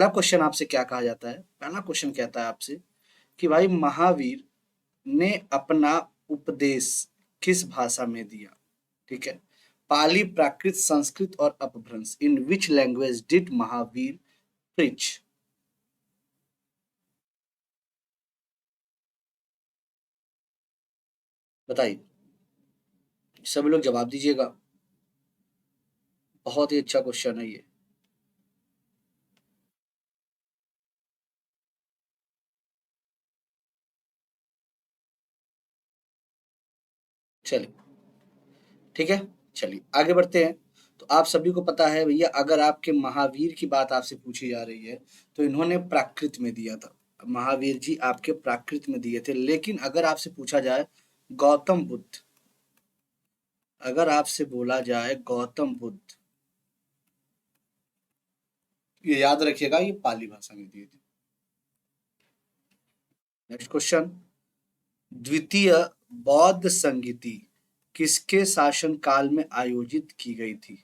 पहला क्वेश्चन आपसे क्या कहा जाता है, पहला क्वेश्चन कहता है आपसे कि भाई महावीर ने अपना उपदेश किस भाषा में दिया। ठीक है, पाली, प्राकृत, संस्कृत और Apabhramsha. In which language did Mahavira preach. बताइए, सभी लोग जवाब दीजिएगा। बहुत ही अच्छा क्वेश्चन है ये। चलिए, ठीक है, चलिए आगे बढ़ते हैं। तो आप सभी को पता है भैया, अगर आपके महावीर की बात आपसे पूछी जा रही है तो इन्होंने प्राकृत में दिया था। महावीर जी आपके प्राकृत में दिए थे। लेकिन अगर आपसे पूछा जाए गौतम बुद्ध, अगर आपसे बोला जाए गौतम बुद्ध, ये याद रखिएगा ये पाली भाषा में दिए थे। नेक्स्ट क्वेश्चन, द्वितीय बौद्ध संगीति किसके शासन काल में आयोजित की गई थी।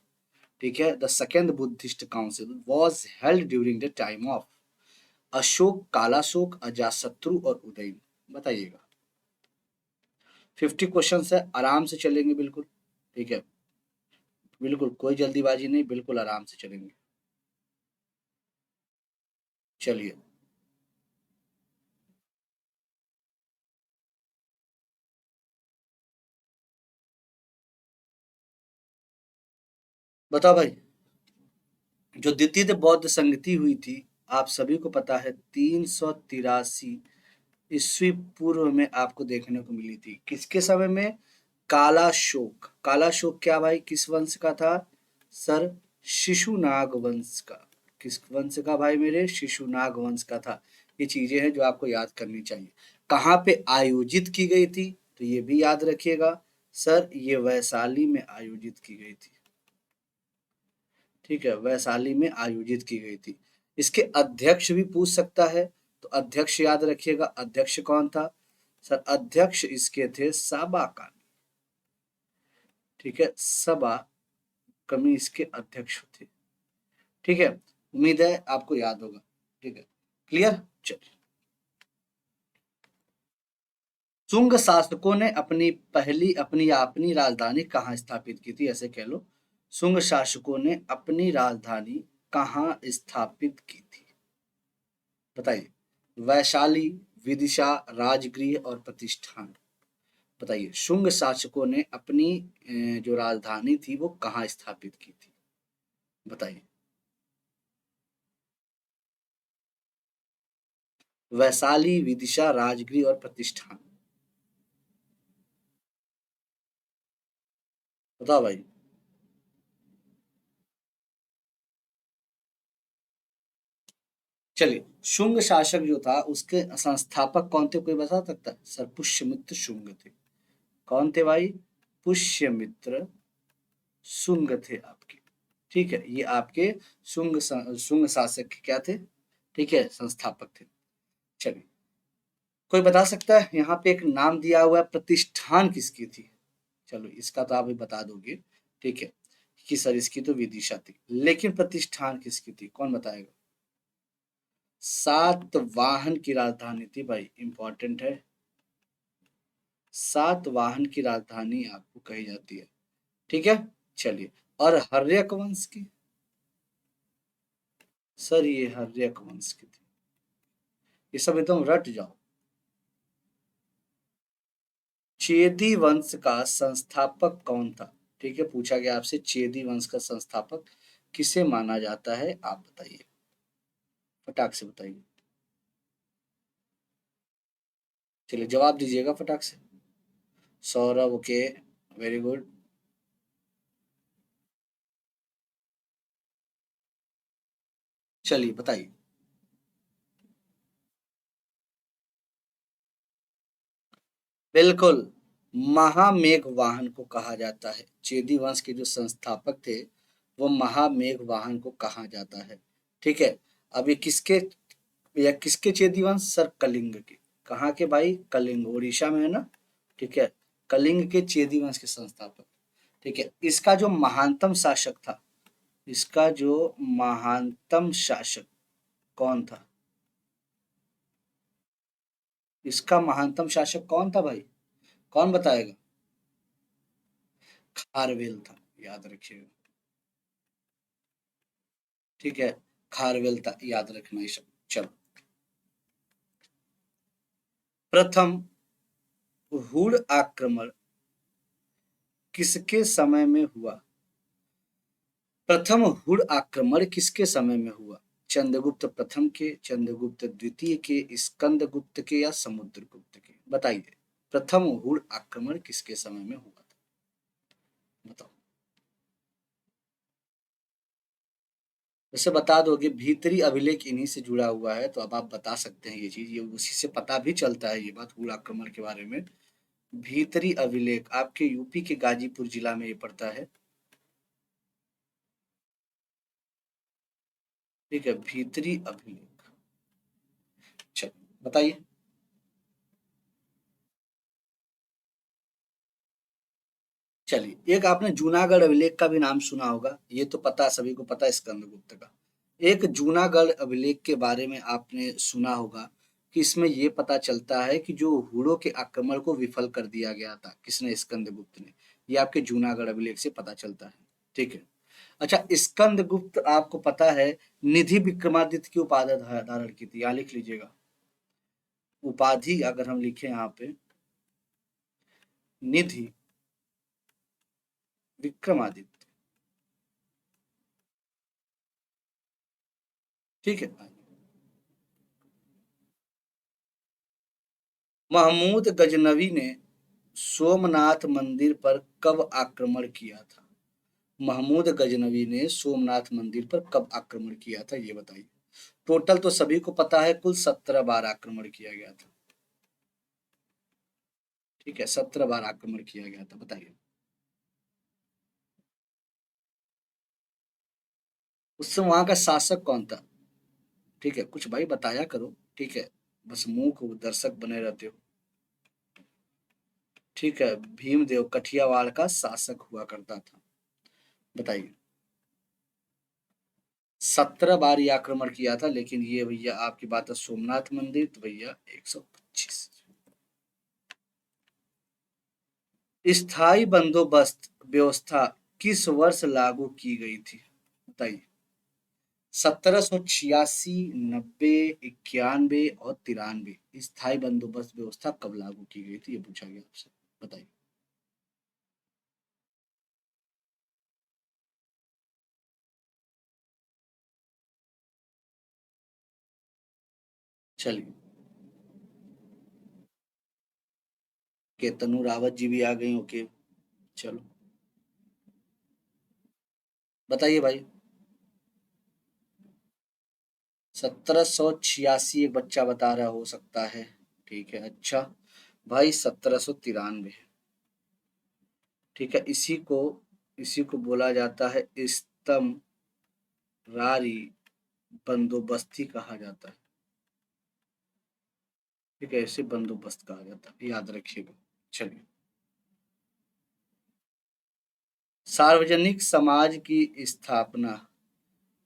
ठीक है, the second Buddhist council was held during the time of Ashok, Kalashoka, Ajatashatru और उदयन। बताइएगा। 50 क्वेश्चन है, आराम से चलेंगे बिल्कुल। ठीक है, बिल्कुल कोई जल्दीबाजी नहीं, बिल्कुल आराम से चलेंगे। चलिए, बताओ भाई। जो द्वितीय बौद्ध संगति हुई थी, आप सभी को पता है 383 ईस्वी पूर्व में आपको देखने को मिली थी। किसके समय में? कालाशोक। कालाशोक क्या भाई, किस वंश का था सर? शिशुनाग वंश का। किस वंश का भाई मेरे? शिशुनाग वंश का था। ये चीजें हैं जो आपको याद करनी चाहिए। कहाँ पे आयोजित की गई थी, तो ये भी याद रखिएगा सर, ये वैशाली में आयोजित की गई थी। ठीक है, वैशाली में आयोजित की गई थी। इसके अध्यक्ष भी पूछ सकता है, तो अध्यक्ष याद रखिएगा। अध्यक्ष कौन था सर? अध्यक्ष इसके थे साबा का। ठीक है, सबा कमी इसके अध्यक्ष थे। ठीक है, उम्मीद है आपको याद होगा। ठीक है, क्लियर। चलिए, शुंग शासकों ने अपनी राजधानी कहाँ स्थापित की थी, ऐसे कह लो। शुंग शासकों ने अपनी राजधानी कहाँ स्थापित की थी, बताइए। वैशाली, विदिशा, राजगृह और प्रतिष्ठान। बताइए, शुंग शासकों ने अपनी जो राजधानी थी वो कहाँ स्थापित की थी, बताइए। वैशाली, विदिशा, राजगृह और प्रतिष्ठान। बताओ भाई। चलिए, शुंग शासक जो था उसके संस्थापक कौन थे, कोई बता सकता है सर? पुष्यमित्र शुंग थे। कौन थे भाई? पुष्यमित्र शुंग थे आपके। ठीक है, ये आपके शुंग शासक के क्या थे? ठीक है, संस्थापक थे। चलिए, कोई बता सकता है, यहाँ पे एक नाम दिया हुआ है, प्रतिष्ठान किसकी थी? चलो, इसका तो आप भी बता दोगे। ठीक है, कि सर इसकी तो विदिशा थी, लेकिन प्रतिष्ठान किसकी थी, कौन बताएगा? सातवाहन की राजधानी थी भाई, इंपॉर्टेंट है। सातवाहन की राजधानी आपको कही जाती है। ठीक है, चलिए। और हर्यक वंश की? सर ये हर्यक वंश की थी। ये सब एकदम रट जाओ। चेदी वंश का संस्थापक कौन था? ठीक है, पूछा गया आपसे चेदी वंश का संस्थापक किसे माना जाता है, आप बताइए, फटाक से बताइए। चलिए, जवाब दीजिएगा फटाक से। Saurabh, okay, very good. चलिए बताइए। बिल्कुल, महामेघवाहन को कहा जाता है। चेदी वंश के जो संस्थापक थे वो महामेघवाहन को कहा जाता है। ठीक है, अब ये किसके, या किसके चेदी वंश सर? कलिंग के। कहाँ के भाई? कलिंग, उड़ीसा में है ना। ठीक है, कलिंग के चेदी वंश के संस्थापक। ठीक है, इसका जो महानतम शासक था, इसका जो महानतम शासक कौन था? इसका महानतम शासक कौन था भाई? कौन बताएगा? खारवेल था, याद रखिएगा। ठीक है, खारवेल था, याद रखना ये सब। चलो, प्रथम हुड़ आक्रमण किसके समय में हुआ? प्रथम हुड़ आक्रमण किसके समय में हुआ? चंद्रगुप्त प्रथम के, चंद्रगुप्त द्वितीय के, स्कंदगुप्त के या समुद्रगुप्त के? बताइए, प्रथम हुड़ आक्रमण किसके समय में हुआ था? बताओ। वैसे बता दोगे, भीतरी अभिलेख इन्हीं से जुड़ा हुआ है, तो अब आप बता सकते हैं ये चीज, ये उसी से पता भी चलता है ये बात हुड़ आक्रमण के बारे में। भीतरी अभिलेख आपके यूपी के गाजीपुर जिला में ये पड़ता है। ठीक है, भीतरी अभिलेख। चलो, बताइए। चलिए, एक आपने जूनागढ़ अभिलेख का भी नाम सुना होगा, ये तो पता, सभी को पता है, स्कंदगुप्त का। एक जूनागढ़ अभिलेख के बारे में आपने सुना होगा कि इसमें ये पता चलता है कि जो हुड़ों के आक्रमण को विफल कर दिया गया था, किसने? स्कंदगुप्त ने। ये आपके जूनागढ़ अभिलेख से पता चलता है। ठीक है। अच्छा, स्कंदगुप्त आपको पता है निधि विक्रमादित्य की उपाधि धारण की थी, यहाँ लिख लीजिएगा। उपाधि अगर हम लिखे यहाँ पे, निधि विक्रमादित्य। ठीक है। महमूद गजनवी ने सोमनाथ मंदिर पर कब आक्रमण किया था? महमूद गजनवी ने सोमनाथ मंदिर पर कब आक्रमण किया था, ये बताइए। टोटल तो सभी को पता है, कुल 17 बार आक्रमण किया गया था। ठीक है, 17 बार आक्रमण किया गया था, बताइए। उस समय वहां का शासक कौन था? ठीक है, कुछ भाई बताया करो। ठीक है, बस मुंह को दर्शक बने रहते हो। ठीक है, भीमदेव कठियावाड़ का शासक हुआ करता था, बताइए। 17 बार ये आक्रमण किया था, लेकिन ये भैया आपकी बात है सोमनाथ मंदिर, तो भैया 125। स्थायी बंदोबस्त व्यवस्था किस वर्ष लागू की गई थी, बताइए। 1786, 90, 91 और 93। स्थायी बंदोबस्त व्यवस्था कब लागू की गई थी, ये पूछा गया आपसे, बताइए। चलिए, के तनु रावत जी भी आ गई, ओके। चलो, बताइए भाई। 1786 एक बच्चा बता रहा, हो सकता है। ठीक है, अच्छा भाई, 1793। ठीक है, इसी को बोला जाता है इस्तमरारी बंदोबस्ती कहा जाता है। ठीक है, इसे बंदोबस्त कहा जाता है, याद रखिएगा। चलिए, सार्वजनिक समाज की स्थापना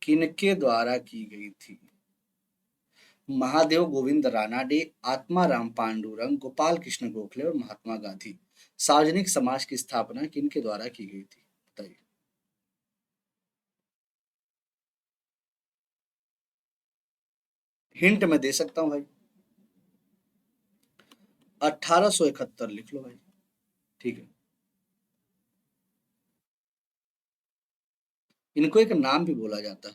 किनके द्वारा की गई थी? महादेव गोविंद रानाडे, आत्माराम पांडुरंग, गोपाल कृष्ण गोखले और महात्मा गांधी। सार्वजनिक समाज की स्थापना किनके द्वारा की गई थी, बताइए। हिंट मैं दे सकता हूँ भाई। 1871 लिख लो भाई। ठीक है, इनको एक नाम भी बोला जाता है।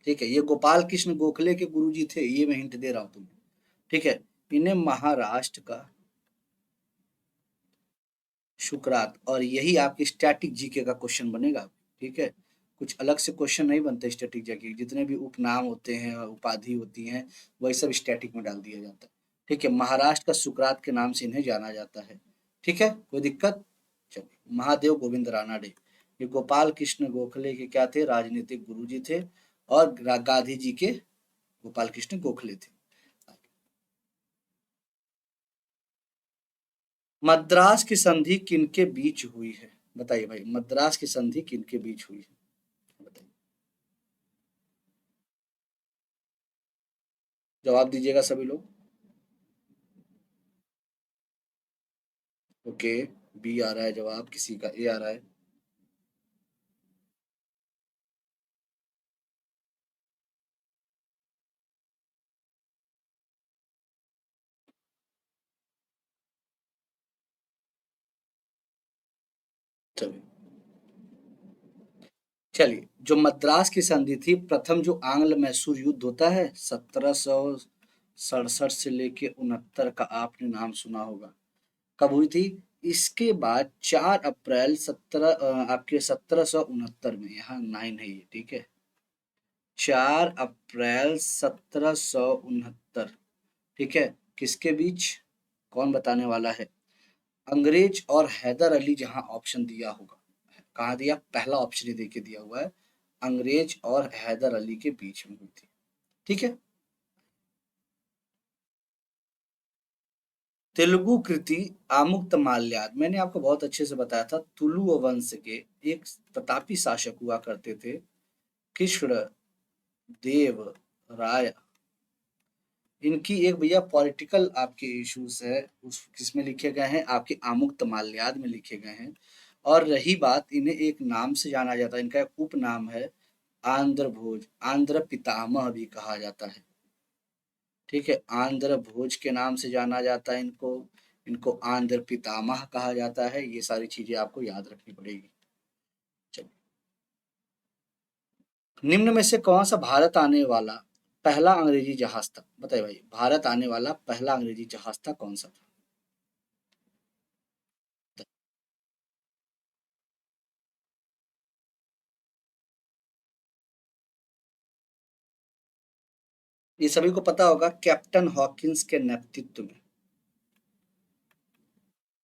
ठीक है, ये गोपाल कृष्ण गोखले के गुरुजी थे, ये मैं हिंट दे रहा हूँ तुम्हें। ठीक है, इन्हें महाराष्ट्र का शुक्रात, और यही आपकी स्टैटिक जीके का क्वेश्चन बनेगा। ठीक है, कुछ अलग से क्वेश्चन नहीं बनते स्टैटिक जीके, जितने भी उपनाम होते हैं उपाधि होती हैं वही सब स्टैटिक में डाल दिया जाता है। ठीक है, महाराष्ट्र का सुकरात के नाम से इन्हें जाना जाता है। ठीक है, कोई दिक्कत? चलिए, महादेव गोविंद रानाडे, ये गोपाल कृष्ण गोखले के क्या थे? राजनीतिक गुरुजी थे। और गांधी जी के गोपाल कृष्ण गोखले थे। मद्रास की संधि किनके बीच हुई है, बताइए भाई। मद्रास की संधि किनके बीच हुई है, बताइए। जवाब दीजिएगा सभी लोग। ओके, बी आ रहा है जवाब, किसी का ए आ रहा है। चलिए, चलिए, जो मद्रास की संधि थी, प्रथम जो आंग्ल मैसूर युद्ध होता है 1767 से लेके 69 का, आपने नाम सुना होगा, कब हुई थी? इसके बाद 4 अप्रैल 1769 में, यहाँ 9 है ये, ठीक है, 4 अप्रैल 1769, ठीक है, किसके बीच, कौन बताने वाला है? अंग्रेज और हैदर अली, जहां ऑप्शन दिया होगा, कहाँ दिया, पहला ऑप्शन ही देके दिया हुआ है, अंग्रेज और हैदर अली के बीच में हुई थी, ठीक है। तेलुगु कृति आमुक्तमाल्याद, मैंने आपको बहुत अच्छे से बताया था, तुलु वंश के एक प्रतापी शासक हुआ करते थे, कृष्ण देव राय। इनकी एक भैया पॉलिटिकल आपके इश्यूज है, उस किसमें लिखे गए हैं, आपके आमुक्तमाल्याद में लिखे गए हैं। और रही बात, इन्हें एक नाम से जाना जाता है, इनका एक उपनाम है आंध्र भोज, आंध्र पितामह भी कहा जाता है, ठीक है, आंध्र भोज के नाम से जाना जाता है इनको, इनको आंध्र पितामह कहा जाता है, ये सारी चीजें आपको याद रखनी पड़ेगी। चलिए, निम्न में से कौन सा भारत आने वाला पहला अंग्रेजी जहाज था, बताइए भाई, भारत आने वाला पहला अंग्रेजी जहाज था, कौन सा था? ये सभी को पता होगा, कैप्टन हॉकिंस के नेतृत्व में,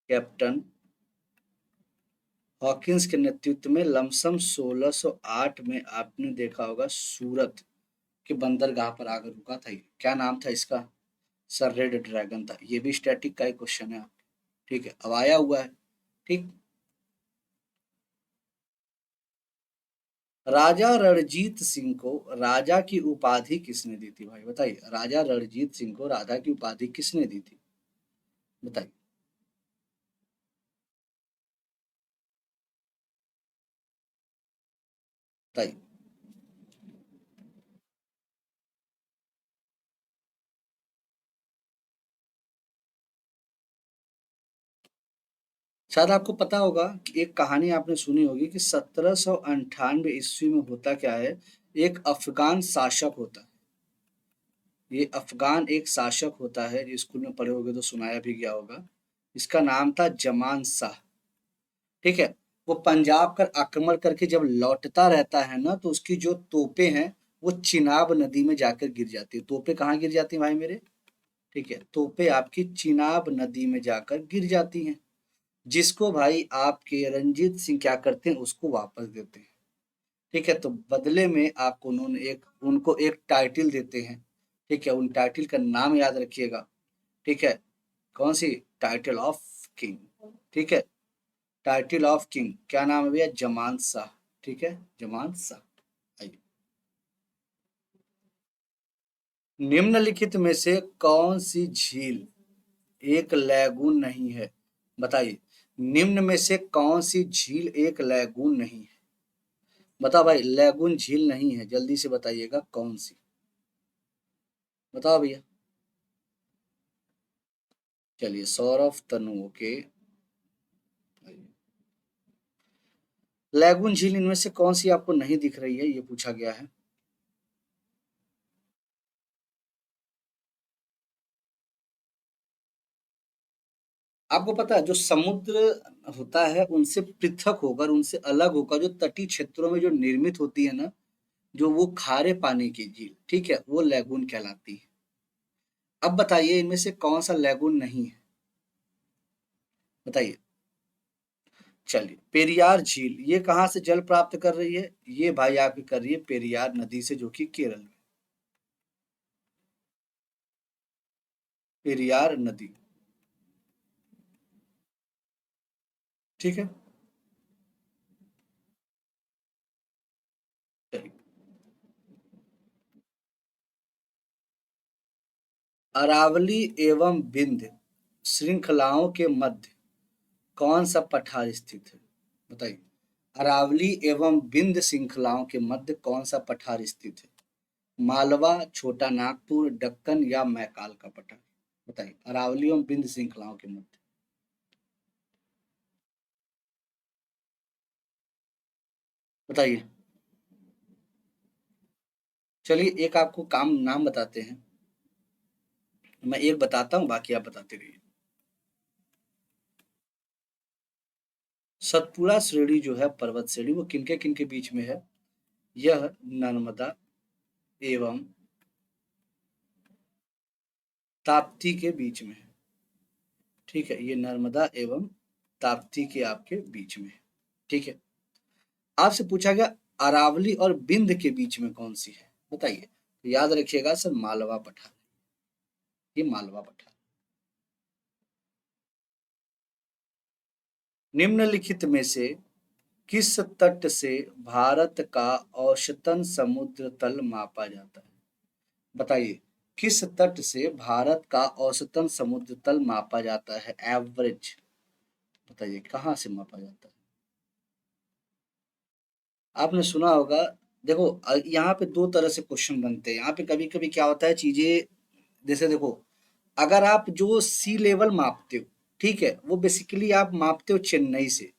कैप्टन हॉकिंस के नेतृत्व में लमसम 1608 में, आपने देखा होगा, सूरत के बंदरगाह पर आकर रुका था ये, क्या नाम था इसका? सर, रेड ड्रैगन था, ये भी स्टैटिक का ही क्वेश्चन है, ठीक है, अब आया हुआ है, ठीक। राजा रणजीत सिंह को राजा की उपाधि किसने दी थी भाई, बताइए, राजा रणजीत सिंह को राजा की उपाधि किसने दी थी, बताइए। बताइए। शायद आपको पता होगा कि एक कहानी आपने सुनी होगी कि 1798 ईस्वी में होता क्या है, एक अफगान शासक होता है, ये अफगान एक शासक होता है, जो स्कूल में पढ़े होगे तो सुनाया भी गया होगा, इसका नाम था जमान शाह, ठीक है। वो पंजाब कर आक्रमण करके जब लौटता रहता है ना, तो उसकी जो तोपें हैं, वो चिनाब नदी में जाकर गिर जाती है, तोपें कहाँ गिर जाती हैं भाई मेरे, ठीक है, तोपें आपकी चिनाब नदी में जाकर गिर जाती हैं, जिसको भाई आपके रंजीत सिंह क्या करते हैं, उसको वापस देते हैं, ठीक है, तो बदले में आपको उन्होंने एक उनको एक टाइटिल देते हैं, ठीक है, उन टाइटिल का नाम याद रखिएगा, ठीक है, कौन सी, टाइटल ऑफ किंग, ठीक है, टाइटल ऑफ किंग, क्या नाम है भैया, जमान शाह, ठीक है, जमान शाह। आइए, निम्नलिखित में से कौन सी झील एक लैगून नहीं है, बताइए, निम्न में से कौन सी झील एक लैगून नहीं है, बताओ भाई, लैगून झील नहीं है, जल्दी से बताइएगा कौन सी, बताओ भैया। चलिए, सौरभ तनु, ओके, लैगून झील इनमें से कौन सी आपको नहीं दिख रही है, ये पूछा गया है। आपको पता है, जो समुद्र होता है उनसे पृथक होकर, उनसे अलग होकर, जो तटीय क्षेत्रों में जो निर्मित होती है ना, जो वो खारे पानी की झील, ठीक है, वो लैगून कहलाती है। अब बताइए, इनमें से कौन सा लैगून नहीं है, बताइए। चलिए, पेरियार झील ये कहाँ से जल प्राप्त कर रही है, ये भाई आपकी कर रही है पेरियार नदी से, जो कि केरल में, पेरियार नदी, ठीक है। चलिए, अरावली एवं विंध्य श्रृंखलाओं के मध्य कौन सा पठार स्थित है? बताइए। अरावली एवं विंध्य श्रृंखलाओं के मध्य कौन सा पठार स्थित है? मालवा, छोटा नागपुर, दक्कन या मैकाल का पठार? बताइए। अरावली एवं विंध्य श्रृंखलाओं के मध्य। बताइए। चलिए एक आपको काम नाम बताते हैं। मैं एक बताता हूँ, बाकी आप बताते रहिए। सतपुड़ा श्रेणी जो है, पर्वत श्रेणी, वो किनके बीच में है? यह नर्मदा एवं ताप्ती के बीच में है। ठीक है, ये नर्मदा एवं ताप्ती के आपके बीच में है। ठीक है। आपसे पूछा गया अरावली और बिंद के बीच में कौन सी है? बताइए। तो याद रखिएगा सर, मालवा पठार। ये मालवा पठार। निम्नलिखित में से किस तट से भारत का औसतन समुद्र तल मापा जाता है? बताइए। किस तट से भारत का औसतन समुद्र तल मापा जाता है? एवरेज। बताइए कहाँ से मापा जाता है? आपने सुना होगा। देखो यहाँ पे दो तरह से क्वेश्चन बनते हैं। यहाँ पे कभी कभी क्या होता है चीजें, जैसे देखो, अगर आप जो सी लेवल मापते हो, ठीक है, वो बेसिकली आप मापते हो चेन्नई से।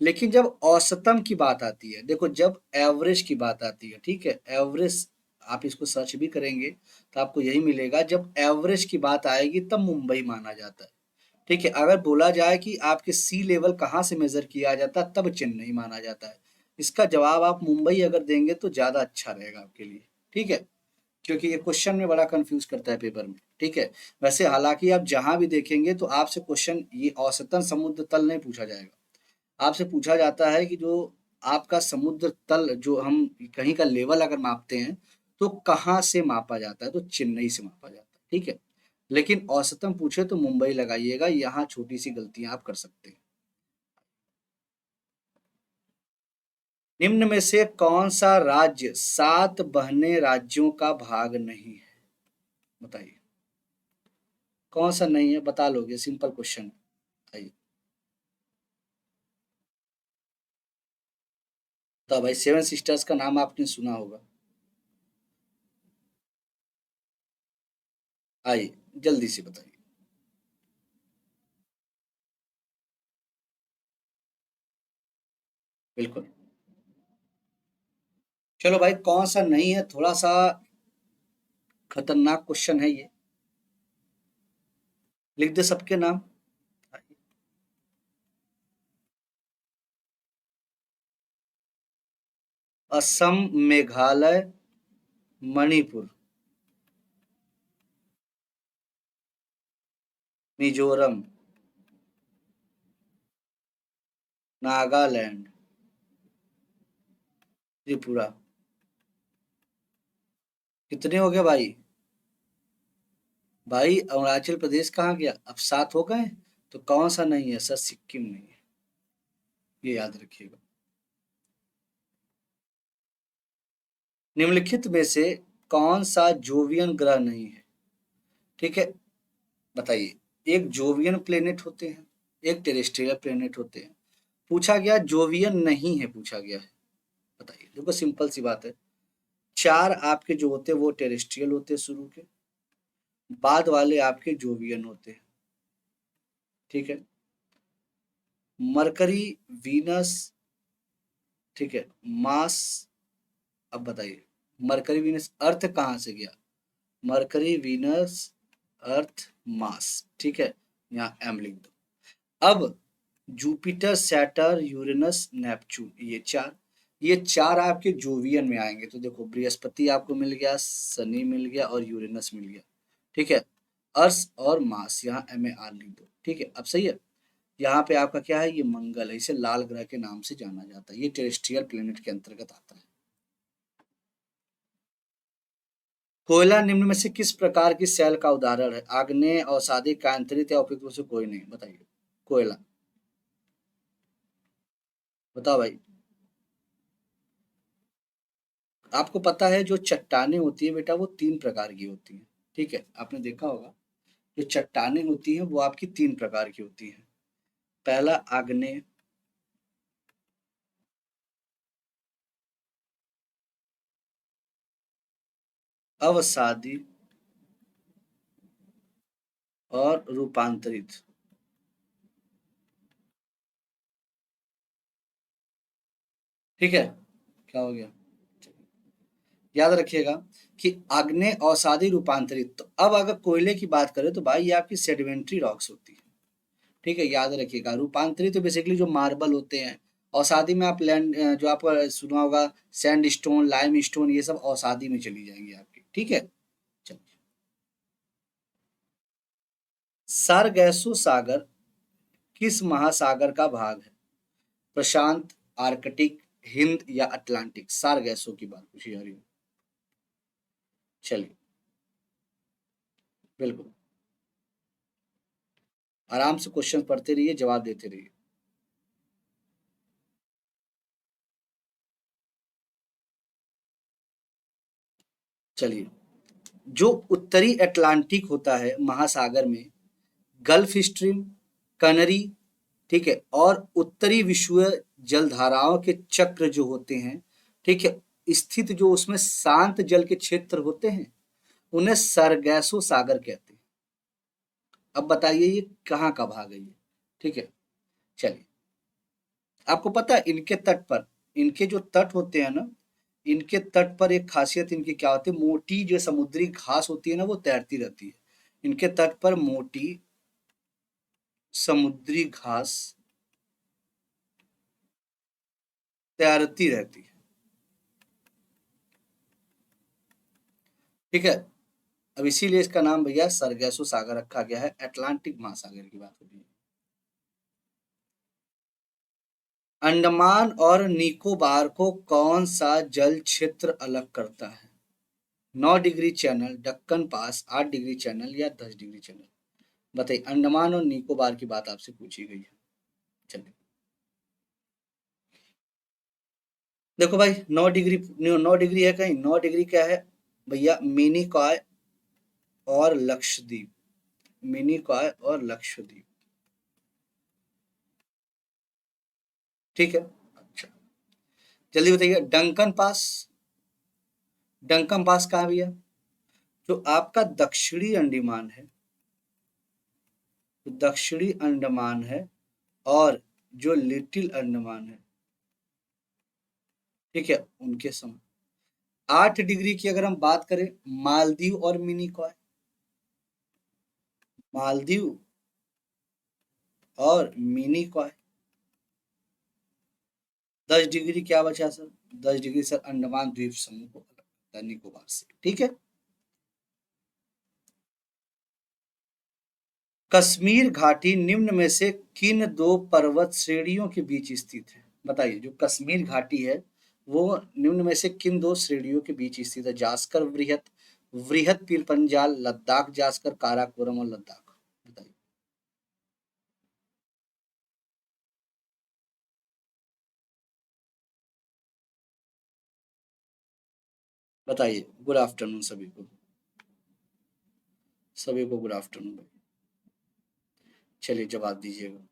लेकिन जब औसतन की बात आती है, देखो जब एवरेज की बात आती है, ठीक है, एवरेज, आप इसको सर्च भी करेंगे तो आपको यही मिलेगा। जब एवरेज की बात आएगी तब मुंबई माना जाता है। ठीक है, अगर बोला जाए कि आपके सी लेवल कहाँ से मेजर किया जाता है, तब चेन्नई माना जाता है। इसका जवाब आप मुंबई अगर देंगे तो ज्यादा अच्छा रहेगा आपके लिए। ठीक है, क्योंकि ये क्वेश्चन में बड़ा कंफ्यूज करता है पेपर में। ठीक है। वैसे हालांकि आप जहां भी देखेंगे तो आपसे क्वेश्चन ये औसतन समुद्र तल नहीं पूछा जाएगा। आपसे पूछा जाता है कि जो आपका समुद्र तल, जो हम कहीं का लेवल अगर मापते हैं तो कहाँ से मापा जाता है? तो चेन्नई से मापा जाता है। ठीक है। लेकिन औसतन पूछे तो मुंबई लगाइएगा, यहाँ छोटी सी गलतियां आप कर सकते हैं। निम्न में से कौन सा राज्य सात बहने राज्यों का भाग नहीं है? बताइए। कौन सा नहीं है? बता लोगे, सिंपल क्वेश्चन है। आइए। तो भाई सेवन सिस्टर्स का नाम आपने सुना होगा। आइए, जल्दी से बताइए। बिल्कुल। चलो भाई, कौन सा नहीं है, थोड़ा सा खतरनाक क्वेश्चन है ये। लिख दे सबके नाम। असम, मेघालय, मणिपुर, मिजोरम, नागालैंड, त्रिपुरा। कितने हो गए भाई? भाई अरुणाचल प्रदेश कहाँ गया? अब सात हो गए। तो कौन सा नहीं है सर? सिक्किम नहीं है। ये याद रखिएगा। निम्नलिखित में से कौन सा जोवियन ग्रह नहीं है? ठीक है, बताइए। एक जोवियन प्लेनेट होते हैं, एक टेरेस्ट्रियल प्लेनेट होते हैं। पूछा गया जोवियन नहीं है, पूछा गया है। बताइए। देखो सिंपल सी बात है। चार आपके जो होते हैं वो टेरेस्ट्रियल होते हैं शुरू के, बाद वाले आपके जोवियन होते हैं। ठीक है। मरकरी, वीनस, ठीक है, मार्स। अब बताइए, मरकरी वीनस अर्थ कहाँ से गया? मरकरी, वीनस, अर्थ, मार्स। ठीक है, यहाँ एम लिख दो। अब जुपिटर, सैटर्न, यूरेनस, नेपच्यून, ये चार आपके जोवियन में आएंगे। तो देखो बृहस्पति आपको मिल गया, शनि मिल गया और यूरेनस मिल गया। ठीक है। अर्स और मास, यहाँ एम ए आर लिख दो। ठीक है, अब सही है। यहाँ पे आपका क्या है? ये मंगल है, इसे लाल ग्रह के नाम से जाना जाता है। ये टेरेस्ट्रियल प्लेनेट के अंतर्गत आता है। कोयला निम्न में से किस प्रकार की सेल का उदाहरण है? आग्नेय, अवसादी, कांतरित या उपयुक्त में से कोई नहीं? बताइए। कोयला। बताओ भाई। आपको पता है जो चट्टानें होती है बेटा, वो तीन प्रकार की होती हैं। ठीक है, आपने देखा होगा। जो चट्टानें होती हैं वो आपकी 3 प्रकार की होती हैं। पहला आग्नेय, अवसादी और रूपांतरित। ठीक है? क्या हो गया? याद रखिएगा कि आग्नेय, अवसादी, रूपांतरित। तो अब अगर कोयले की बात करें तो भाई ये आपकी सेडिमेंट्री रॉक्स होती है। ठीक है, याद रखिएगा। रूपांतरित तो बेसिकली जो मार्बल होते हैं। अवसादी में आप लैंड, जो आपका सुना होगा सैंड स्टोन, लाइम स्टोन, ये सब अवसादी में चली जाएंगी आपकी। ठीक है, चलिए। सारगैसो सागर किस महासागर का भाग है? प्रशांत, आर्कटिक, हिंद या अटलांटिक? सारगैसो की बात पूछी जा रही है। चलिए, बिल्कुल आराम से क्वेश्चन पढ़ते रहिए, जवाब देते रहिए। चलिए, जो उत्तरी अटलांटिक होता है महासागर में गल्फ स्ट्रीम, कनरी, ठीक है, और उत्तरी विषुवत जलधाराओं के चक्र जो होते हैं, ठीक है, स्थित जो उसमें शांत जल के क्षेत्र होते हैं, उन्हें सरगैसो सागर कहते हैं। अब बताइए ये कहाँ का भाग है ये? ठीक है, चलिए। आपको पता है इनके तट पर, इनके जो तट होते हैं ना, इनके तट पर एक खासियत इनकी क्या होती है, मोटी जो समुद्री घास होती है ना वो तैरती रहती है। इनके तट पर मोटी समुद्री घास तैरती रहती है। ठीक है, अब इसीलिए इसका नाम भैया सरगैसो सागर रखा गया है। अटलांटिक महासागर की बात हो रही है। अंडमान और निकोबार को कौन सा जल क्षेत्र अलग करता है? 9 डिग्री चैनल, दक्कन पास, 8 डिग्री चैनल या 10 डिग्री चैनल? बताइए, अंडमान और निकोबार की बात आपसे पूछी गई है। चलिए, देखो भाई, 9 डिग्री, 9 डिग्री है कहीं? 9 डिग्री क्या है भैया? मिनिकॉय और लक्षद्वीप। मिनिकॉय और लक्षद्वीप। ठीक है, अच्छा, जल्दी बताइए। डंकन पास, डंकन पास कहाँ भैया? जो आपका दक्षिणी अंडमान है, जो दक्षिणी अंडमान है, और जो लिटिल अंडमान है, ठीक है, उनके सम। 8 डिग्री की अगर हम बात करें, मालदीव और मिनिकॉय, मालदीव और मिनिकॉय। 10 डिग्री क्या बचा सर? 10 डिग्री सर अंडमान द्वीप समूह को अलग करता है निकोबार से। ठीक है, कश्मीर घाटी निम्न में से किन दो पर्वत श्रेणियों के बीच स्थित है? बताइए, जो कश्मीर घाटी है वो निम्न में से किन दो श्रेणियों के बीच स्थित है? जास्कर वृहत, वृहत पीर पंजाल, लद्दाख जास्कर, काराकोरम और लद्दाख? बताइए। बताइए, गुड आफ्टरनून सभी को, सभी को गुड आफ्टरनून भाई। चलिए, जवाब दीजिएगा।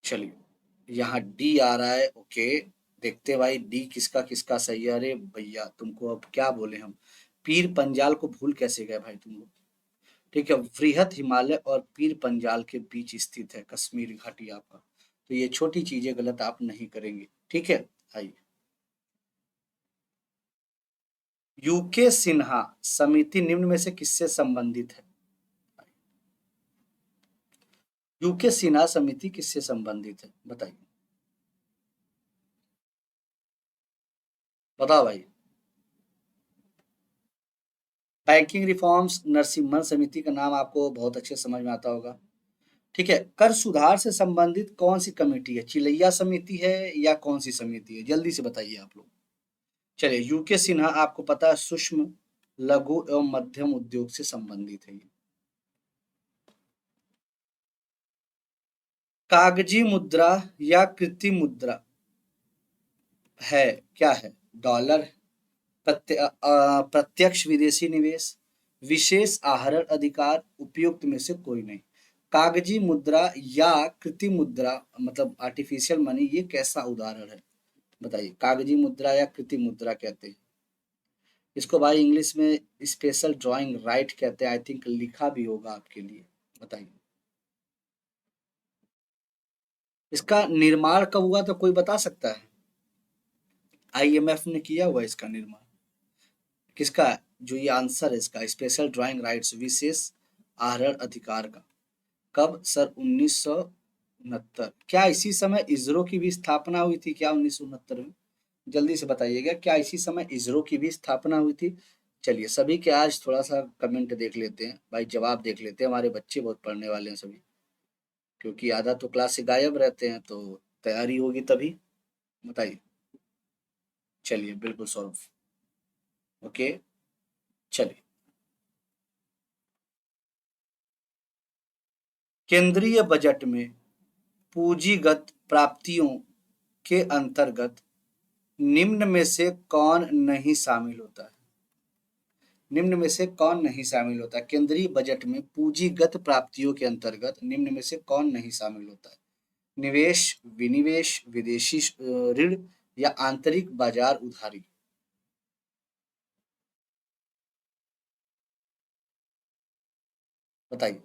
चलिए, यहाँ डी आ रहा है। ओके, देखते हैं भाई डी किसका किसका सही है। अरे भैया तुमको अब क्या बोले हम, पीर पंजाल को भूल कैसे गए भाई तुम लोग? ठीक है, वृहत हिमालय और पीर पंजाल के बीच स्थित है कश्मीर घाटी आपका। तो ये छोटी चीजें गलत आप नहीं करेंगे। ठीक है, आइए। यूके सिन्हा समिति निम्न में से किससे संबंधित है? यूके सिन्हा समिति किससे संबंधित है? बताइए, बताओ भाई। बैंकिंग रिफॉर्म्स, नरसिम्हन समिति का नाम आपको बहुत अच्छे समझ में आता होगा। ठीक है, कर सुधार से संबंधित कौन सी कमेटी है? चिलैया समिति है या कौन सी समिति है? जल्दी से बताइए आप लोग। चलिए, यूके सिन्हा आपको पता है सूक्ष्म, लघु एवं मध्यम उद्योग से संबंधित है ये। कागजी मुद्रा या कृत्रिम मुद्रा है, क्या है? डॉलर, प्रत्यक्ष विदेशी निवेश, विशेष आहरण अधिकार, उपयुक्त में से कोई नहीं। कागजी मुद्रा या कृत्रिम मुद्रा मतलब आर्टिफिशियल मनी, ये कैसा उदाहरण है बताइए। कागजी मुद्रा या कृत्रिम मुद्रा कहते हैं इसको भाई, इंग्लिश में स्पेशल ड्राइंग राइट कहते हैं। आई थिंक लिखा भी होगा आपके लिए, बताइए। इसका निर्माण कब हुआ तो कोई बता सकता है? आईएमएफ ने किया हुआ इसका निर्माण। किसका? जो ये आंसर है इसका, स्पेशल ड्राइंग राइट्स, विशेष आहरण अधिकार का। कब? सर 1969। क्या इसी समय इसरो की भी स्थापना हुई थी क्या 1969 में? जल्दी से बताइएगा, क्या इसी समय इसरो की भी स्थापना हुई थी? चलिए सभी के आज थोड़ा सा कमेंट देख लेते हैं भाई, जवाब देख लेते हैं। हमारे बच्चे बहुत पढ़ने वाले हैं सभी, क्योंकि आधा तो क्लास से गायब रहते हैं, तो तैयारी होगी तभी। बताइए। चलिए बिल्कुल सॉल्व। ओके। चलिए, केंद्रीय बजट में पूंजीगत प्राप्तियों के अंतर्गत निम्न में से कौन नहीं शामिल होता है? निम्न में से कौन नहीं शामिल होता है? केंद्रीय बजट में पूंजीगत प्राप्तियों के अंतर्गत निम्न में से कौन नहीं शामिल होता है? निवेश, विनिवेश, विदेशी ऋण या आंतरिक बाजार उधारी? बताइए।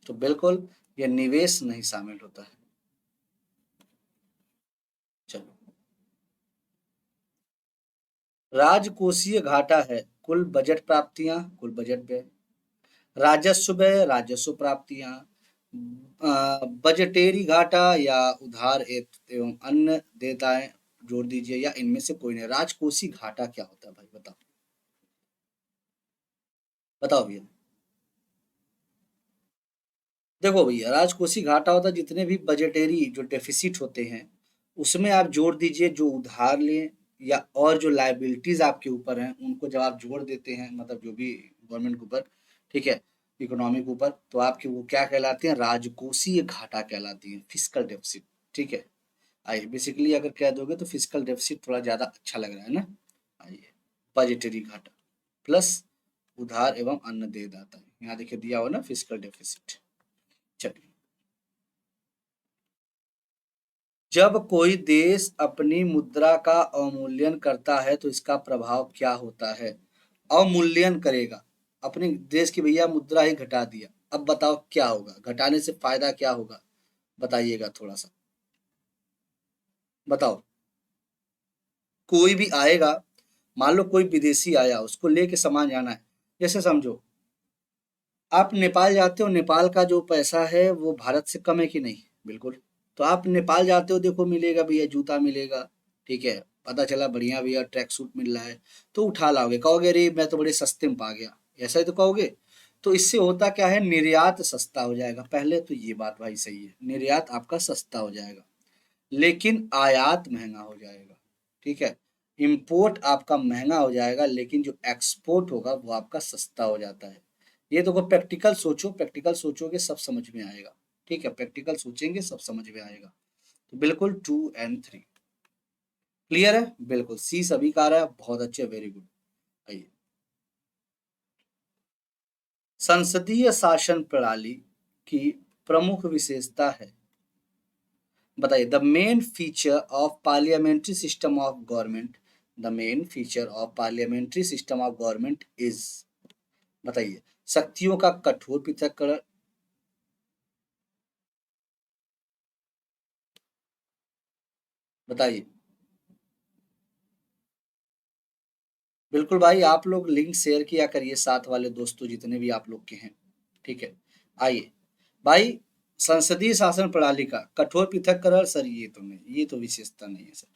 तो बिल्कुल यह निवेश नहीं शामिल होता है। चलो, राजकोषीय घाटा है कुल बजट प्राप्तियां, कुल बजट व्यय। राजस्व व्यय, राजस्व प्राप्तियां, बजटेरी घाटा या उधार एवं अन्य देयताएं जोड़ दीजिए, या इनमें से कोई नहीं। राजकोषीय घाटा क्या होता है भाई, बताओ। बताओ भैया। देखो भैया, राजकोषीय घाटा होता है जितने भी बजटेरी जो डेफिसिट होते हैं, उसमें आप जोड़ दीजिए जो उधार लिए, या और जो लाइबिलिटीज आपके ऊपर हैं उनको जब आप जोड़ देते हैं, मतलब जो भी गवर्नमेंट के ऊपर, ठीक है, इकोनॉमी के ऊपर, तो आपकी वो क्या कहलाती हैं? राजकोषीय घाटा कहलाती है, फिस्कल डेफिसिट। ठीक है। आइए, बेसिकली अगर कह दोगे तो फिस्कल डेफिसिट थोड़ा ज्यादा अच्छा लग रहा है ना। आइए, बजटरी घाटा प्लस उधार एवं अन्य देयदाता, यहाँ देखिए दिया हुआ ना फिस्कल डेफिसिट। चलिए, जब कोई देश अपनी मुद्रा का अवमूल्यन करता है तो इसका प्रभाव क्या होता है? अवमूल्यन करेगा, अपने देश की भैया मुद्रा ही घटा दिया, अब बताओ क्या होगा? घटाने से फायदा क्या होगा? बताइएगा थोड़ा सा, बताओ। कोई भी आएगा, मान लो कोई विदेशी आया, उसको लेके सामान जाना है। जैसे समझो, आप नेपाल जाते हो, नेपाल का जो पैसा है वो भारत से कम है कि नहीं? बिल्कुल। तो आप नेपाल जाते हो, देखो मिलेगा भैया जूता मिलेगा, ठीक है, पता चला बढ़िया भैया ट्रैक सूट मिल रहा है, तो उठा लाओगे, कहोगे अरे मैं तो बड़े सस्ते में पा गया, ऐसा ही तो कहोगे। तो इससे होता क्या है? निर्यात सस्ता हो जाएगा। पहले तो ये बात भाई सही है, निर्यात आपका सस्ता हो जाएगा, लेकिन आयात महंगा हो जाएगा। ठीक है। इंपोर्ट आपका महंगा हो जाएगा, लेकिन जो एक्सपोर्ट होगा वो आपका सस्ता हो जाता है। ये तो प्रैक्टिकल सोचो, प्रैक्टिकल सोचोगे सब समझ में आएगा। ठीक है, प्रैक्टिकल सोचेंगे सब समझ में आएगा। तो बिल्कुल 2 और 3 क्लियर है। बिल्कुल सी सभी का आ रहा है, बहुत अच्छे, वेरी गुड। आइए, संसदीय शासन प्रणाली की प्रमुख विशेषता है, बताइए। The main feature of parliamentary system of government, the main feature of parliamentary system of government is, बताइए। शक्तियों का कठोर पृथक्करण, बताइए। बिल्कुल भाई, आप लोग लिंक शेयर किया करिए साथ वाले दोस्तों जितने भी आप लोग के हैं। ठीक है। आइए भाई, संसदीय शासन प्रणाली का कठोर पृथक्करण, सर ये तो नहीं, ये तो विशेषता नहीं है सर।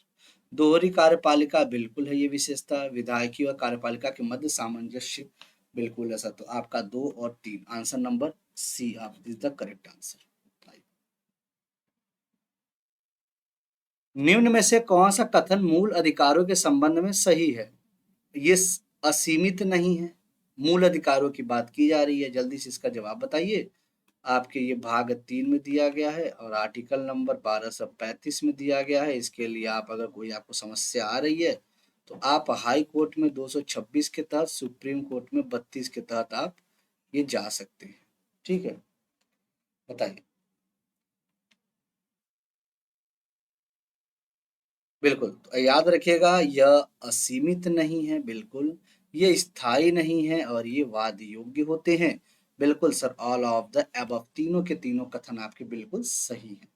दोहरी कार्यपालिका, बिल्कुल है ये विशेषता। विधायकी और कार्यपालिका के मध्य सामंजस्य, बिल्कुल है सर। तो आपका 2 और 3 आंसर नंबर सी आप इज द करेक्ट आंसर। निम्न में से कौन सा कथन मूल अधिकारों के संबंध में सही है? ये असीमित नहीं है, मूल अधिकारों की बात की जा रही है। जल्दी से इसका जवाब बताइए। आपके ये भाग 3 में दिया गया है और आर्टिकल नंबर 1235 में दिया गया है। इसके लिए आप अगर कोई आपको समस्या आ रही है तो आप हाई कोर्ट में 226 के तहत, सुप्रीम कोर्ट में 32 के तहत आप ये जा सकते हैं। ठीक है, बताइए। बिल्कुल, तो याद रखिएगा, यह असीमित नहीं है, बिल्कुल, ये स्थायी नहीं है और ये वाद योग्य होते हैं। बिल्कुल sir, all of the above, तीनों के तीनों कथन आपके बिल्कुल सही हैं।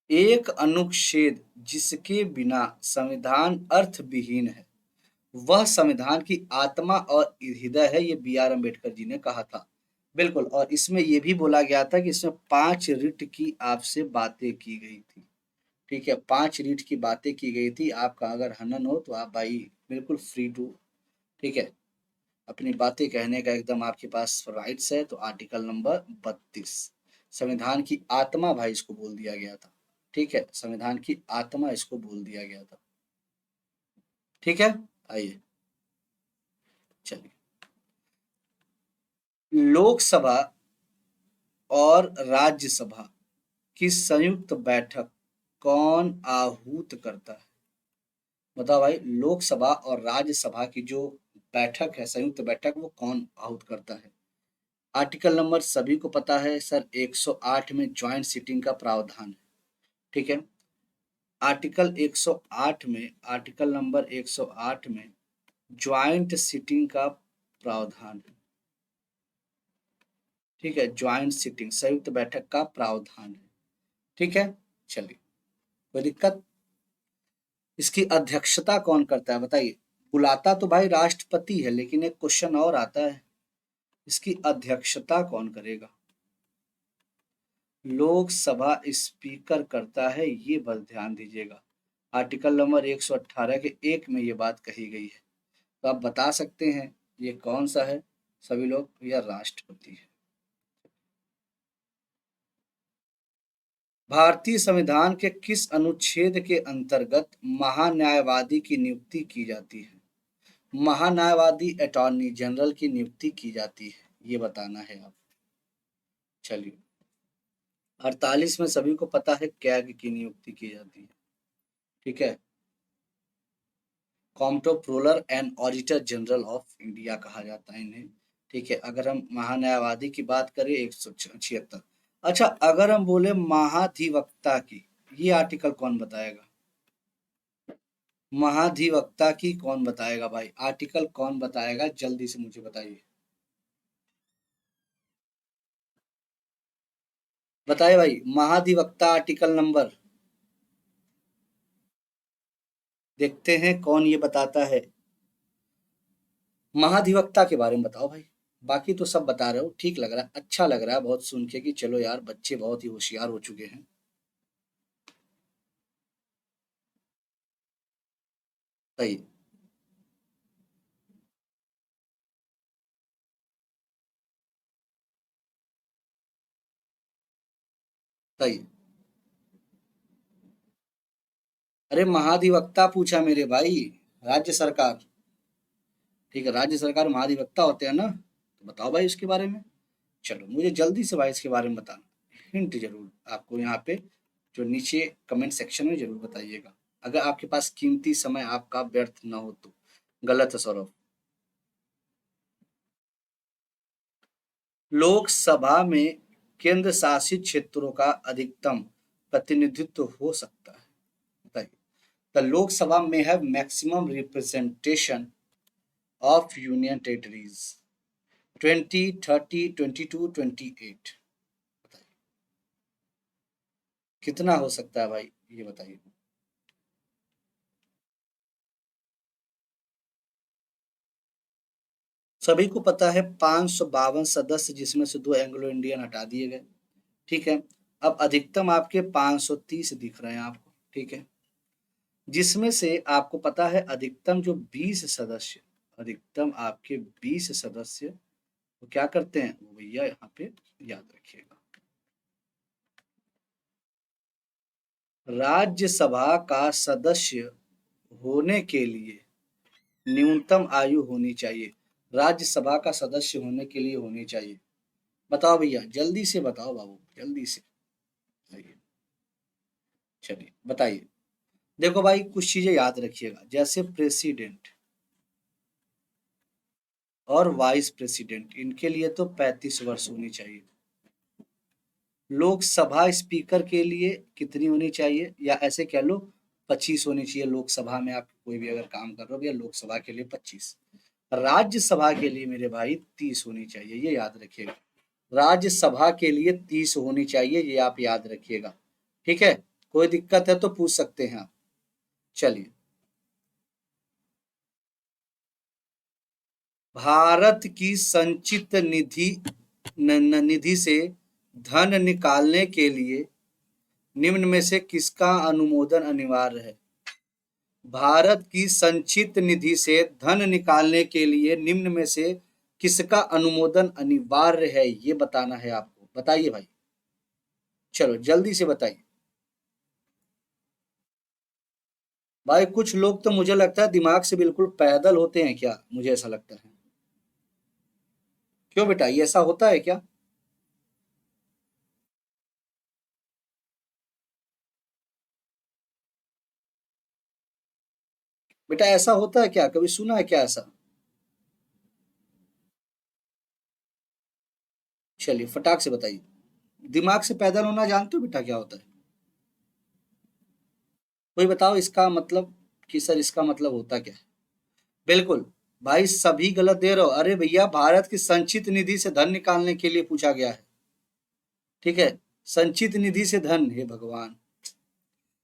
एक अनुच्छेद जिसके बिना संविधान अर्थविहीन है, वह संविधान की आत्मा और हृदय है, ये बी आर अम्बेडकर जी ने कहा था। बिल्कुल, और इसमें ये भी बोला गया था कि इसमें 5 रिट की आपसे बातें की गई थी। ठीक है, 5 रीट की बातें की गई थी। आपका अगर हनन हो तो आप भाई बिल्कुल फ्री टू, ठीक है, अपनी बातें कहने का एकदम आपके पास राइट्स है। तो आर्टिकल नंबर 32, संविधान की आत्मा भाई इसको बोल दिया गया था। ठीक है, संविधान की आत्मा इसको बोल दिया गया था। ठीक है, आइए चलिए। लोकसभा और राज्यसभा की संयुक्त बैठक कौन आहूत करता है? बताओ भाई, लोकसभा और राज्यसभा की जो बैठक है, संयुक्त बैठक, वो कौन आहूत करता है? आर्टिकल नंबर सभी को पता है सर, 108 में ज्वाइंट सीटिंग का प्रावधान है। ठीक है, आर्टिकल 108 में, आर्टिकल नंबर 108 में ज्वाइंट सीटिंग का प्रावधान है। ठीक है, ज्वाइंट सीटिंग, संयुक्त बैठक का प्रावधान है। ठीक है, चलिए, कोई दिक्कत? इसकी अध्यक्षता कौन करता है बताइए? बुलाता तो भाई राष्ट्रपति है, लेकिन एक क्वेश्चन और आता है, इसकी अध्यक्षता कौन करेगा? लोकसभा स्पीकर करता है, ये बस ध्यान दीजिएगा। आर्टिकल नंबर 118 के 1 में ये बात कही गई है। तो आप बता सकते हैं ये कौन सा है सभी लोग? यह राष्ट्रपति है। भारतीय संविधान के किस अनुच्छेद के अंतर्गत महान्यायवादी की नियुक्ति की जाती है? महान्यायवादी अटॉर्नी जनरल की नियुक्ति की जाती है, ये बताना है आप। चलिए, 48 में सभी को पता है कैग की नियुक्ति की जाती है। ठीक है, comptroller and auditor general of India कहा जाता है इन्हें। ठीक है, अगर हम महान्यायवादी की बात करें 176। अच्छा, अगर हम बोले महाधिवक्ता की, ये आर्टिकल कौन बताएगा? महाधिवक्ता की कौन बताएगा भाई? आर्टिकल कौन बताएगा, जल्दी से मुझे बताइए। बताए भाई, महाधिवक्ता आर्टिकल नंबर, देखते हैं कौन ये बताता है। महाधिवक्ता के बारे में बताओ भाई। बाकी तो सब बता रहे हो, ठीक लग रहा है, अच्छा लग रहा है बहुत सुन के कि चलो यार, बच्चे बहुत ही होशियार हो चुके हैं। सही, सही। अरे महाधिवक्ता पूछा मेरे भाई, राज्य सरकार। ठीक है, राज्य सरकार महाधिवक्ता होते हैं ना, तो बताओ भाई इसके बारे में। चलो, मुझे जल्दी से भाई इसके बारे में बताना, हिंट जरूर आपको यहाँ पे जो नीचे कमेंट सेक्शन में जरूर बताइएगा, अगर आपके पास कीमती समय आपका व्यर्थ ना हो तो। गलत है सौरभ। लोकसभा में केंद्र शासित क्षेत्रों का अधिकतम प्रतिनिधित्व हो सकता है, बताइए। द लोकसभा में have maximum representation of union territories, 20, 30, 22, 28, बताइए कितना हो सकता है भाई, ये बताइए। सभी को पता है 552 सदस्य, जिसमें से 2 एंग्लो इंडियन हटा दिए गए। ठीक है, अब अधिकतम आपके 530 दिख रहे हैं आपको। ठीक है, जिसमें से आपको पता है अधिकतम जो 20 सदस्य, अधिकतम आपके 20 सदस्य वो क्या करते हैं, वो भैया यहाँ पे याद रखिएगा। राज्यसभा का सदस्य होने के लिए न्यूनतम आयु होनी चाहिए, राज्यसभा का सदस्य होने के लिए होनी चाहिए। बताओ भैया, जल्दी से बताओ बाबू, जल्दी से। आइए, चलिए बताइए। देखो भाई, कुछ चीजें याद रखिएगा, जैसे प्रेसिडेंट और वाइस प्रेसिडेंट, इनके लिए तो 35 वर्ष होनी चाहिए। लोकसभा स्पीकर के लिए कितनी होनी चाहिए, या ऐसे कह लो 25 होनी चाहिए। लोकसभा में आप कोई भी अगर काम कर रहे हो भैया, लोकसभा के लिए 25। राज्यसभा के लिए मेरे भाई 30 होनी चाहिए, ये याद रखिएगा। राज्यसभा के लिए 30 होनी चाहिए, ये आप याद रखिएगा। ठीक है, कोई दिक्कत है तो पूछ सकते हैं आप। चलिए, भारत की संचित निधि से धन निकालने के लिए निम्न में से किसका अनुमोदन अनिवार्य है। भारत की संचित निधि से धन निकालने के लिए निम्न में से किसका अनुमोदन अनिवार्य है, ये बताना है आपको। बताइए भाई, चलो जल्दी से बताइए। भाई कुछ लोग तो मुझे लगता है दिमाग से बिल्कुल पैदल होते हैं क्या, मुझे ऐसा लगता है। क्यों बेटा, ये ऐसा होता है क्या? बेटा ऐसा होता है क्या, कभी सुना है क्या ऐसा? चलिए फटाक से बताइए। दिमाग से पैदल होना जानते हो बेटा क्या होता है? कोई बताओ इसका मतलब, कि सर इसका मतलब होता क्या है। बिल्कुल। भाई सभी गलत दे रहे हो। अरे भैया, भारत की संचित निधि से धन निकालने के लिए पूछा गया है। ठीक है, संचित निधि से धन, हे भगवान।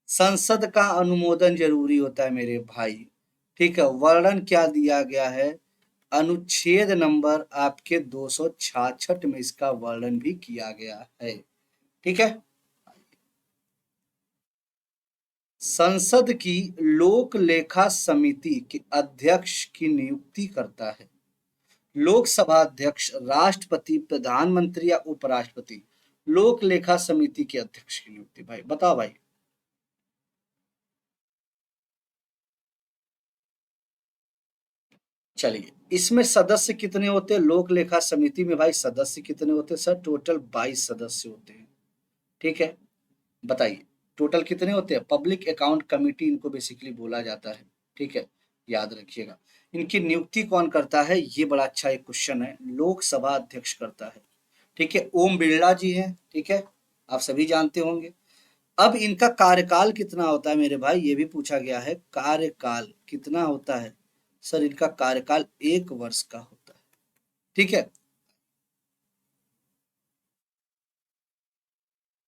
संसद का अनुमोदन जरूरी होता है मेरे भाई। ठीक है, वर्णन क्या दिया गया है, अनुच्छेद नंबर आपके 266 में इसका वर्णन भी किया गया है। ठीक है, संसद की लोक लेखा समिति के अध्यक्ष की नियुक्ति करता है लोकसभा अध्यक्ष, राष्ट्रपति, प्रधानमंत्री या उपराष्ट्रपति। लोक लेखा समिति के अध्यक्ष की नियुक्ति, भाई बताओ भाई। चलिए, इसमें सदस्य कितने होते हैं लोक लेखा समिति में, भाई सदस्य कितने होते हैं सर? टोटल 22 सदस्य होते हैं। ठीक है, बताइए टोटल कितने होते हैं। पब्लिक अकाउंट कमेटी इनको बेसिकली बोला जाता है। ठीक है, याद रखिएगा। इनकी नियुक्ति कौन करता है, ये बड़ा अच्छा एक क्वेश्चन है। लोकसभा अध्यक्ष करता है। ठीक है, ओम बिरला जी हैं। ठीक है, आप सभी जानते होंगे। अब इनका कार्यकाल कितना होता है मेरे भाई, ये भी पूछा गया है। कार्यकाल कितना होता है सर? इनका कार्यकाल 1 वर्ष का होता है। ठीक है,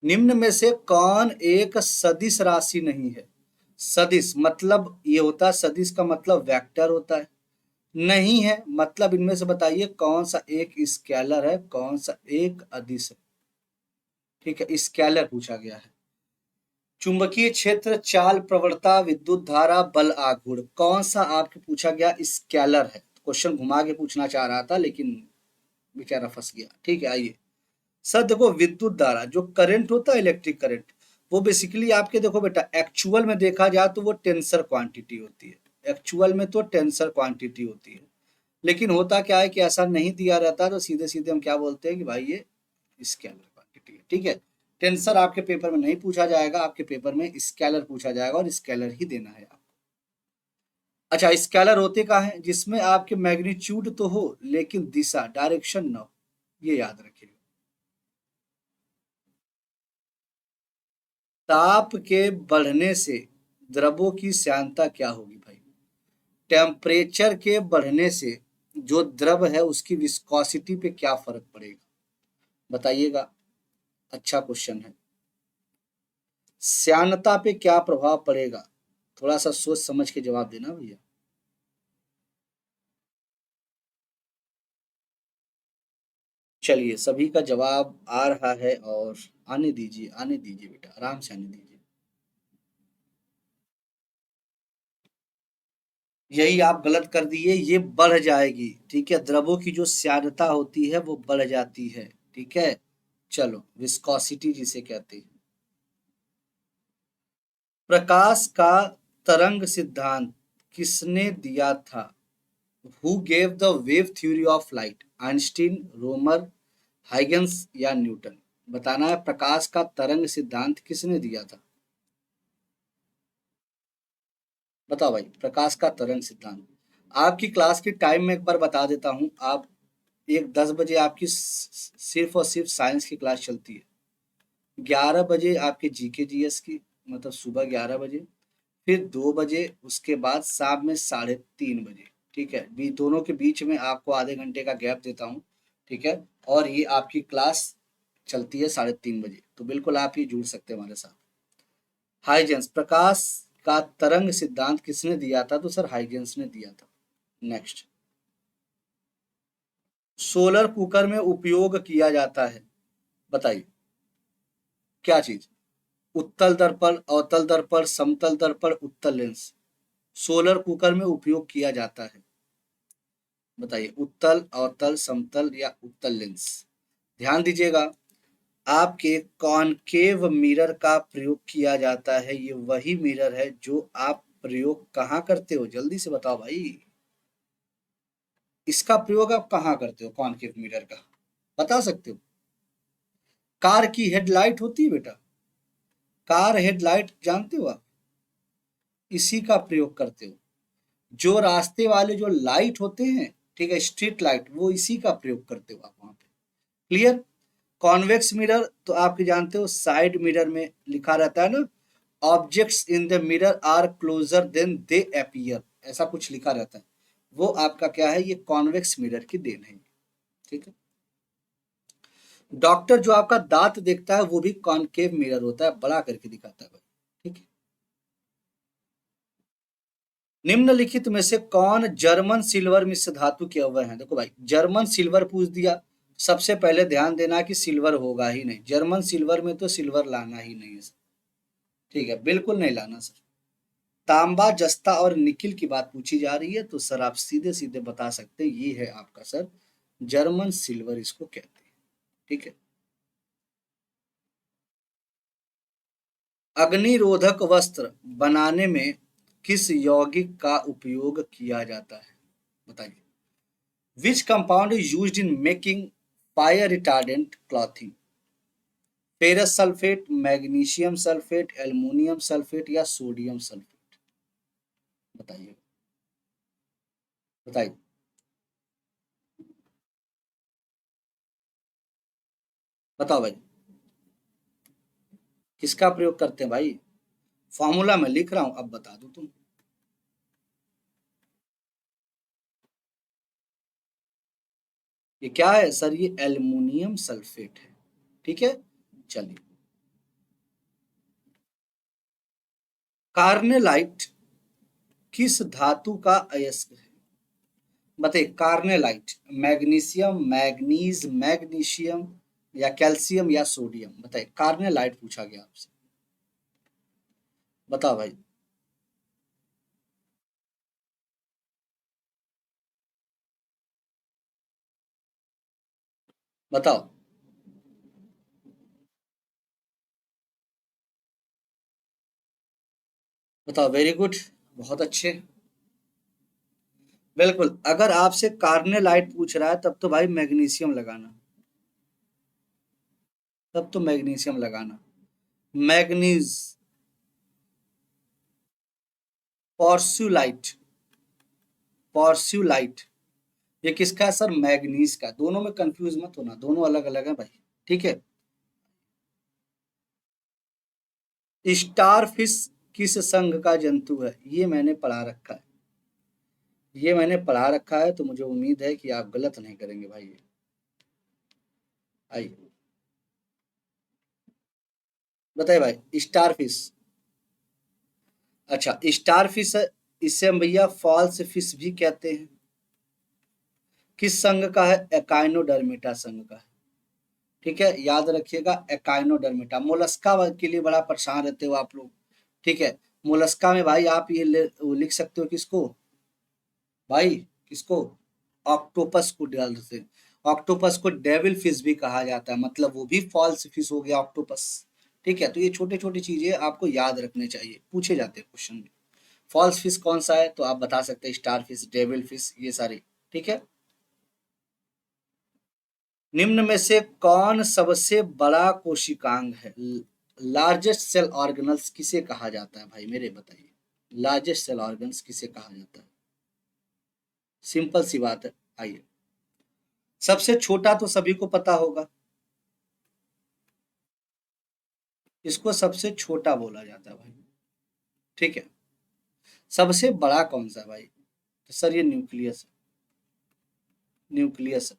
निम्न में से कौन एक सदिश राशि नहीं है? सदिश मतलब ये होता है, सदिश का मतलब वेक्टर होता है। नहीं है मतलब इनमें से बताइए कौन सा एक स्केलर है, कौन सा एक अदिश है। ठीक है, स्केलर पूछा गया है। चुंबकीय क्षेत्र, चाल प्रवणता, विद्युत धारा, बल आघूर्ण, कौन सा आपके पूछा गया स्केलर है। क्वेश्चन घुमा के पूछना चाह रहा था लेकिन बेचारा फंस गया। ठीक है, आइए। सर देखो, विद्युत धारा जो करंट होता है, इलेक्ट्रिक करंट, वो बेसिकली आपके देखो बेटा, एक्चुअल में देखा जाए तो वो टेंसर क्वांटिटी होती है। एक्चुअल में तो टेंसर क्वांटिटी होती है। लेकिन होता क्या है कि ऐसा नहीं दिया रहता, तो सीधे सीधे हम क्या बोलते हैं कि भाई ये स्केलर क्वांटिटी है। ठीक है, टेंसर आपके पेपर में नहीं पूछा जाएगा, आपके पेपर में स्केलर पूछा जाएगा और स्केलर ही देना है आपको। अच्छा, स्केलर होते कहाँ हैं, जिसमें आपके मैग्नीट्यूड तो हो लेकिन दिशा, डायरेक्शन ना हो, ये याद रखिएगा। ताप के बढ़ने से द्रवों की श्यानता क्या होगी भाई? टेम्परेचर के बढ़ने से जो द्रव है उसकी विस्कोसिटी पे क्या फर्क पड़ेगा, बताइएगा। अच्छा क्वेश्चन है। श्यानता पे क्या प्रभाव पड़ेगा, थोड़ा सा सोच समझ के जवाब देना भैया। चलिए, सभी का जवाब आ रहा है, और आने दीजिए, आने दीजिए बेटा, आराम से आने दीजिए। यही आप गलत कर दिए, ये बढ़ जाएगी। ठीक है, द्रवों की जो श्यानता होती है वो बढ़ जाती है। ठीक है, चलो विस्कोसिटी जिसे कहते हैं। प्रकाश का तरंग सिद्धांत किसने दिया था? Who gave the wave theory of light? Einstein, Romer, Huygens या न्यूटन? बताना है, प्रकाश का तरंग सिद्धांत किसने दिया था? बताओ भाई, प्रकाश का तरंग सिद्धांत। आपकी क्लास की टाइम में एक बार बता देता हूँ। आप एक 10 बजे आपकी सिर्फ और सिर्फ साइंस की क्लास चलती है। 11 बजे आपके जीके जीएस की, मतलब सुबह 11 बजे। फिर 2 बजे, उसके बाद शाम में 3:30 बजे। ठीक है, दोनों के बीच में आपको आधे घंटे का गैप देता हूँ। ठीक है, और ये आपकी क्लास चलती है 3:30 बजे, तो बिल्कुल आप ये जुड़ सकते हैं हमारे साथ। हाइजेंस, प्रकाश का तरंग सिद्धांत किसने दिया था? तो सर हाइजेंस ने दिया था। नेक्स्ट, सोलर कुकर में उपयोग किया जाता है, बताइए क्या चीज? उत्तल दर्पण, अवतल दर्पण, समतल दर्पण, उत्तल लेंस। सोलर कुकर में उपयोग किया जाता है, बताइए उत्तल, अवतल, समतल या उत्तल लेंस। ध्यान दीजिएगा, आपके कॉनकेव मिरर का प्रयोग किया जाता है। ये वही मिरर है जो आप प्रयोग कहाँ करते हो? जल्दी से बताओ भाई, इसका प्रयोग आप कहाँ करते हो कॉनकेव मिरर का? बता सकते हो? कार की हेडलाइट होती है बेटा, कार हेडलाइट जानते हो आप? इसी का प्रयोग करते हो। जो रास्ते वाले जो लाइट होते हैं, ठीक है, स्ट्रीट लाइट, वो इसी का प्रयोग करते हो आप वहां पे। क्लियर? कॉन्वेक्स मिरर तो आप जानते हो, साइड मिरर में लिखा रहता है ना, objects in the mirror are closer than they appear, ऐसा कुछ लिखा रहता है। वो आपका क्या है? ये कॉन्वेक्स मिरर की देन है। ठीक है। डॉक्टर जो आपका दांत देखता है वो भी कॉनकेव मिरर होता है, बड़ा करके दिखाता है भाई। ठीक है। निम्नलिखित में से कौन जर्मन सिल्वर मिश्र धातु के अवयव हैं? देखो भाई, जर्मन सिल्वर पूछ दिया, सबसे पहले ध्यान देना कि सिल्वर होगा ही नहीं, जर्मन सिल्वर में तो सिल्वर लाना ही नहीं है सर। ठीक है, बिल्कुल नहीं लाना सर। तांबा, जस्ता और निकिल की बात पूछी जा रही है, तो सर आप सीधे सीधे बता सकते हैं ये है आपका सर जर्मन सिल्वर, इसको कहते हैं। ठीक है। अग्निरोधक वस्त्र बनाने में किस यौगिक का उपयोग किया जाता है? बताइए। Which compound is used in making fire retardant clothing? Ferrous sulphate, magnesium sulphate, aluminium sulphate या सोडियम सल्फेट? बताइए, बताइए। बताओ भाई, किसका प्रयोग करते हैं भाई? फॉर्मूला मैं लिख रहा हूं, अब बता दो तुम। ये क्या है सर? ये एल्युमिनियम सल्फेट है। ठीक है, चलिए। कार्नेलाइट किस धातु का अयस्क है? बताइए, कार्नेलाइट, मैग्नीशियम, मैग्नीज, मैग्नीशियम या कैल्शियम या सोडियम? बताइए, कार्नेलाइट पूछा गया आपसे, बताओ भाई। बताओ, बताओ, वेरी गुड, बहुत अच्छे। बिल्कुल, अगर आपसे कार्नेलाइट पूछ रहा है तब तो भाई मैग्नीशियम लगाना, तब तो मैग्नीशियम लगाना। मैग्नीज, पॉर्स्यूलाइट, पॉर्स्यूलाइट, ये किसका है सर? मैग्नीज का। दोनों में कंफ्यूज मत होना, दोनों अलग अलग है भाई। ठीक है। स्टार फिश किस संघ का जंतु है? ये मैंने पढ़ा रखा है, ये मैंने पढ़ा रखा है, तो मुझे उम्मीद है कि आप गलत नहीं करेंगे भाई। आइए, बताइए भाई, स्टार फिश। अच्छा, स्टार फिश है, इसे हम भैया फॉल्स फिश भी कहते हैं। किस संघ का है? एकाइनोडर्मिटा संघ का है। ठीक है, याद रखिएगा, एकाइनोडर्मिटा। मोलस्का के लिए बड़ा परेशान रहते हो आप लोग। ठीक है, मोलस्का में भाई आप ये लिख सकते हो किसको भाई? किसको? ऑक्टोपस को डाल देते हैं। ऑक्टोपस को डेविल फिश भी कहा जाता है, मतलब वो भी फॉल्स फिश हो गया ऑक्टोपस। ठीक है, तो ये छोटे छोटी चीजें आपको याद रखने चाहिए, पूछे जाते हैं क्वेश्चन में। फॉल्स फिश कौन सा है? तो आप बता सकते हैं स्टार फिश, डेविल फिश, ये सारे। ठीक है। निम्न में से कौन सबसे बड़ा कोशिकांग है? लार्जेस्ट सेल ऑर्गेनल्स किसे कहा जाता है भाई, मेरे बताइए। लार्जेस्ट सेल ऑर्गन्स किसे कहा जाता है? सिंपल सी बात है। आइए, सबसे छोटा तो सभी को पता होगा, इसको सबसे छोटा बोला जाता है भाई। ठीक है, सबसे बड़ा कौन सा है भाई? तो सर ये न्यूक्लियस है। न्यूक्लियस है।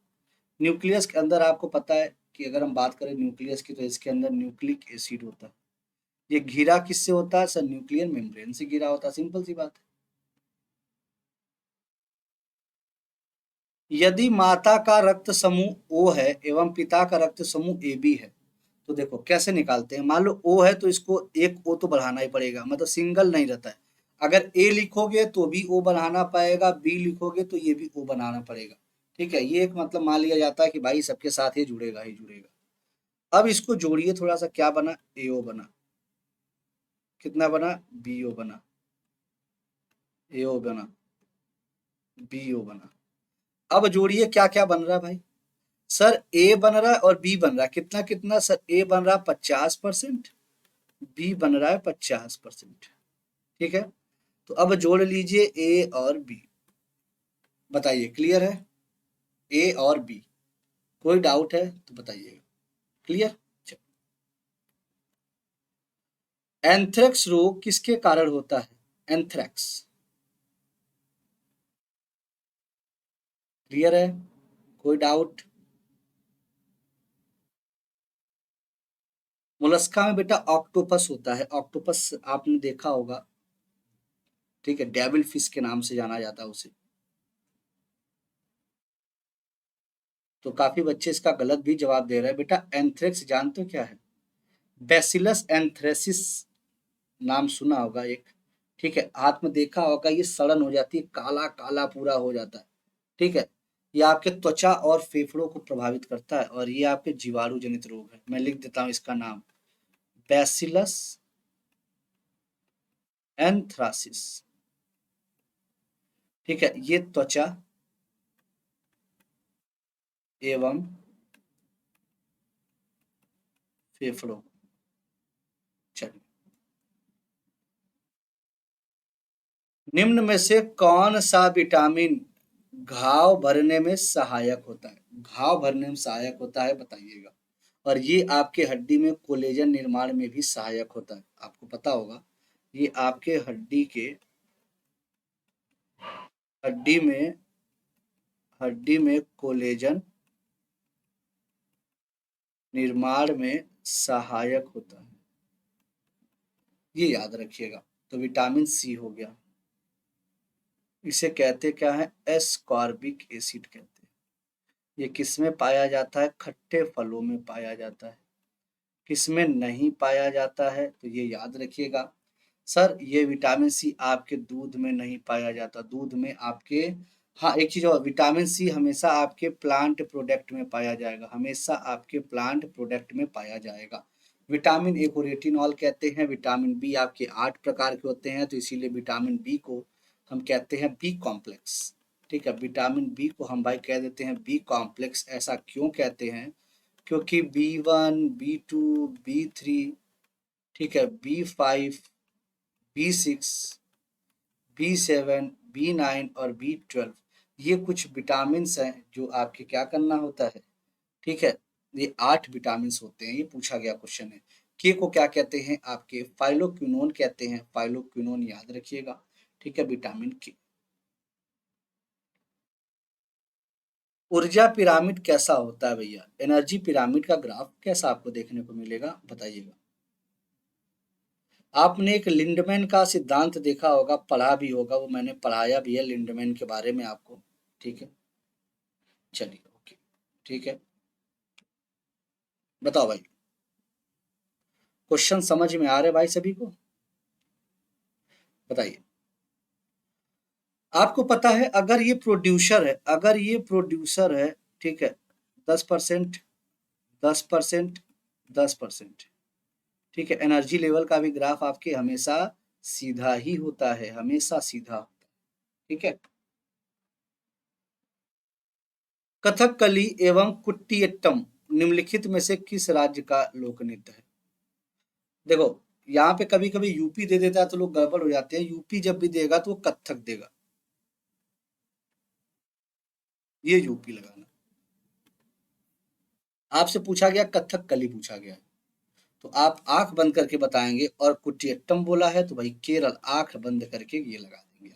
न्यूक्लियस के अंदर आपको पता है कि अगर हम बात करें न्यूक्लियस की, तो इसके अंदर न्यूक्लिक एसिड होता है। ये घिरा किससे होता है सर? न्यूक्लियर मेम्ब्रेन से घिरा होता है। सिंपल सी बात है। यदि माता का रक्त समूह ओ है एवं पिता का रक्त समूह ए बी है, तो देखो कैसे निकालते हैं। मान लो ओ है तो इसको एक ओ तो बढ़ाना ही पड़ेगा, मतलब सिंगल नहीं रहता है। अगर ए लिखोगे तो भी ओ बनाना पाएगा, बी लिखोगे तो ये भी ओ बनाना पड़ेगा। ठीक है, ये एक मतलब मान लिया जाता है कि भाई सबके साथ ही जुड़ेगा ही जुड़ेगा। अब इसको जोड़िए थोड़ा सा, क्या बना? एओ बना। कितना बना? बीओ बना। एओ बना, बीओ बना। अब जोड़िए क्या क्या बन रहा है भाई। सर ए बन रहा है और बी बन रहा है, कितना कितना सर? ए बन रहा है 50%, बी बन रहा है 50%। ठीक है, तो अब जोड़ लीजिए ए और बी। बताइए, क्लियर है? ए और बी, कोई डाउट है तो बताइएगा। क्लियर? एंथ्रेक्स रोग किसके कारण होता है? एंथ्रेक्स। क्लियर है? कोई डाउट? मोलस्का में बेटा ऑक्टोपस होता है। ऑक्टोपस आपने देखा होगा। ठीक है, डेविल फिश के नाम से जाना जाता है उसे। तो काफी बच्चे इसका गलत भी जवाब दे रहे हैं। बेटा एंथ्रेक्स जानते हो क्या है? बैसिलस एंथ्रेसिस नाम सुना होगा एक। ठीक है, हाथ में देखा होगा, ये सड़न हो जाती है, काला काला पूरा हो जाता है। ठीक है, ये आपके त्वचा और फेफड़ों को प्रभावित करता है और ये आपके जीवाणु जनित रोग है। मैं लिख देता हूँ इसका नाम, बैसिलस एंथ्रासिस। ठीक है, ये त्वचा एवं फेफड़ों। चलिए, निम्न में से कौन सा विटामिन घाव भरने में सहायक होता है? घाव भरने में सहायक होता है, बताइएगा। और ये आपके हड्डी में कोलेजन निर्माण में भी सहायक होता है, आपको पता होगा। ये आपके हड्डी में हड्डी में कोलेजन निर्माण में सहायक होता है, ये याद रखिएगा। तो विटामिन सी हो गया। इसे कहते क्या है? एस्कॉर्बिक एसिड कहते हैं। ये किसमें पाया जाता है? खट्टे फलों में पाया जाता है। किसमें नहीं पाया जाता है? तो ये याद रखिएगा। सर ये विटामिन सी आपके दूध में नहीं पाया जाता। दूध में आपके, हाँ एक चीज और, विटामिन सी हमेशा आपके प्लांट प्रोडक्ट में पाया जाएगा। हमेशा आपके प्लांट प्रोडक्ट में पाया जाएगा। विटामिन ए को रेटिनॉल कहते हैं। विटामिन बी आपके 8 प्रकार के होते हैं, तो इसीलिए विटामिन बी को हम कहते हैं बी कॉम्प्लेक्स। ठीक है, विटामिन बी को हम भाई कह देते हैं बी कॉम्प्लेक्स। ऐसा क्यों कहते हैं? क्योंकि B1, B2, B3, ठीक है, B5, B6, B7, B9 और B12, ये कुछ विटामिन्स हैं जो आपके क्या करना होता है। ठीक है, ये 8 विटामिन्स होते हैं। ये पूछा गया क्वेश्चन है। के को क्या कहते हैं? आपके फाइलोक्विनोन कहते हैं। फाइलोक्विनोन याद रखिएगा। ठीक है, विटामिन के। ऊर्जा पिरामिड कैसा होता है भैया? एनर्जी पिरामिड का ग्राफ कैसा आपको देखने को मिलेगा, बताइएगा। आपने एक लिंडमैन का सिद्धांत देखा होगा, पढ़ा भी होगा, वो मैंने पढ़ाया भी है लिंडमैन के बारे में आपको। ठीक है, चलिए ओके। ठीक है, बताओ भाई, क्वेश्चन समझ में आ रहे भाई सभी को? बताइए। आपको पता है अगर ये प्रोड्यूसर है, ठीक है, 10%, 10%, 10%। ठीक है, एनर्जी लेवल का भी ग्राफ आपके हमेशा सीधा ही होता है, हमेशा सीधा होता है। ठीक है, कथकली एवं कुटियट्टम निम्नलिखित में से किस राज्य का लोक नृत्य है? देखो, यहाँ पे कभी कभी यूपी दे देता है तो लोग गड़बड़ हो जाते हैं। यूपी जब भी देगा तो वो कत्थक देगा, ये यूपी लगाना। आपसे पूछा गया कथक कली पूछा गया है, तो आप आंख बंद करके बताएंगे, और कुटियट्टम बोला है तो भाई केरल आंख बंद करके ये लगा देंगे।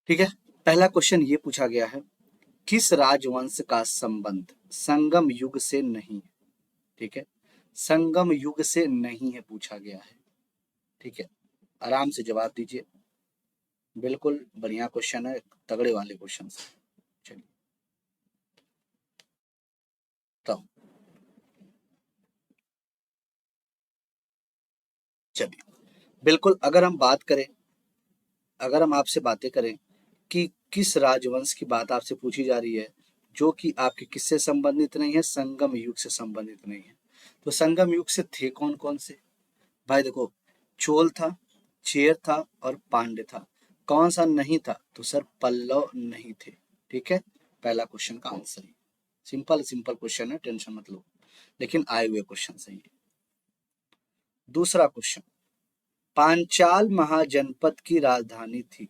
ठीक है, पहला क्वेश्चन ये पूछा गया है, किस राजवंश का संबंध संगम युग से नहीं है? ठीक है, संगम युग से नहीं है पूछा गया है। ठीक है, आराम से जवाब दीजिए। बिल्कुल बढ़िया क्वेश्चन है, तगड़े वाले क्वेश्चन है। चलिए, तो चलिए, बिल्कुल अगर हम आपसे बातें करें कि किस राजवंश की बात आपसे पूछी जा रही है जो कि आपके किससे संबंधित नहीं है, संगम युग से संबंधित नहीं है, तो संगम युग से थे कौन कौन से? भाई देखो, चोल था, चेर था और पांड्य था। कौन सा नहीं था? तो सर पल्लव नहीं थे। ठीक है, पहला क्वेश्चन का आंसर ही सिंपल सिंपल क्वेश्चन है, टेंशन मत लो, लेकिन आए हुए क्वेश्चन सही है। दूसरा क्वेश्चन, पांचाल महाजनपद की राजधानी थी,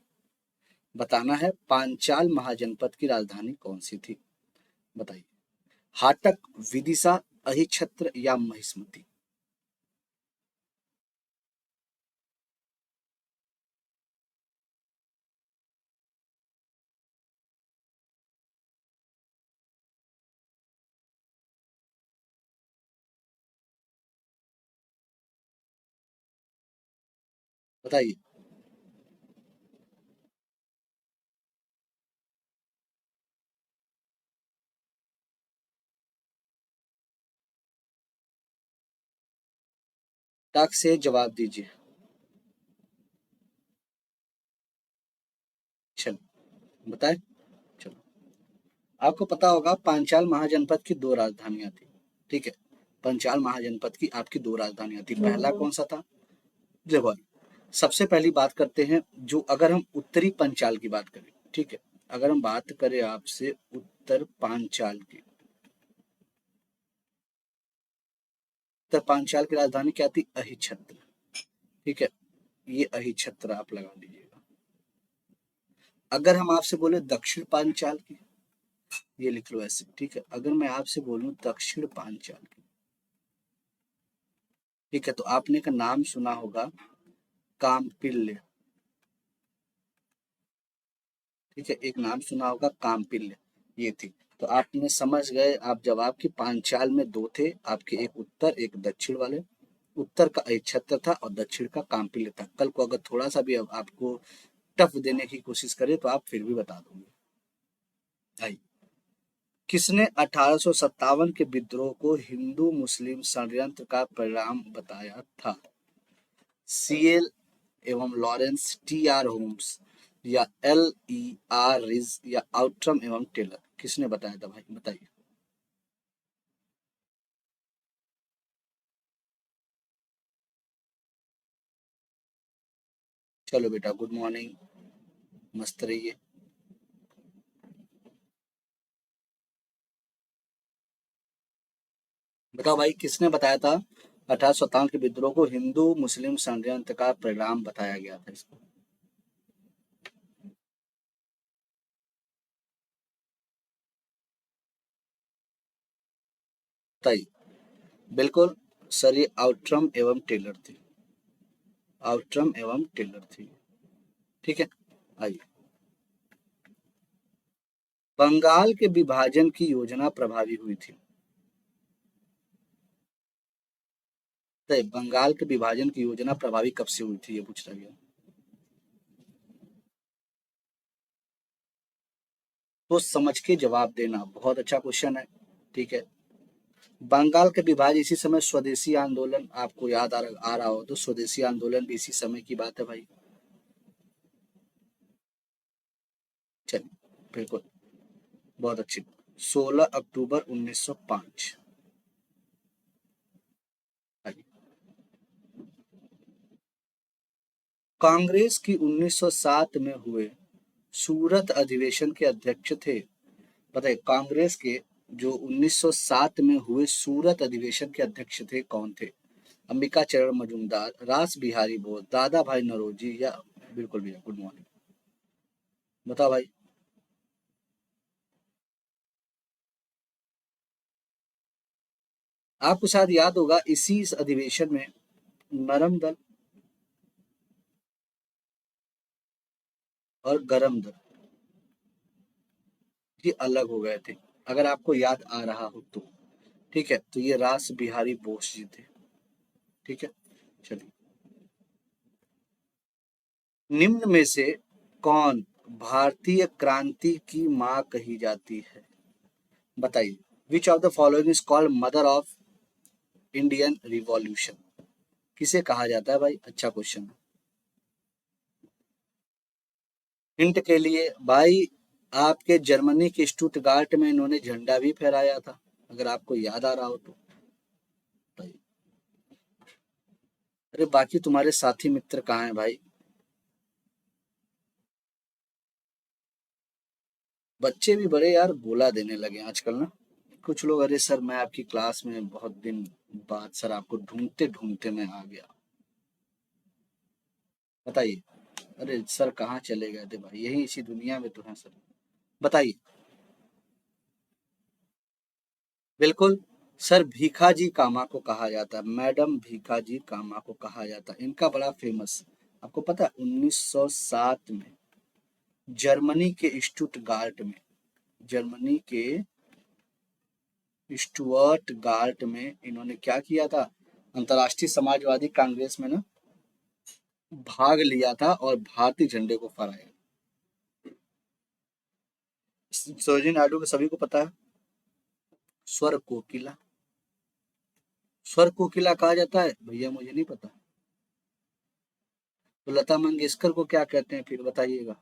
बताना है पांचाल महाजनपद की राजधानी कौन सी थी? बताइए। हाटक, विदिशा, अहिछत्र या महिष्मति? बताइए। टक से जवाब दीजिए। चलो बताए। चलो, आपको पता होगा पांचाल महाजनपद की दो राजधानियां थी। ठीक है, पंचाल महाजनपद की आपकी दो राजधानियां थी, पहला कौन सा था? देखो, सबसे पहली बात करते हैं, जो अगर हम उत्तरी पंचाल की बात करें, ठीक है, अगर हम बात करें आपसे उत्तर पांचाल की, उत्तर पांचाल की राजधानी क्या थी? अहिछत्र। ठीक है, ये अहिछत्र आप लगा दीजिएगा। अगर हम आपसे बोले दक्षिण पांचाल की, ये लिख लो ऐसे। ठीक है, अगर मैं आपसे बोलूं दक्षिण पांचाल की, ठीक है, तो आपने का नाम सुना होगा कामपिल्य। ठीक है, एक नाम सुना होगा कामपिल्य, ये थी। तो आपने समझ गए, आप जवाब की पांचाल में दो थे आपके, एक उत्तर एक दक्षिण वाले। उत्तर का अहिछत्र था और दक्षिण का कामपिल्य था। कल को अगर थोड़ा सा भी अब आपको टफ देने की कोशिश करे तो आप फिर भी बता दोगे। आइए, किसने 1857 के विद्रोह को हिंदू मुस्लिम षड्यंत्र का परिणाम बताया था? सीएल एवं लॉरेंस, टी आर होम्स या एल ई आर रिज या आउटरम एवं टेलर? किसने बताया था भाई, बताइए। चलो बेटा, गुड मॉर्निंग, मस्त रहिए। बताओ भाई, किसने बताया था 1857 के विद्रोह को हिंदू मुस्लिम षड्यंत्र का परिणाम बताया गया था इसको? बताइए। बिल्कुल सर, ये आउटरम एवं टेलर थे, आउटरम एवं टेलर थी। ठीक है, आइए, बंगाल के विभाजन की योजना प्रभावी हुई थी, तो बंगाल के विभाजन की योजना प्रभावी कब से हुई थी, ये पूछा गया। तो समझ के जवाब देना, बहुत अच्छा क्वेश्चन है। ठीक है, बंगाल के विभाजन इसी समय स्वदेशी आंदोलन आपको याद आ रहा हो तो स्वदेशी आंदोलन भी इसी समय की बात है भाई। चलिए, बिल्कुल, बहुत अच्छी। 16 अक्टूबर 1905। कांग्रेस की 1907 में हुए सूरत अधिवेशन के अध्यक्ष थे, बताइए। कांग्रेस के जो 1907 में हुए सूरत अधिवेशन के अध्यक्ष थे कौन थे? अंबिका चरण मजूमदार, रास बिहारी बोस, दादा भाई नौरोजी या बिल्कुल भैया गुड मॉर्निंग। बताओ भाई। आपको शायद याद होगा इसी इस अधिवेशन में नरम दल और गरम दल ये अलग हो गए थे, अगर आपको याद आ रहा हो तो। ठीक है, तो ये रास बिहारी बोस जी थे। ठीक है, चलिए। निम्न में से कौन भारतीय क्रांति की माँ कही जाती है? बताइए। Which of the following is called mother of Indian revolution? किसे कहा जाता है भाई? अच्छा क्वेश्चन। हिंट के लिए भाई, आपके जर्मनी के स्टुटगार्ट में इन्होंने झंडा भी फहराया था, अगर आपको याद आ रहा हो तो। भाई, अरे बाकी तुम्हारे साथी मित्र कहाँ हैं भाई? बच्चे भी बड़े यार गोला देने लगे हैं आजकल ना। कुछ लोग, अरे सर मैं आपकी क्लास में बहुत दिन बाद सर आपको ढूंढते ढूंढते मैं आ गया। बताइए। अरे सर कहाँ चले गए थे भाई, यही इसी दुनिया में तो हैं सर। बताइए। बिल्कुल। सर भीखाजी कामा को कहा जाता है, मैडम भीखाजी कामा को कहा जाता है। इनका बड़ा फेमस, आपको पता है 1907 में जर्मनी के स्टुटगार्ट में, जर्मनी के स्टुअर्टगार्ट में इन्होंने क्या किया था? अंतर्राष्ट्रीय समाजवादी कांग्रेस में ना भाग लिया था और भारतीय झंडे को फहराया। सरोजिनी नायडू को सभी को पता है, स्वर कोकिला। स्वर कोकिला कहा जाता है भैया, मुझे नहीं पता। तो लता मंगेशकर को क्या कहते हैं फिर बताइएगा।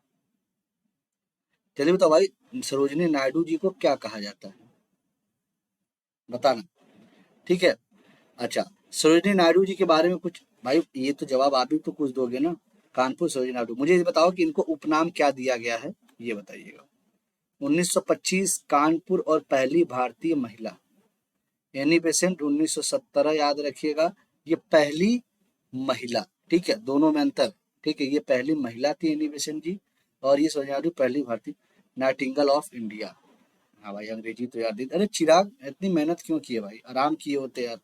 चलिए बताओ भाई, सरोजिनी नायडू जी को क्या कहा जाता है? बताना। ठीक है। अच्छा, सरोजिनी नायडू जी के बारे में कुछ भाई, ये तो जवाब आप ही तो कुछ दोगे ना। कानपुर सरोजिनी नायडू, मुझे ये बताओ कि इनको उपनाम क्या दिया गया है, ये बताइएगा। 1925 कानपुर और पहली भारतीय महिला। एनी बेसेंट 1917 याद रखिएगा। ये पहली महिला, ठीक है, दोनों में अंतर। ठीक है, ये पहली महिला थी एनी बेसेंट जी, और ये सरोजिनी नायडू पहली भारतीय नाइटिंगेल ऑफ इंडिया। हाँ भाई, अंग्रेजी तो याद दी। अरे चिराग इतनी मेहनत क्यों की है भाई, आराम किए होते यार।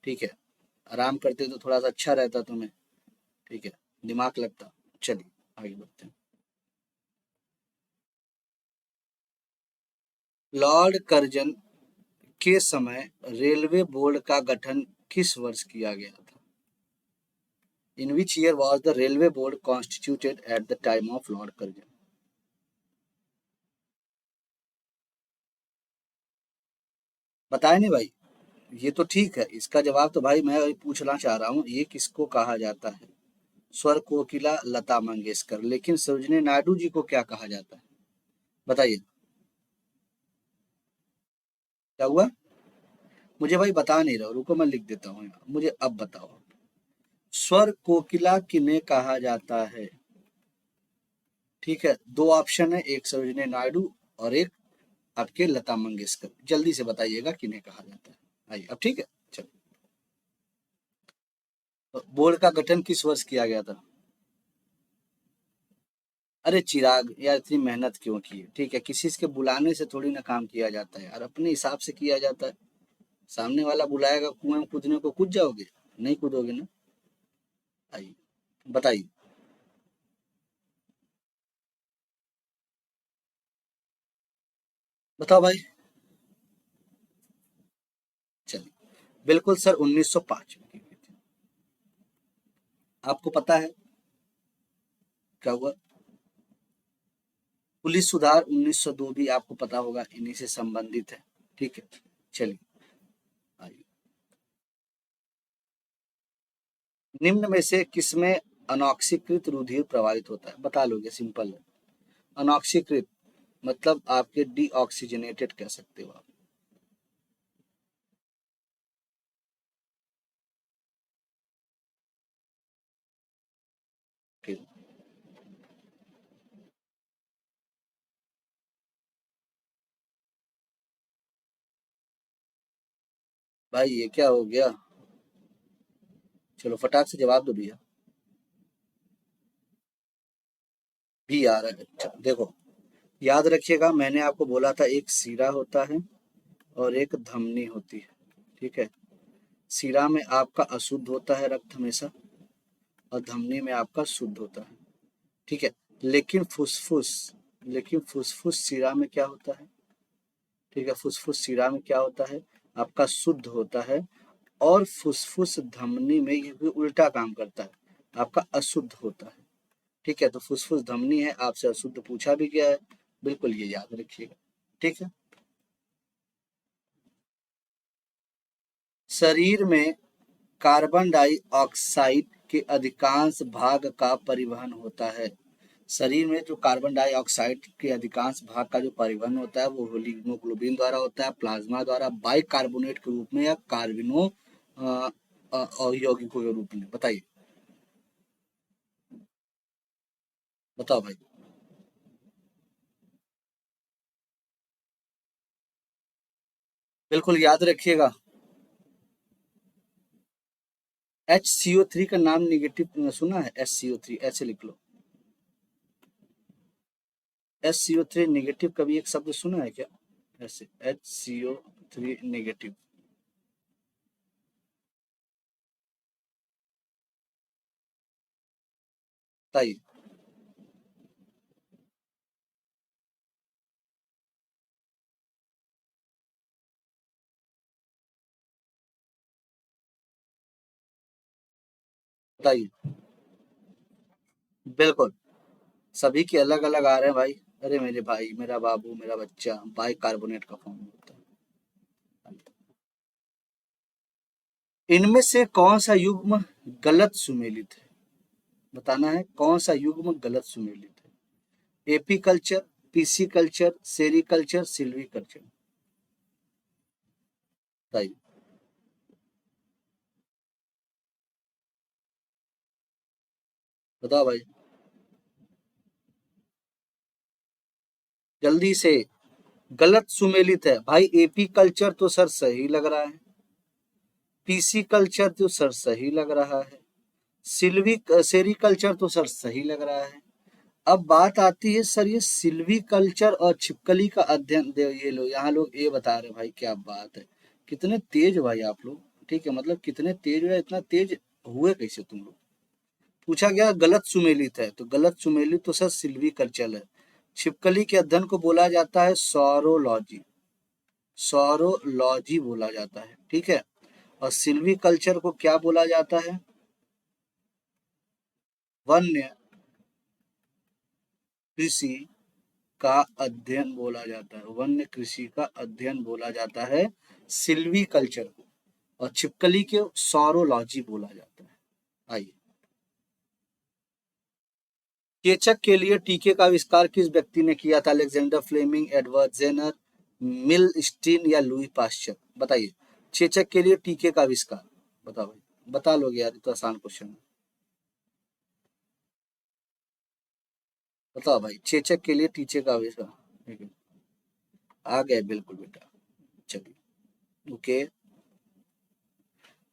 ठीक है, आराम करते तो थोड़ा सा अच्छा रहता तुम्हें। ठीक है, दिमाग लगता। चलिए आगे बढ़ते हैं। लॉर्ड कर्जन के समय रेलवे बोर्ड का गठन किस वर्ष किया गया था? In which year was the railway board constituted at the time of Lord Curzon? बताए नहीं भाई। ये तो ठीक है, इसका जवाब तो भाई मैं वही पूछना चाह रहा हूँ, ये किसको कहा जाता है? स्वर कोकिला लता मंगेशकर, लेकिन सरोजिनी नायडू जी को क्या कहा जाता है? बताइए। क्या हुआ? मुझे भाई बता नहीं रहा, रुको मैं लिख देता हूँ यहाँ, मुझे अब बताओ। स्वर कोकिला किन्हें कहा जाता है? ठीक है, दो ऑप्शन है, एक सरोजिनी नायडू और एक आपके लता मंगेशकर। जल्दी से बताइएगा किन्हें कहा जाता है। आइए अब ठीक है। चलो, तो बोर्ड का गठन किस वर्ष किया गया था? अरे चिराग यार, इतनी मेहनत क्यों की है? ठीक है, किसी के बुलाने से थोड़ी ना काम किया जाता है यार, अपने हिसाब से किया जाता है। सामने वाला बुलाएगा कुएं में कूदने को, कूद जाओगे? नहीं कूदोगे ना। आइए बताइए। बताओ भाई। चलिए, बिल्कुल सर 1905 में की गई थी। आपको पता है क्या हुआ? पुलिस सुधार 1902 भी आपको पता होगा, इन्हीं से संबंधित है। ठीक है, चलिए आइए। निम्न में से किसमें अनॉक्सीकृत रुधिर प्रवाहित होता है? बता लोगे, सिंपल है। अनॉक्सीकृत मतलब आपके डीऑक्सीजनेटेड कह सकते हो आप। ठीक। भाई ये क्या हो गया? चलो फटाक से जवाब दो भैया। भी आ रहा है, अच्छा देखो, याद रखिएगा मैंने आपको बोला था एक सीरा होता है और एक धमनी होती है, ठीक है। सीरा में आपका अशुद्ध होता है रक्त हमेशा, और धमनी में आपका शुद्ध होता है, ठीक है। लेकिन फुसफुस लेकिन फुसफुस सीरा में क्या होता है, ठीक है, फुसफुस सीरा में क्या होता है, आपका शुद्ध होता है, और फुसफुस धमनी में ये भी उल्टा काम करता है, आपका अशुद्ध होता है, ठीक है। तो फुसफुस धमनी है, आपसे अशुद्ध पूछा भी गया है, बिल्कुल ये याद रखिएगा, ठीक है। शरीर में कार्बन डाइऑक्साइड के अधिकांश भाग का परिवहन होता है। शरीर में जो कार्बन डाइऑक्साइड के अधिकांश भाग का जो परिवहन होता है वो हीमोग्लोबिन द्वारा होता है, प्लाज्मा द्वारा, बाइकार्बोनेट के रूप में, या कार्बनो यौगिकों के रूप में। बताइए, बताओ भाई। बिल्कुल याद रखिएगा। HCO3 का नाम निगेटिव सुना है, HCO3 ऐसे लिख लो। HCO3 निगेटिव का भी एक शब्द सुना है क्या, ऐसे HCO3 निगेटिव। बताइए। बताइए। बिल्कुल, सभी के अलग अलग आ रहे हैं भाई। अरे मेरे भाई, मेरा बाबू, मेरा बच्चा, बाइकार्बोनेट का फॉर्म होता है। इनमें से कौन सा युग्म गलत सुमेलित है, बताना है कौन सा युग्म गलत सुमेलित है। एपी कल्चर, पीसी कल्चर, सेरी कल्चर, सिल्वी कल्चर। बताइए। बताओ भाई, जल्दी से। गलत सुमेलित है भाई, एपी कल्चर तो सर सही लग रहा है, पीसी कल्चर तो सर सही लग रहा है, सिल्वी सेरी कल्चर तो सर सही लग रहा है। अब बात आती है सर, ये सिल्वी कल्चर और छिपकली का अध्ययन दे, ये लो यहाँ लोग ये बता रहे भाई, क्या बात है, कितने तेज भाई आप लोग, ठीक है, मतलब कितने तेज है, इतना तेज हुए कैसे तुम लोग। पूछा गया गलत सुमेलित है, तो गलत सुमेलित तो सर सिल्वी कल्चर है। छिपकली के अध्ययन को बोला जाता है सौरोलॉजी, सौरोलॉजी बोला जाता है, ठीक है। और सिल्वी कल्चर को क्या बोला जाता है, वन्य कृषि का अध्ययन बोला जाता है, वन्य कृषि का अध्ययन बोला जाता है सिल्वी कल्चर को, और छिपकली के सौरोलॉजी बोला जाता है। आइए। चेचक के लिए टीके का आविष्कार किस व्यक्ति ने किया था, अलेक्जेंडर फ्लेमिंग, एडवर्ड जेनर, मिल स्टीन, या लुई पाश्चर। बताइए। चेचक के लिए टीके का आविष्कार, बताओ भाई, बता लोगे यार, ये तो आसान क्वेश्चन है। बताओ भाई, चेचक के लिए टीके का आविष्कार, ठीक है, आ गए बिल्कुल बेटा। चलिए, ओके।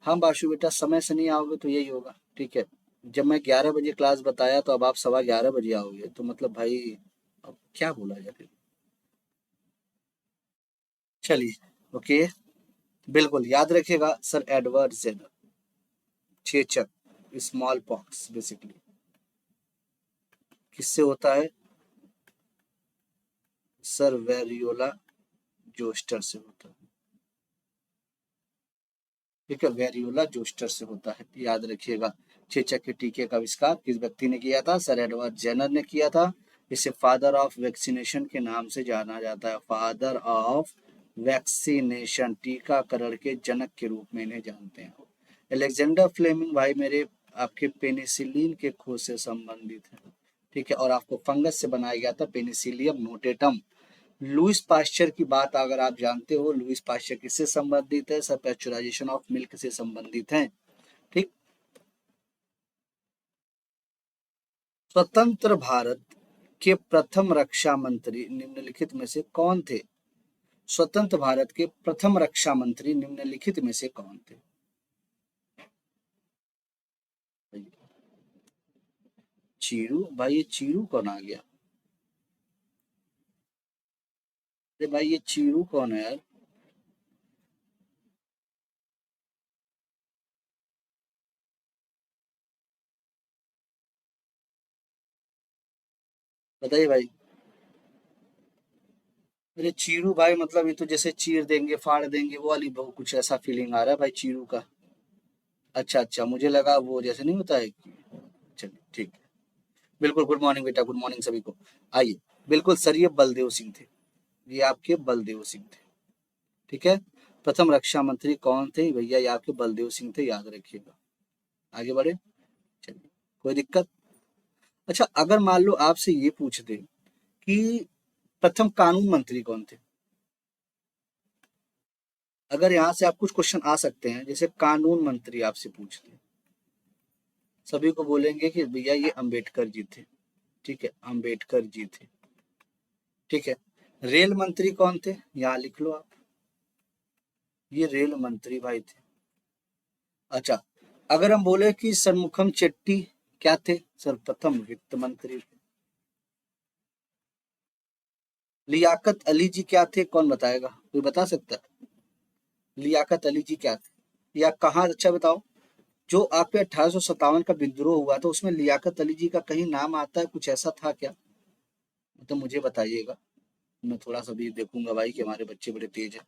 हाँ बाशु बेटा, समय से नहीं आओगे तो यही होगा, ठीक है। जब मैं 11 बजे क्लास बताया तो अब आप 11:15 बजे आओगे, तो मतलब भाई अब क्या बोला जाए फिर। चलिए, ओके। बिल्कुल याद रखिएगा सर, एडवर्ड जेनर। चेचक, स्मॉल पॉक्स बेसिकली किससे होता है, सर वेरियोला जोस्टर से होता है, ठीक है, वेरियोला जोस्टर से होता है, याद रखिएगा। चेचक के टीके का आविष्कार किस व्यक्ति ने किया था, सर एडवर्ड जेनर ने किया था। इसे फादर ऑफ वैक्सीनेशन के नाम से जाना जाता है, फादर ऑफ वैक्सीनेशन, टीकाकरण के जनक के रूप में इन्हें जानते हैं। अलेक्जेंडर फ्लेमिंग भाई मेरे, आपके पेनिसिलिन के खोज से संबंधित है, ठीक है, और आपको फंगस से बनाया गया था पेनिसिलियम नोटेटम। लुईस पाश्चर की बात अगर आप जानते हो, लुईस पाश्चर किससे संबंधित है, सर पैस्चराइजेशन ऑफ मिल्क से संबंधित है, ठीक। स्वतंत्र भारत के प्रथम रक्षा मंत्री निम्नलिखित में से कौन थे, स्वतंत्र भारत के प्रथम रक्षा मंत्री निम्नलिखित में से कौन थे। चीरू भाई, ये चीरू कौन आ गया? अरे भाई ये चीरू कौन है यार? बताइए भाई। अरे चीरू भाई मतलब ये तो जैसे चीर देंगे फाड़ देंगे वो वाली बहु कुछ ऐसा फीलिंग आ रहा है भाई चीरू का। अच्छा अच्छा, मुझे लगा वो जैसे नहीं होता है चलिए ठीक है। बिल्कुल, गुड मॉर्निंग बेटा, गुड मॉर्निंग सभी को। आइए। बिल्कुल सर, ये बलदेव सिंह थे। ये आपके बलदेव सिंह थे। ठीक है। प्रथम रक्षा मंत्री कौन थे भैया? ये आपके बलदेव सिंह थे, याद रखिएगा। आगे बढ़े। चलिए। कोई दिक्कत? अच्छा, अगर मान लो आपसे ये पूछ दे कि प्रथम कानून मंत्री कौन थे? अगर यहाँ से आप कुछ क्वेश्चन आ सकते हैं, जैसे कानून मंत्री आपसे पूछते हैं, सभी को बोलेंगे कि भैया ये अंबेडकर जी थे। ठीक है, अंबेडकर जी थे। ठीक है। रेल मंत्री कौन थे? यहाँ लिख लो आप। ये रेल मंत्री भाई थे। अच्छा, अगर हम बोले कि सन्मुखम चेट्टी क्या थे? सर्वप्रथम वित्त मंत्री थे। लियाकत अली जी क्या थे? कौन बताएगा? कोई बता सकता है? लियाकत अली जी क्या थे या कहाँ? अच्छा बताओ। जो आपके 1857 का विद्रोह हुआ था उसमें लियाकत अली जी का कहीं नाम आता है? कुछ ऐसा था क्या? तो मुझे बताइएगा। मैं थोड़ा सा भी देखूंगा भाई कि हमारे बच्चे बड़े तेज हैं।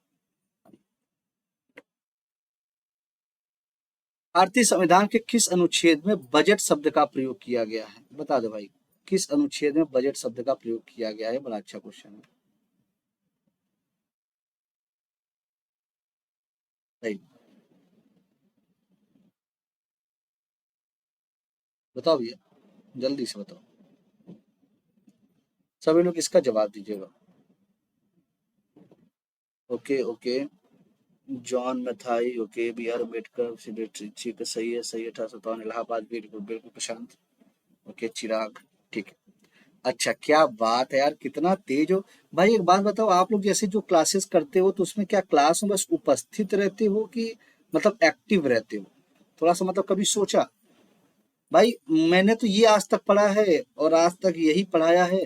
भारतीय संविधान के किस अनुच्छेद में बजट शब्द का प्रयोग किया गया है? बता दो भाई। किस अनुच्छेद में बजट शब्द का प्रयोग किया गया है? बड़ा अच्छा क्वेश्चन है। सही। बताओ भैया, जल्दी से बताओ। सभी लोग इसका जवाब दीजिएगा। Okay okay. John Mathai, okay. B R Ambedkar, select, ठीक है, सही है सही है। 1857 इलाहाबाद, बिल्कुल बिल्कुल प्रशांत। ओके चिराग। ठीक है। अच्छा, क्या बात है यार, कितना तेज हो। भाई एक बात बताओ, आप लोग जैसे जो क्लासेस करते हो तो उसमें क्या क्लास में बस उपस्थित रहते हो कि मतलब एक्टिव रहते हो? थोड़ा सा मतलब कभी सोचा? भाई मैंने तो ये आज तक पढ़ा है और आज तक यही पढ़ाया है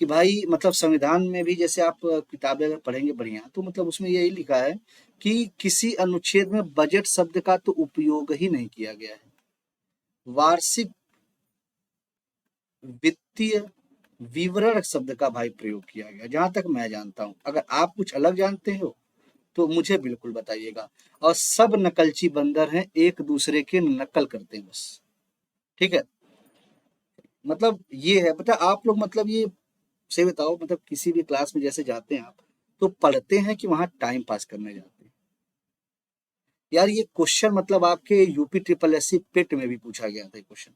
कि भाई मतलब संविधान में भी जैसे आप किताबें अगर पढ़ेंगे बढ़िया तो मतलब उसमें यही लिखा है कि किसी अनुच्छेद में बजट शब्द का तो उपयोग ही नहीं किया गया है। वार्षिक वित्तीय विवरण शब्द का भाई प्रयोग किया गया जहां तक मैं जानता हूं। अगर आप कुछ अलग जानते हो तो मुझे बिल्कुल बताइएगा। और सब नकलची बंदर हैं, एक दूसरे के नकल करते हैं बस। ठीक है। मतलब ये है, पता है, आप लोग मतलब ये सही बताओ, मतलब किसी भी क्लास में जैसे जाते हैं आप तो पढ़ते हैं कि वहां टाइम पास करने जाते हैं? यार ये क्वेश्चन मतलब आपके यूपी ट्रिपल एस सी पेट में भी पूछा गया था क्वेश्चन।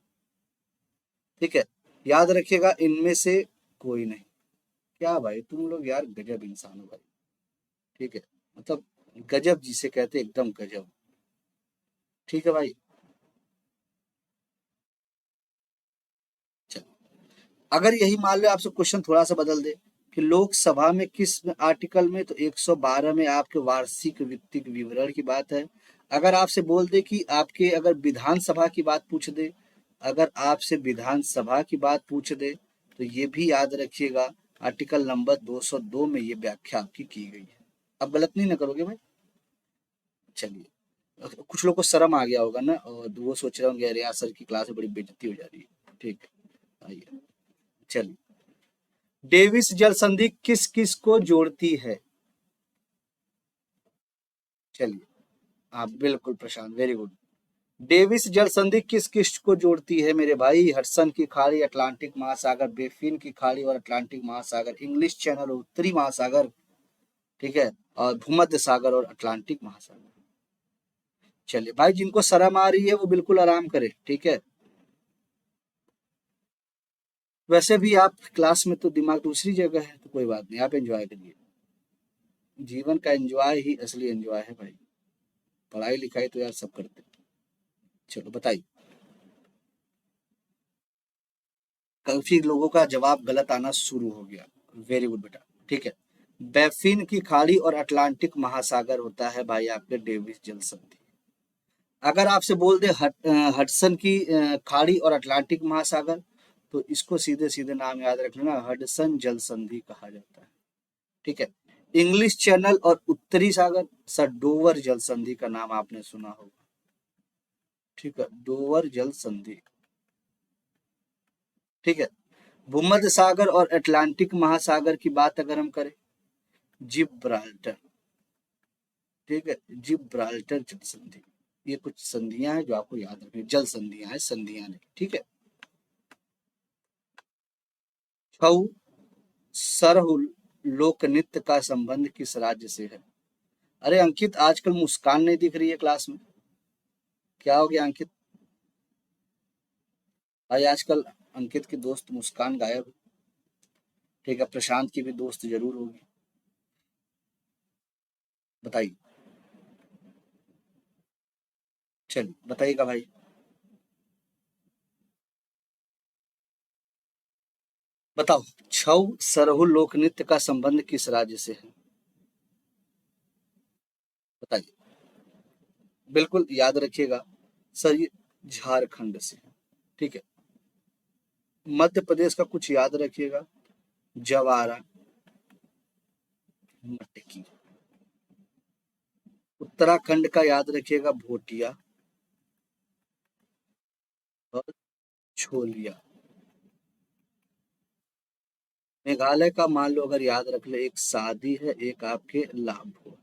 ठीक है। याद रखिएगा, इनमें से कोई नहीं। क्या भाई तुम लोग यार गजब इंसान हो भाई। ठीक है। मतलब गजब जिसे कहते हैं, एकदम गजब। ठीक है भाई। चलो, अगर यही मान लो आपसे क्वेश्चन थोड़ा सा बदल दे कि लोकसभा में किस आर्टिकल में, तो 112 में आपके वार्षिक वित्तीय विवरण की बात है। अगर आपसे बोल दे कि आपके अगर विधानसभा की बात पूछ दे, अगर आपसे विधानसभा की बात पूछ दे तो ये भी याद रखिएगा, आर्टिकल नंबर 202 में ये व्याख्या आपकी की गई है। अब गलत नहीं ना करोगे भाई? चलिए। कुछ लोग को शर्म आ गया होगा ना और वो सोच रहे होंगे अरे यार सर की क्लास में बड़ी बेइज्जती हो जा रही है। ठीक है। आइए। चलिए। डेविस जल संधि किस किस को जोड़ती है? चलिए। हाँ बिल्कुल प्रशांत, वेरी गुड। डेविस जल संधि किस किस को जोड़ती है मेरे भाई? हडसन की खाड़ी, अटलांटिक महासागर, बेफिन की खाड़ी और अटलांटिक महासागर, इंग्लिश चैनल और उत्तरी महासागर। ठीक है। और भूमध्य सागर और अटलांटिक महासागर। चलिए भाई, जिनको शर्म आ रही है वो बिल्कुल आराम करे। ठीक है। वैसे भी आप क्लास में तो दिमाग दूसरी जगह है, तो कोई बात नहीं, आप एंजॉय करिए। जीवन का एंजॉय ही असली एंजॉय है भाई। पढ़ाई लिखाई तो यार सब करते हैं। चलो बताइए। काफी लोगों का जवाब गलत आना शुरू हो गया। वेरी गुड बेटा। ठीक है। बैफिन की खाड़ी और अटलांटिक महासागर होता है भाई आपके डेविस जल संधि। अगर आपसे बोल दे हडसन की खाड़ी और अटलांटिक महासागर तो इसको सीधे सीधे नाम याद रख लेना, हडसन जल संधि कहा जाता है। ठीक है। इंग्लिश चैनल और उत्तरी सागर, सर डोवर जल संधि का नाम आपने सुना होगा। ठीक है, डोवर जल संधि। ठीक है। भूमध्य सागर और अटलांटिक महासागर की बात अगर हम करें, जिब्राल्टर। ठीक है, जिब्राल्टर जल संधि। ये कुछ संधियां हैं जो आपको याद रखनी, जल संधियां हैं, संधियां नहीं। ठीक है। छऊ सरहुल लोक नृत्य का संबंध किस राज्य से है? अरे अंकित, आजकल मुस्कान नहीं दिख रही है क्लास में, क्या हो गया अंकित? भाई आजकल अंकित की दोस्त मुस्कान गायब है। ठीक है, प्रशांत की भी दोस्त जरूर होगी, बताइए। चलिए बताइएगा भाई। बताओ, छऊ सरहुल लोक नृत्य का संबंध किस राज्य से है? बताइए। बिल्कुल याद रखिएगा सर, ये झारखंड से है। ठीक है। मध्य प्रदेश का कुछ याद रखिएगा, जवारा, मटकी। उत्तराखंड का याद रखिएगा, भोटिया और छोलिया। मेघालय का मान लो अगर याद रख ले, एक शादी है, एक आपके लाभो।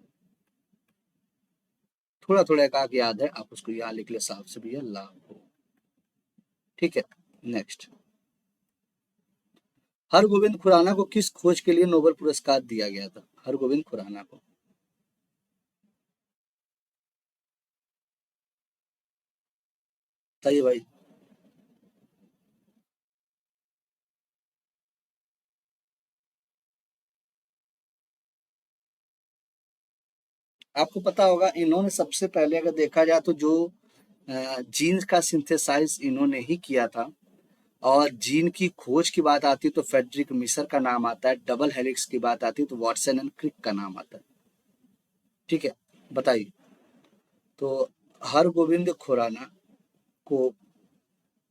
थोड़ा थोड़ा एक आगे याद है, आप उसको यहाँ लिख ले, साफ से भी है लाभो। ठीक है। नेक्स्ट, हरगोविंद खुराना को किस खोज के लिए नोबेल पुरस्कार दिया गया था? हरगोविंद खुराना को। बताइए भाई। आपको पता होगा, इन्होंने सबसे पहले अगर देखा जाए तो जो जीन्स का सिंथेसाइज इन्होंने ही किया था। और जीन की खोज की बात आती है तो फेडरिक मिसर का नाम आता है, डबल हेलिक्स की बात आती है तो वाटसन एंड क्रिक का नाम आता है। ठीक है, बताइए। तो हरगोविंद खुराना को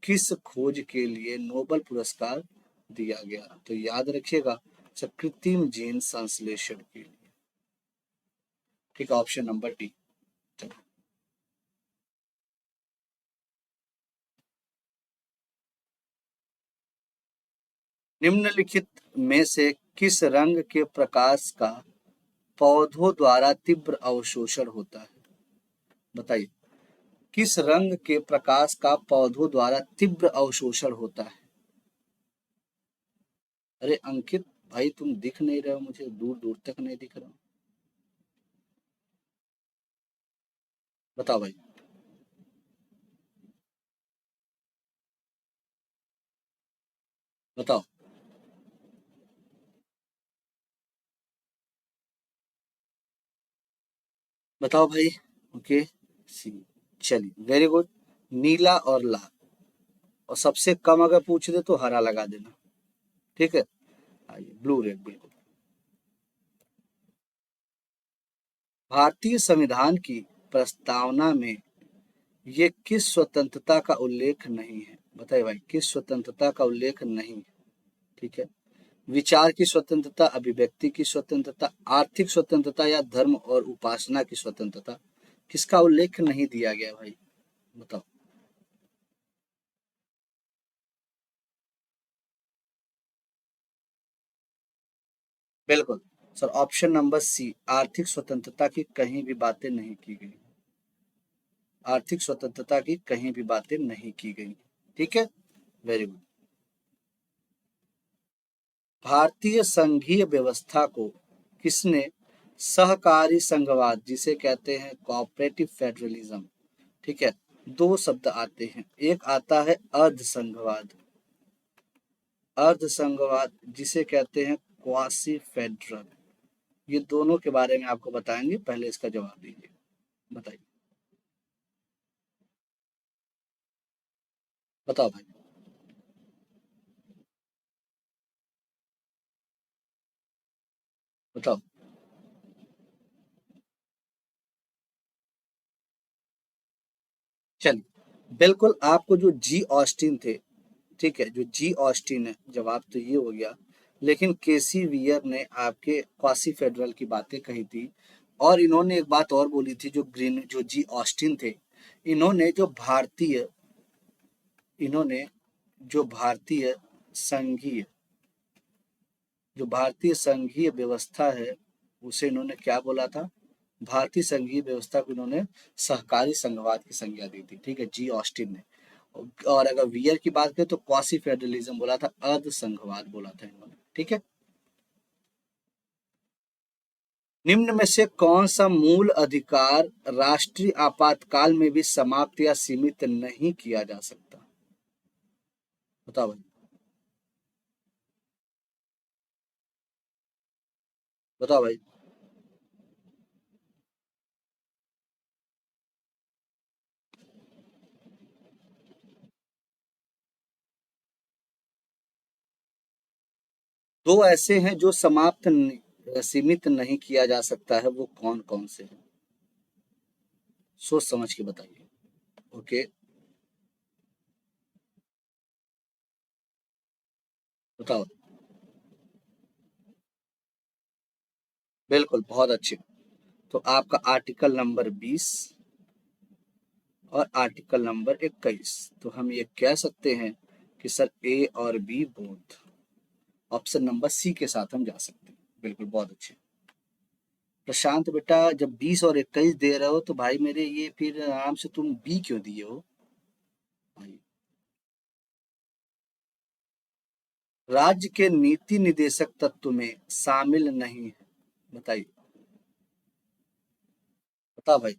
किस खोज के लिए नोबेल पुरस्कार दिया गया? तो याद रखिएगा सर, कृत्रिम जीन संश्लेषण के लिए। ठीक है, ऑप्शन नंबर डी। निम्नलिखित में से किस रंग के प्रकाश का पौधों द्वारा तीव्र अवशोषण होता है? बताइए, किस रंग के प्रकाश का पौधों द्वारा तीव्र अवशोषण होता है? अरे अंकित भाई, तुम दिख नहीं रहे हो मुझे, दूर दूर तक नहीं दिख रहा हूं। बताओ भाई। बताओ। बताओ भाई। ओके, सी। चलिए, वेरी गुड। नीला और लाल, और सबसे कम अगर पूछ दे तो हरा लगा देना। ठीक है। आइए, ब्लू रेड, बिल्कुल। भारतीय संविधान की प्रस्तावना में ये किस स्वतंत्रता का उल्लेख नहीं है? बताइए भाई, किस स्वतंत्रता का उल्लेख नहीं है? ठीक है। विचार की स्वतंत्रता, अभिव्यक्ति की स्वतंत्रता, आर्थिक स्वतंत्रता या धर्म और उपासना की स्वतंत्रता, किसका उल्लेख नहीं दिया गया भाई? बताओ। बिल्कुल सर, ऑप्शन नंबर सी, आर्थिक स्वतंत्रता की कहीं भी बातें नहीं की गई। आर्थिक स्वतंत्रता की कहीं भी बातें नहीं की गई। ठीक है, वेरी गुड। भारतीय संघीय व्यवस्था को किसने सहकारी संघवाद, जिसे कहते हैं कोऑपरेटिव फेडरलिज्म, ठीक है, दो शब्द आते हैं, एक आता है अर्ध संघवाद, अर्ध संघवाद जिसे कहते हैं क्वासी फेडरल। ये दोनों के बारे में आपको बताएंगे, पहले इसका जवाब दीजिए। बताइए। बताओ भाई। बताओ। चलिए, बिल्कुल आपको जो जी ऑस्टिन थे, ठीक है, जो जी ऑस्टिन है, जवाब तो ये हो गया। लेकिन केसी वियर ने आपके क्वासी फेडरल की बातें कही थी। और इन्होंने एक बात और बोली थी, जो जी ऑस्टिन थे, इन्होंने जो भारतीय इन्होंने जो भारतीय संघीय जो भारतीय संघीय व्यवस्था है, उसे इन्होंने क्या बोला था? भारतीय संघीय व्यवस्था को इन्होंने सहकारी संघवाद की संज्ञा दी थी। ठीक है, जी ऑस्टिन ने। और अगर वियर की बात करें तो क्वासी फेडरलिज्म बोला था, अर्ध संघवाद बोला था इन्होंने। ठीक है, निम्न में से कौन सा मूल अधिकार राष्ट्रीय आपातकाल में भी समाप्त या सीमित नहीं किया जा सकता? बताओ भाई, बताओ भाई। दो ऐसे हैं जो सीमित नहीं किया जा सकता है, वो कौन कौन से हैं? सोच समझ के बताइए। ओके, बताओ। बिल्कुल, बहुत अच्छे। तो आपका आर्टिकल नंबर 20 और आर्टिकल नंबर 21। तो हम ये कह सकते हैं कि सर ए और B both, option number C के साथ हम जा सकते हैं। बिल्कुल, बहुत अच्छे। प्रशांत बेटा, जब 20 और 21 दे रहे हो तो भाई मेरे, ये फिर आराम से तुम बी क्यों दिए हो भाई? राज्य के नीति निदेशक तत्व में शामिल नहीं है, बताइए। बता भाई।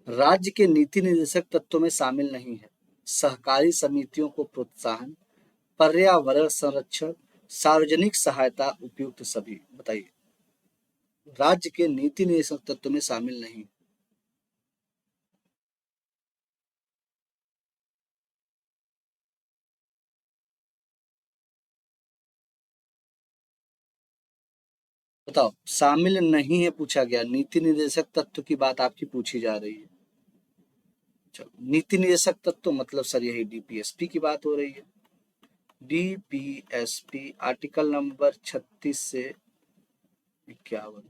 राज्य के नीति निर्देशक तत्वों में शामिल नहीं है सहकारी समितियों को प्रोत्साहन, पर्यावरण संरक्षण, सार्वजनिक सहायता, उपयुक्त सभी। बताइए, राज्य के नीति निर्देशक तत्व में शामिल नहीं। बताओ, शामिल नहीं है पूछा गया, नीति निर्देशक तत्व की बात आपकी पूछी जा रही है। चलो, नीति निर्देशक तत्व मतलब सर यही डीपीएसपी की बात हो रही है। डीपीएसपी आर्टिकल नंबर 36 से 51।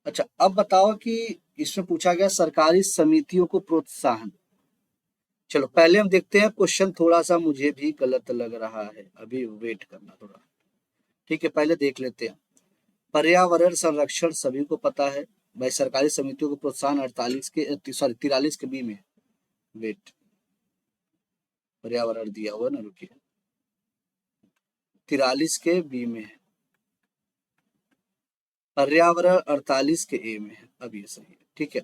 अच्छा, अब बताओ कि इसमें पूछा गया सरकारी समितियों को प्रोत्साहन। चलो, पहले हम देखते हैं क्वेश्चन, थोड़ा सा मुझे भी गलत लग रहा है, अभी वेट करना थोड़ा। ठीक है, पहले देख लेते हैं। पर्यावरण संरक्षण सभी को पता है भाई, सरकारी समितियों को प्रोत्साहन 48 के, सॉरी 43 के बी में। वेट, पर्यावरण दिया हुआ ना, रुकिए। 43 के बी में है, पर्यावरण 48 के ए में है। अब ये सही है, ठीक है।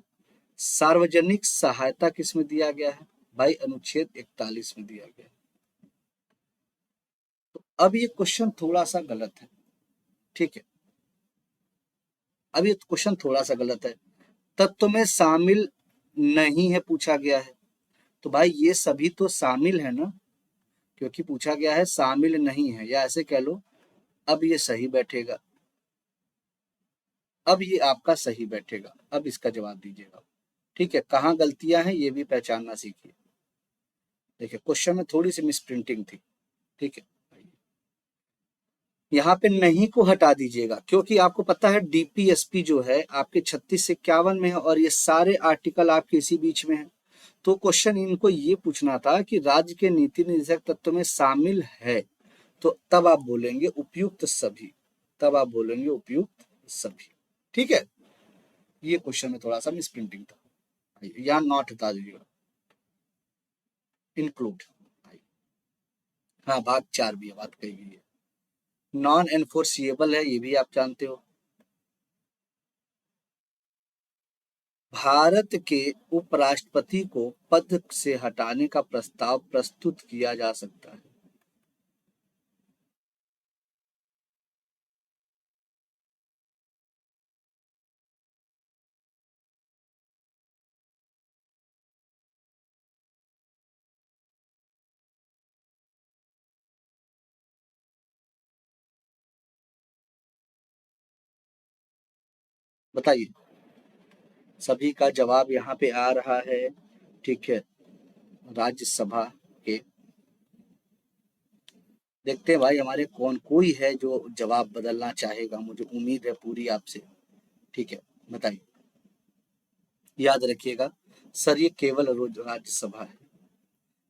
सार्वजनिक सहायता किस में दिया गया है भाई? अनुच्छेद 41 में दिया गया है। तो अब ये क्वेश्चन थोड़ा सा गलत है, ठीक है। अब ये क्वेश्चन थोड़ा सा गलत है। तत्व में शामिल नहीं है पूछा गया है, तो भाई ये सभी तो शामिल है ना, क्योंकि पूछा गया है शामिल नहीं है, या ऐसे कह लो। अब ये सही बैठेगा, अब ये आपका सही बैठेगा। अब इसका जवाब दीजिएगा, ठीक है। कहाँ गलतियां हैं ये भी पहचानना सीखिए। देखिए, क्वेश्चन में थोड़ी सी मिस प्रिंटिंग थी, ठीक है। यहाँ पे नहीं को हटा दीजिएगा, क्योंकि आपको पता है डीपीएसपी जो है आपके 36 से 51 में है, और ये सारे आर्टिकल आपके इसी बीच में है। तो क्वेश्चन इनको ये पूछना था कि राज्य के नीति निर्देशक तत्व में शामिल है, तो तब आप बोलेंगे उपयुक्त सभी, तब आप बोलेंगे उपयुक्त सभी, ठीक है। ये क्वेश्चन में थोड़ा सा मिस प्रिंटिंग था, यहाँ नॉट हटा दीजिएगा, इंक्लूड। हाँ, भाग 4 भी है, बात कही गई है। नॉन एनफोर्सिएबल है, ये भी आप जानते हो। भारत के उपराष्ट्रपति को पद से हटाने का प्रस्ताव प्रस्तुत किया जा सकता है। बताइए, सभी का जवाब यहाँ पे आ रहा है, ठीक है। राज्यसभा के देखते हैं भाई हमारे कौन कोई है जो जवाब बदलना चाहेगा, मुझे उम्मीद है पूरी आपसे। ठीक है, बताइए। याद रखिएगा सर, ये केवल राज्यसभा है।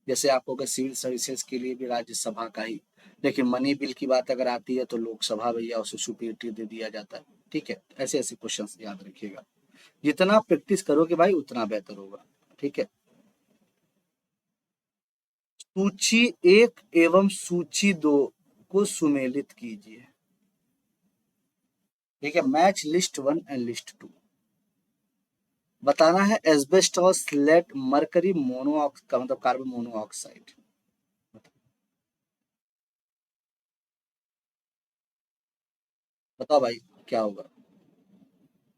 जैसे आपको अगर सिविल सर्विसेज के लिए भी राज्यसभा का ही, लेकिन मनी बिल की बात अगर आती है तो लोकसभा भैया उसे सुपीरियरिटी दे दिया जाता है। ठीक है, ऐसे ऐसे क्वेश्चंस याद रखिएगा। जितना प्रैक्टिस करोगे भाई उतना बेहतर होगा। ठीक है। सूची एक एवं सूची दो को सुमेलित कीजिए। ठीक है, match list one and list two. बताना है एस्बेस्टॉस, लेड, मरकरी, मोनोऑक्स का मतलब कार्बन मोनोऑक्साइड। बताओ भाई क्या होगा।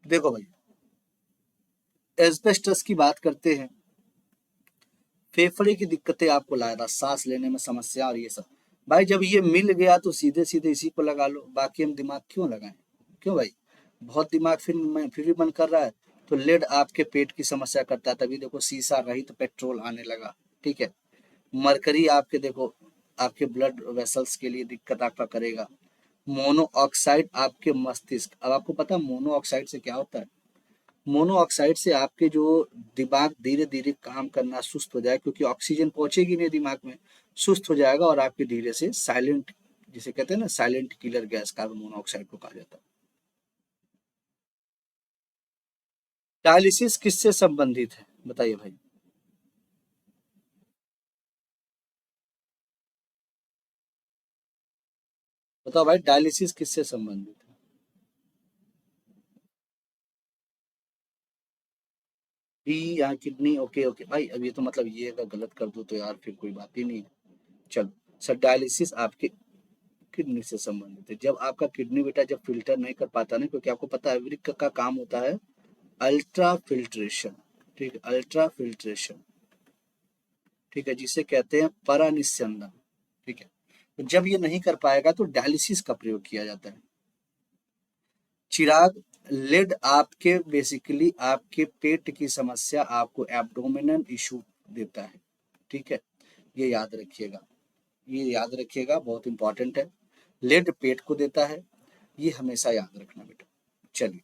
देखो भाई, एस्बेस्टस की बात करते हैं, फेफड़े की दिक्कतें आपको लाया था, सांस लेने में समस्या और ये सब। भाई जब ये मिल गया तो सीधे सीधे इसी को लगा लो, बाकी हम दिमाग क्यों लगाएं। क्यों भाई, बहुत दिमाग फिर भी मन कर रहा है। तो लेड आपके पेट की समस्या करता है, तभी देखो सीसा रहित तो पेट्रोल आने लगा। ठीक है। मरकरी आपके देखो, आपके ब्लड वेसल्स के लिए दिक्कत आपका करेगा। मोनो ऑक्साइड आपके मस्तिष्क, अब आपको पता है मोनो ऑक्साइड से क्या होता है। मोनो ऑक्साइड से आपके जो दिमाग धीरे धीरे काम करना सुस्त हो जाए, क्योंकि ऑक्सीजन पहुंचेगी नहीं दिमाग में, सुस्त हो जाएगा और आपके धीरे से साइलेंट, जिसे कहते हैं ना silent killer gas, carbon monoxide को कहा जाता है। डायलिसिस किससे संबंधित है बताइए भाई। बताओ भाई डायलिसिस किससे संबंधित है। डी या किडनी, ओके ओके भाई, अब ये तो मतलब ये अगर गलत कर दो तो यार फिर कोई बात ही नहीं है। चलो सर, डायलिसिस आपके किडनी से संबंधित है। जब आपका किडनी बेटा जब फिल्टर नहीं कर पाता ना, क्योंकि आपको पता है वृक्क का काम होता है अल्ट्रा फिल्ट्रेशन। ठीक है, अल्ट्रा फिल्ट्रेशन। ठीक है, जिसे कहते हैं परानिस्यंदन। ठीक है, तो जब ये नहीं कर पाएगा तो डायलिसिस का प्रयोग किया जाता है। चिराग, लेड आपके बेसिकली आपके पेट की समस्या, आपको एब्डोमिनल इशू देता है। ठीक है, ये याद रखिएगा, ये याद रखिएगा, बहुत इंपॉर्टेंट है। लेड पेट को देता है, ये हमेशा याद रखना बेटा। चलिए।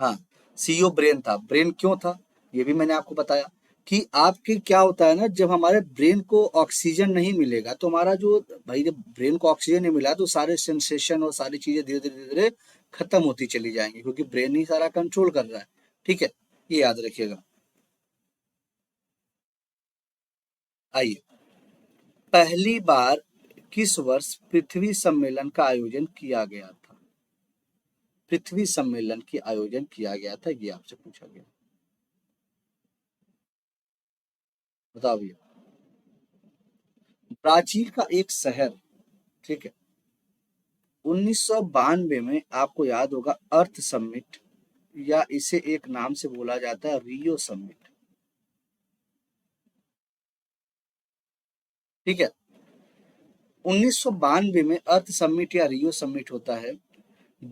हाँ, सीईओ ब्रेन था। ब्रेन क्यों था, ये भी मैंने आपको बताया कि आपके क्या होता है ना, जब हमारे ब्रेन को ऑक्सीजन नहीं मिलेगा तो हमारा जो, भाई जब ब्रेन को ऑक्सीजन नहीं मिला तो सारे सेंसेशन और सारी चीजें धीरे धीरे धीरे धीरे खत्म होती चली जाएंगी, क्योंकि ब्रेन ही सारा कंट्रोल कर रहा है। ठीक है, ये याद रखिएगा। आइए, पहली बार किस वर्ष पृथ्वी सम्मेलन का आयोजन किया गया था। पृथ्वी सम्मेलन की आयोजन किया गया था, ये आपसे पूछा गया। बताओ भैया। ब्राजील का एक शहर। ठीक है, 1992 में आपको याद होगा अर्थ समिट, या इसे एक नाम से बोला जाता है रियो समिट। ठीक है, 1992 में अर्थ समिट या रियो समिट होता है।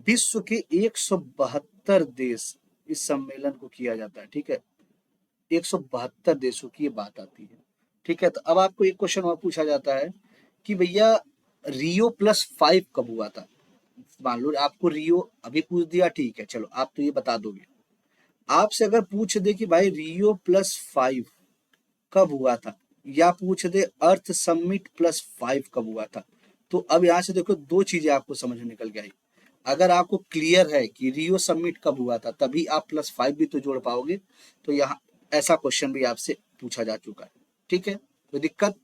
विश्व के 172 देश इस सम्मेलन को किया जाता है। ठीक है, 172 देशों की ये बात आती है। ठीक है, तो अब आपको एक क्वेश्चन और पूछा जाता है कि भैया रियो प्लस 5 कब हुआ था। मान लो आपको रियो अभी पूछ दिया, ठीक है चलो आप तो ये बता दोगे। आपसे अगर पूछ दे कि भाई रियो प्लस 5 कब हुआ था, या पूछ दे अर्थ समिट प्लस 5 कब हुआ था, तो अब यहाँ से देखो दो चीजें आपको समझ में निकल के आई। अगर आपको क्लियर है कि रियो समिट कब हुआ था, तभी आप प्लस 5 भी तो जोड़ पाओगे। तो यहाँ ऐसा क्वेश्चन भी आपसे पूछा जा चुका है। ठीक है, कोई दिक्कत।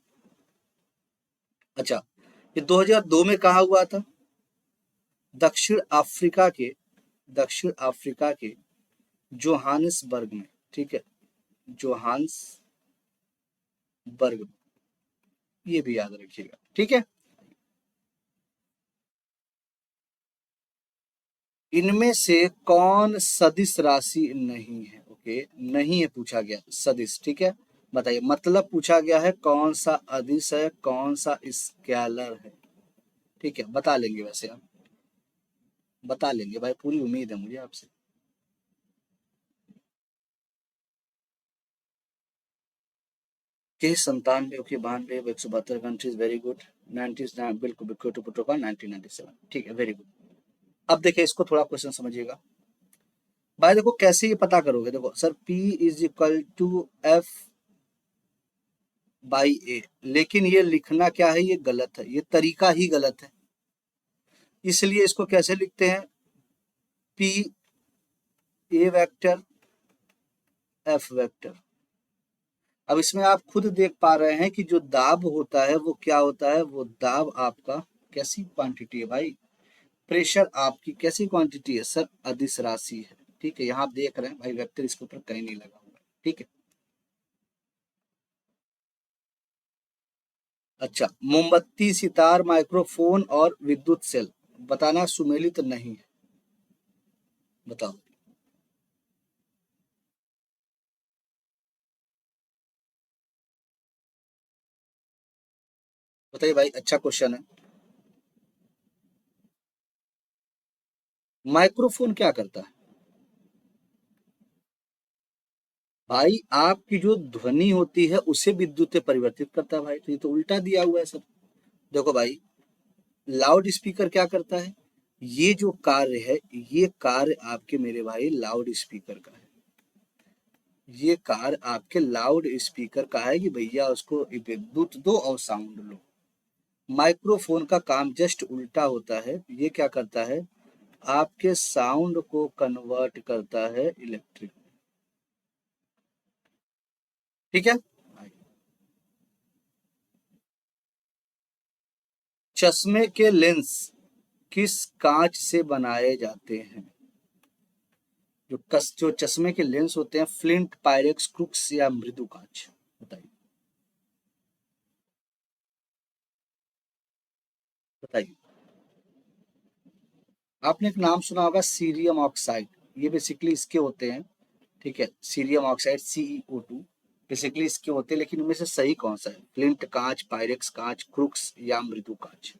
अच्छा, ये 2002 में कहा हुआ था। दक्षिण अफ्रीका के, दक्षिण अफ्रीका के जोहानिसबर्ग में। ठीक है, जोहान्सबर्ग, ये भी याद रखिएगा। ठीक है, इनमें से कौन सदिश राशि नहीं है। ओके, नहीं है पूछा गया सदिश। ठीक है, बताइए मतलब पूछा गया है कौन सा अदिश है, कौन सा स्केलर है। ठीक है, बता लेंगे वैसे आप, बता लेंगे भाई, पूरी उम्मीद है मुझे आपसे। के 97, ओके, 92, 172 कंट्रीज, वेरी गुड। 90 बिल्कुल क्योटो प्रोटोकॉल 1997, ठीक है, वेरी गुड। अब देखिए इसको थोड़ा क्वेश्चन समझिएगा भाई। देखो कैसे ये पता करोगे, देखो sir P is equal to F by A, लेकिन ये लिखना क्या है, ये गलत है, ये तरीका ही गलत है। इसलिए इसको कैसे लिखते हैं, P ए वेक्टर F वेक्टर। अब इसमें आप खुद देख पा रहे हैं कि जो दाब होता है वो क्या होता है, वो दाब आपका कैसी क्वांटिटी है भाई, प्रेशर आपकी कैसी क्वांटिटी है सर, अदिश राशि है। ठीक है, यहाँ आप देख रहे हैं भाई वेक्टर इसके ऊपर कहीं नहीं लगा हुआ, ठीक है। अच्छा, मोमबत्ती, सितार, माइक्रोफोन और विद्युत सेल, बताना सुमेलित नहीं है, बताओ। बताइए भाई, अच्छा क्वेश्चन है। माइक्रोफोन क्या करता है भाई, आपकी जो ध्वनि होती है उसे विद्युत में परिवर्तित करता है भाई, तो ये तो उल्टा दिया हुआ है सर। देखो भाई, लाउड स्पीकर क्या करता है, ये जो कार्य है, ये कार्य आपके मेरे भाई लाउड स्पीकर का है। ये कार्य आपके लाउड स्पीकर का है कि भैया उसको विद्युत दो और साउंड लो। माइक्रोफोन का काम जस्ट उल्टा होता है, ये क्या करता है, आपके साउंड को कन्वर्ट करता है इलेक्ट्रिक। ठीक है। चश्मे के लेंस किस कांच से बनाए जाते हैं, जो चश्मे के लेंस होते हैं, फ्लिंट, पायरेक्स, क्रूक्स या मृदु कांच, बताइए। बताइए। आपने एक नाम सुना होगा सीरियम ऑक्साइड, ये बेसिकली इसके होते हैं। ठीक है, सीरियम ऑक्साइड CeO2 बेसिकली इसके होते हैं, लेकिन इनमें से सही कौन सा है, फ्लिंट कांच, पायरेक्स कांच, क्रूक्स या मृदु कांच,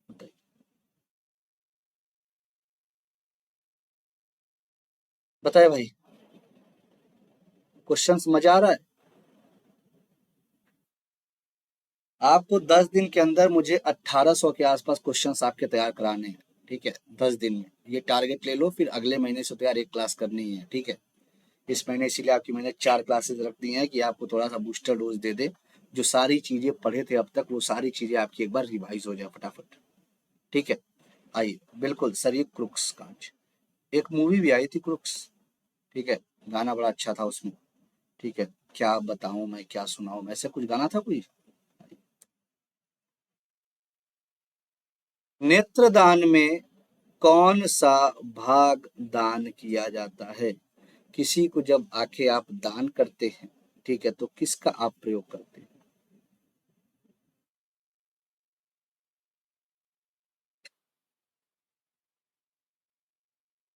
बताइए। बताए भाई, क्वेश्चन मजा आ रहा है। आपको 10 दिन के अंदर मुझे 1800 के आसपास क्वेश्चंस आपके तैयार कराने हैं, ठीक है, 10 दिन में ये टारगेट ले लो, फिर अगले महीने से तैयार एक क्लास करनी है, ठीक है। इस महीने इसीलिए आपकी मैंने 4 क्लासेस रख दी हैं कि आपको थोड़ा सा बूस्टर डोज दे दे, जो सारी चीजें पढ़े थे अब तक वो सारी चीजें आपकी एक बार रिवाइज हो जाए फटाफट। ठीक है, आइए, बिल्कुल सर, ये क्रुक्स कांच, एक मूवी भी आई थी क्रुक्स, ठीक है, गाना बड़ा अच्छा था उसमें। ठीक है, क्या बताऊं मैं, क्या सुनाऊं, ऐसे कुछ गाना था कोई। नेत्रदान में कौन सा भाग दान किया जाता है, किसी को जब आंखें आप दान करते हैं, ठीक है, तो किसका आप प्रयोग करते हैं।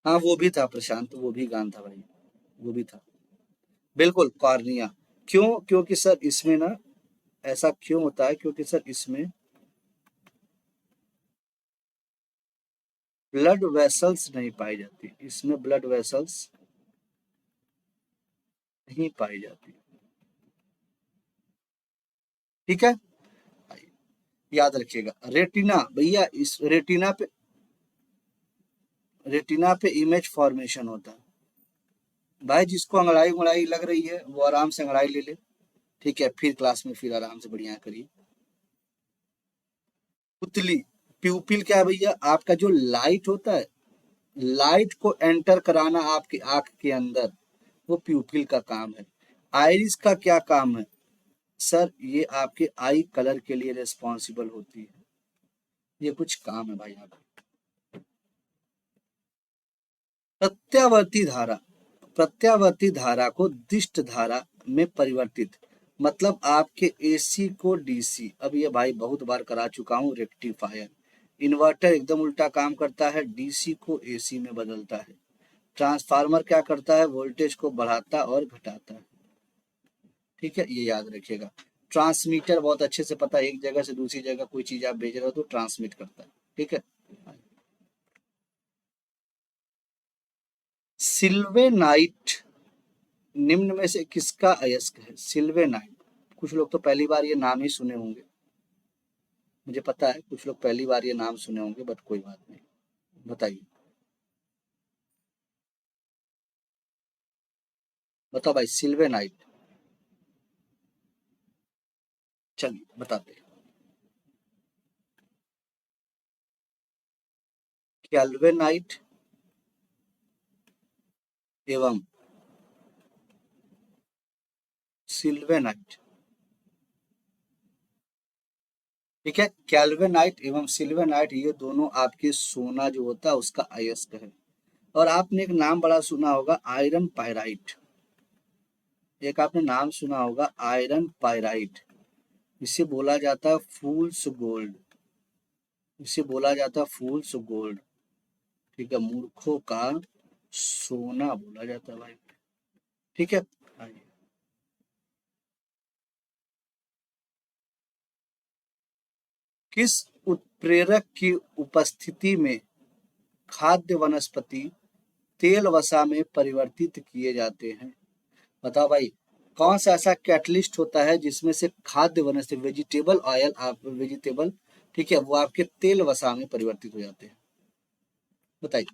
हाँ वो भी था प्रशांत, वो भी गान था भाई, वो भी था। बिल्कुल कॉर्निया। क्यों, क्योंकि सर इसमें ना, ऐसा क्यों होता है, क्योंकि सर इसमें ब्लड वेसल्स नहीं पाई जाती, इसमें ब्लड वेसल्स नहीं पाई जाती। ठीक है, याद रखिएगा। रेटिना भैया, इस रेटिना पे इमेज फॉर्मेशन होता है भाई, जिसको अंगड़ाई उंगड़ाई लग रही है वो आराम से अंगड़ाई ले ले। ठीक है, फिर क्लास में फिर आराम से बढ़िया करिए। पुतली, प्यूपिल क्या है भैया, आपका जो लाइट होता है, लाइट को एंटर कराना आपकी आंख के अंदर, वो प्यूपिल का काम है। आइरिस का क्या काम है सर, ये आपके आई कलर के लिए रिस्पॉन्सिबल होती है, ये कुछ काम है भाई आपके। प्रत्यावर्ती धारा, प्रत्यावर्ती धारा को दिष्ट धारा में परिवर्तित, मतलब आपके AC को DC, अब ये भाई बहुत बार करा चुका हूँ, रेक्टिफायर। इन्वर्टर एकदम उल्टा काम करता है, DC को AC में बदलता है। ट्रांसफार्मर क्या करता है, वोल्टेज को बढ़ाता और घटाता है। ठीक है, ये याद रखिएगा। ट्रांसमीटर बहुत अच्छे से पता है, एक जगह से दूसरी जगह कोई चीज आप भेज रहे हो तो ट्रांसमिट करता है। ठीक है। सिल्वेनाइट निम्न में से किसका अयस्क है, सिल्वेनाइट, कुछ लोग तो पहली बार ये नाम ही सुने होंगे, मुझे पता है कुछ लोग पहली बार ये नाम सुने होंगे, बट कोई बात नहीं, बताइए। बताओ भाई, सिल्वेनाइट। चलिए बताते हैं। कैल्वेनाइट एवं सिल्वेनाइट। ठीक है, कैल्वेनाइट एवं सिल्वेनाइट ये दोनों आपके सोना जो होता है उसका अयस्क है। और आपने एक नाम बड़ा सुना होगा, आयरन पायराइट। एक आपने नाम सुना होगा, आयरन पायराइट। इसे बोला जाता है फूल्स गोल्ड। इसे बोला जाता है फूल्स गोल्ड। ठीक है, मूर्खों का सोना बोला जाता है भाई। ठीक है। आइए। किस उत्प्रेरक की उपस्थिति में खाद्य वनस्पति तेल वसा में परिवर्तित किए जाते हैं? बताओ भाई, कौन सा ऐसा कैटलिस्ट होता है जिसमें से खाद्य वनस्पति वेजिटेबल ऑयल, आप वेजिटेबल, ठीक है, वो आपके तेल वसा में परिवर्तित हो जाते हैं? बताइए।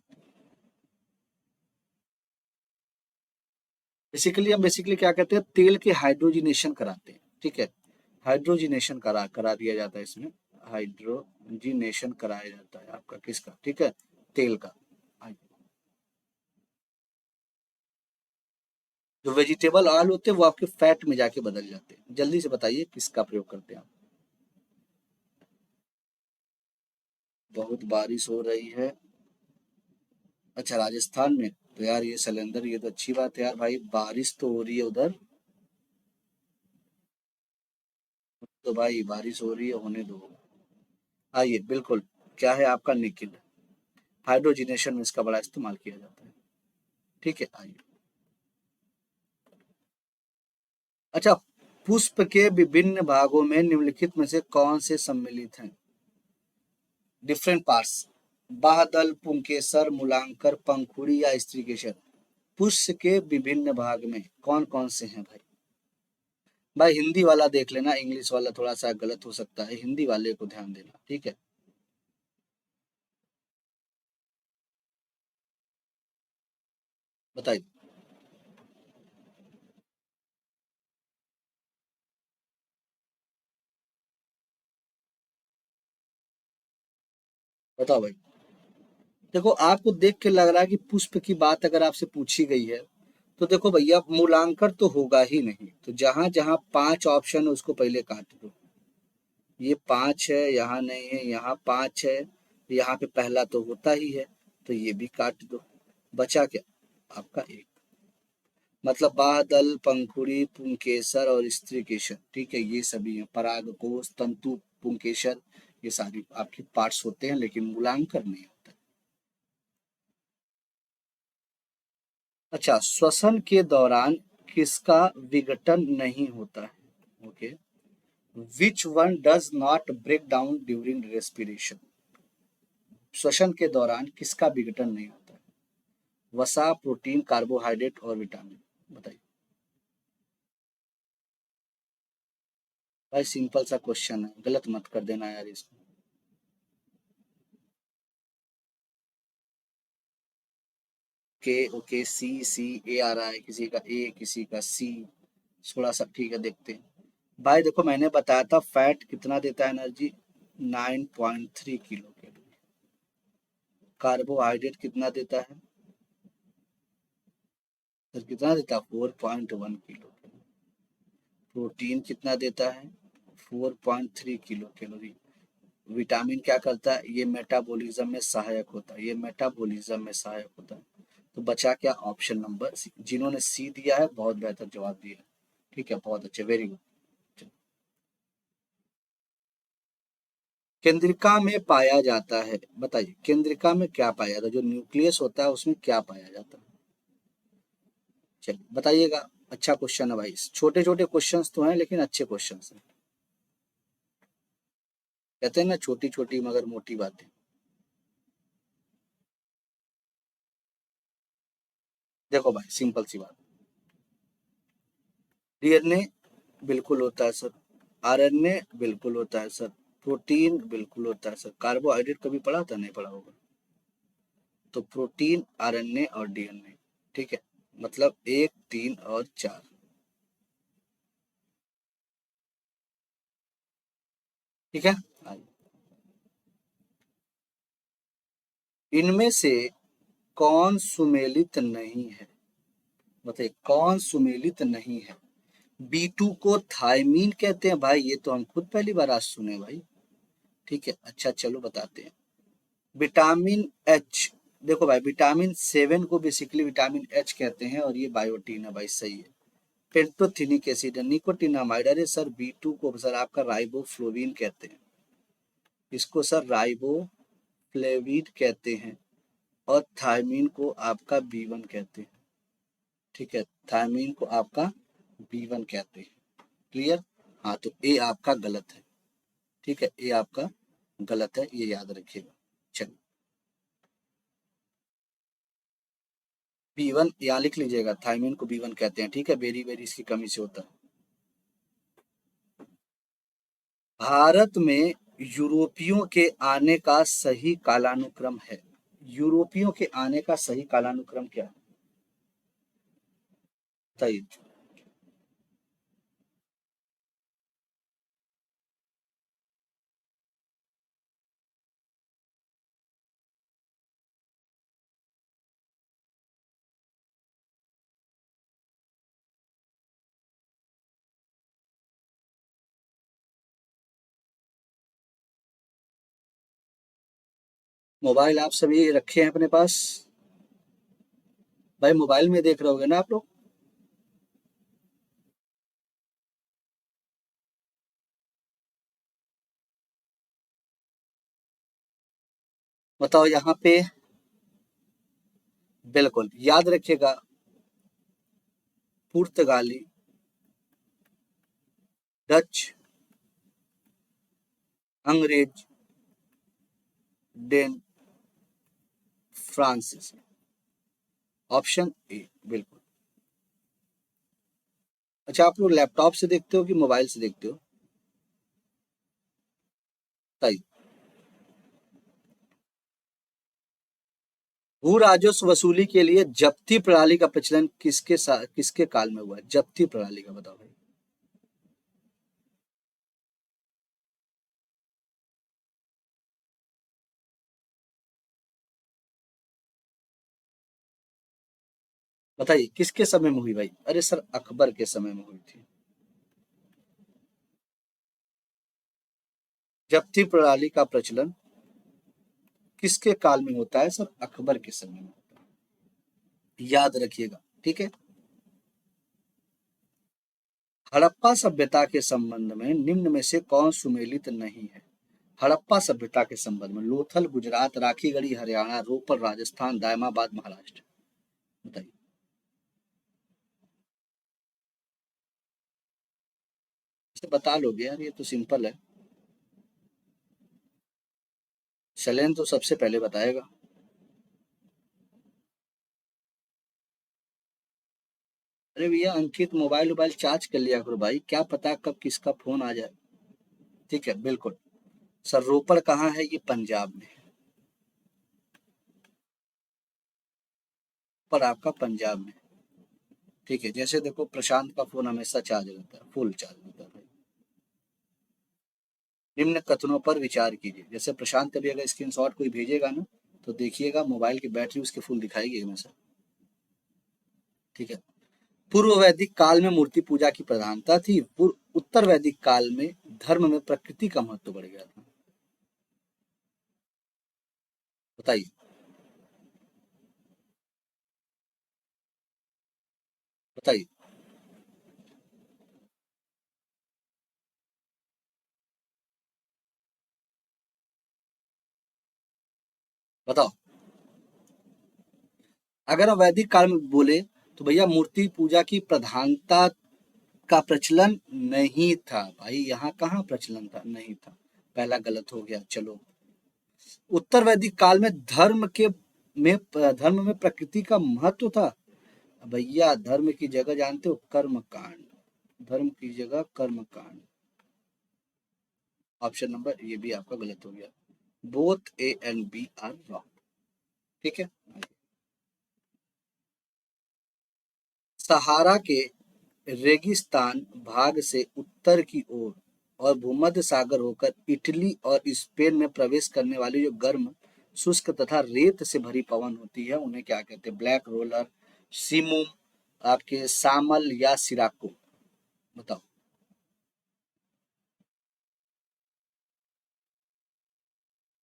बेसिकली क्या कहते हैं, तेल के हाइड्रोजिनेशन कराते हैं। ठीक है, हाइड्रोजिनेशन करा दिया जाता है इसमें। हाइड्रोजिनेशन कराया जाता है आपका किसका, ठीक है, तेल का। जो वेजिटेबल ऑयल होते हैं वो आपके फैट में जाके बदल जाते हैं। जल्दी से बताइए किसका प्रयोग करते हैं आप? बहुत बारिश हो रही है। अच्छा, राजस्थान में? तो यार ये सिलेंडर, ये तो अच्छी बात है यार भाई, बारिश तो हो रही है उधर। तो भाई बारिश हो रही है, होने दो। आइए, बिल्कुल। क्या है आपका, निकिल। हाइड्रोजिनेशन में इसका बड़ा इस्तेमाल किया जाता है। ठीक है, आइए। अच्छा, पुष्प के विभिन्न भागों में निम्नलिखित में से कौन से सम्मिलित हैं? Different parts. बाह्यदल, पुंकेसर, मूलांकर, पंखुड़ी या स्त्रीकेसर। पुष्प के विभिन्न भाग में कौन कौन से हैं भाई? भाई हिंदी वाला देख लेना, इंग्लिश वाला थोड़ा सा गलत हो सकता है, हिंदी वाले को ध्यान देना, ठीक है। बताइए। बताओ भाई। देखो, आपको देख के लग रहा है कि पुष्प की बात अगर आपसे पूछी गई है, तो देखो भैया, मूलांकर तो होगा ही नहीं, तो जहां जहां 5 ऑप्शन है उसको पहले काट दो। ये 5 है, यहाँ नहीं है, यहाँ 5 है, यहाँ पे पहला तो होता ही है, तो ये भी काट दो। बचा क्या? आपका एक। मतलब बादल, पंखुड़ी, पुंकेसर और स्त्रीकेसर, ठीक है, ये सभी हैं। परागकोश, तंतु, पुंकेसर, ये सारी आपके पार्ट्स होते हैं, लेकिन मूलांकर नहीं होता। अच्छा, श्वसन के दौरान किसका विघटन नहीं होता है? Okay. Which one does not break down during respiration? श्वसन के दौरान किसका विघटन नहीं होता है? वसा, प्रोटीन, कार्बोहाइड्रेट और विटामिन। बताइए। भाई सिंपल सा क्वेश्चन है, गलत मत कर देना यार इसको। के, ओके, सी सी ए आ रहा है, किसी का ए, किसी का सी। थोड़ा सा ठीक है, देखते हैं। भाई देखो, मैंने बताया था फैट कितना देता है एनर्जी, 9.3 किलो कैलोरी। कार्बोहाइड्रेट कितना देता है सर, कितना देता है, 4.1 किलो कैलोरी। प्रोटीन कितना देता है, 4.3 किलो कैलोरी। विटामिन क्या करता है, ये मेटाबॉलिज्म में सहायक होता है, ये मेटाबॉलिज्म में सहायक होता है। तो बचा क्या, ऑप्शन नंबर सी। जिन्होंने सी दिया है बहुत बेहतर जवाब दिया है। ठीक है, बहुत अच्छे, वेरी गुड। केंद्रिका में पाया जाता है, बताइए केंद्रिका में क्या पाया जाता है, जो न्यूक्लियस होता है उसमें क्या पाया जाता है? चलिए बताइएगा। अच्छा क्वेश्चन है भाई, छोटे छोटे क्वेश्चंस तो हैं लेकिन अच्छे क्वेश्चंस हैं। कहते हैं ना, छोटी छोटी मगर मोटी बातें। देखो भाई, सिंपल सी बात। डीएनए बिल्कुल होता है सर। आरएनए बिल्कुल होता है सर। प्रोटीन बिल्कुल होता है सर। कार्बोहाइड्रेट कभी पढ़ा था? नहीं पढ़ा होगा। तो प्रोटीन, आरएनए और डीएनए। ठीक है, मतलब 1, 3 और 4। ठीक है। आइए। इनमें से कौन सुमेलित नहीं है? बताइए कौन सुमेलित नहीं है? बी टू को थायमीन कहते हैं भाई, ये तो हम खुद पहली बार आज सुने भाई। ठीक है, अच्छा चलो बताते हैं। विटामिन एच, देखो भाई विटामिन 7 को बेसिकली विटामिन एच कहते हैं और ये बायोटीन है भाई, सही है। पेंटोथेनिक एसिड है, निकोटिनामाइड। अरे सर बी टू को सर आपका राइबोफ्लोविन कहते हैं, इसको सर राइबोफ्लेविन कहते हैं। और थायमीन को आपका बी1 कहते हैं। ठीक है, थायमीन को आपका बी1 कहते हैं। क्लियर? हाँ, तो ए आपका गलत है। ठीक है, ए आपका गलत है, ये याद रखिएगा। चलिए, बी1 यहाँ लिख लीजिएगा, थायमीन को बी1 कहते हैं। ठीक है, बेरी बेरी इसकी कमी से होता है। भारत में यूरोपियों के आने का सही कालानुक्रम है। यूरोपियों के आने का सही कालानुक्रम क्या है? बताइए। मोबाइल आप सभी रखे हैं अपने पास? भाई मोबाइल में देख रहे होगे ना आप लोग? बताओ यहाँ पे। बिल्कुल याद रखिएगा। पुर्तगाली, डच, अंग्रेज, डेन, फ्रांसीसी। ऑप्शन ए बिल्कुल। अच्छा, आप लोग लैपटॉप से देखते हो कि मोबाइल से देखते हो? बताइए। भू राजस्व वसूली के लिए जब्ती प्रणाली का प्रचलन किसके काल में हुआ? जब्ती प्रणाली का बताओ भाई। बताइए किसके समय में हुई भाई? अरे सर अकबर के समय में हुई थी। जब्ती प्रणाली का प्रचलन किसके काल में होता है? सर अकबर के समय में होता है, याद रखिएगा। ठीक है। हड़प्पा सभ्यता के संबंध में निम्न में से कौन सुमेलित नहीं है? हड़प्पा सभ्यता के संबंध में लोथल गुजरात, राखीगढ़ी हरियाणा, रोपड़ राजस्थान, दायमाबाद महाराष्ट्र। बताइए। इसे बता लोगे यार, ये तो सिंपल है। शैलेंद्र तो सबसे पहले बताएगा। अरे भैया अंकित, मोबाइल वोबाइल चार्ज कर लिया करो भाई, क्या पता कब किसका फोन आ जाए। ठीक है बिल्कुल। सर रोपड़ कहाँ है? ये पंजाब में है। पर आपका पंजाब में है। ठीक है, जैसे देखो प्रशांत का फोन हमेशा चार्ज रहता है, फुल चार्ज रहता है भाई। निम्न कथनों पर विचार कीजिए। जैसे प्रशांत कभी अगर स्क्रीनशॉट कोई भेजेगा ना, तो देखिएगा मोबाइल की बैटरी उसके फुल दिखाएगी हमेशा। ठीक है। पूर्व वैदिक काल में मूर्ति पूजा की प्रधानता थी। उत्तर वैदिक काल में धर्म में प्रकृति का महत्व बढ़ गया था। बताइए। बताइए। बताओ। अगर हम वैदिक काल में बोले तो भैया मूर्ति पूजा की प्रधानता का प्रचलन नहीं था भाई, यहाँ कहाँ प्रचलन था? नहीं था। पहला गलत हो गया। चलो, उत्तर वैदिक काल में धर्म में प्रकृति का महत्व था। भैया धर्म की जगह जानते हो? कर्म कांड। धर्म की जगह कर्म कांड। ऑप्शन नंबर ये भी आपका गलत हो गया। Both A and B are wrong. ठीक है। सहारा के रेगिस्तान भाग से उत्तर की ओर और भूमध्य सागर होकर इटली और स्पेन में प्रवेश करने वाली जो गर्म शुष्क तथा रेत से भरी पवन होती है उन्हें क्या कहते हैं? ब्लैक रोलर, सीमूम, आपके सामल या सिराको। बताओ।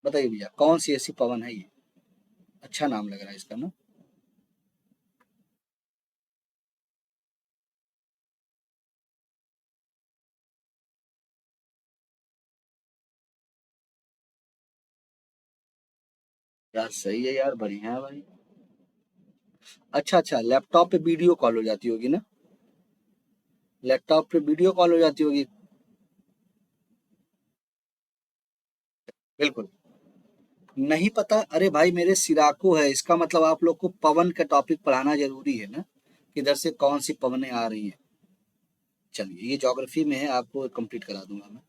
बताइए भैया कौन सी ऐसी पवन है ये? अच्छा नाम लग रहा है इसका ना। यार सही है यार, बढ़िया है भाई। अच्छा अच्छा, लैपटॉप पे वीडियो कॉल हो जाती होगी ना? लैपटॉप पे वीडियो कॉल हो जाती होगी। बिल्कुल। नहीं पता? अरे भाई मेरे सिराको है, इसका मतलब आप लोग को पवन का टॉपिक पढ़ाना जरूरी है ना, किधर से कौन सी पवनें आ रही हैं। चलिए ये ज्योग्राफी में है, आपको कंप्लीट करा दूंगा मैं।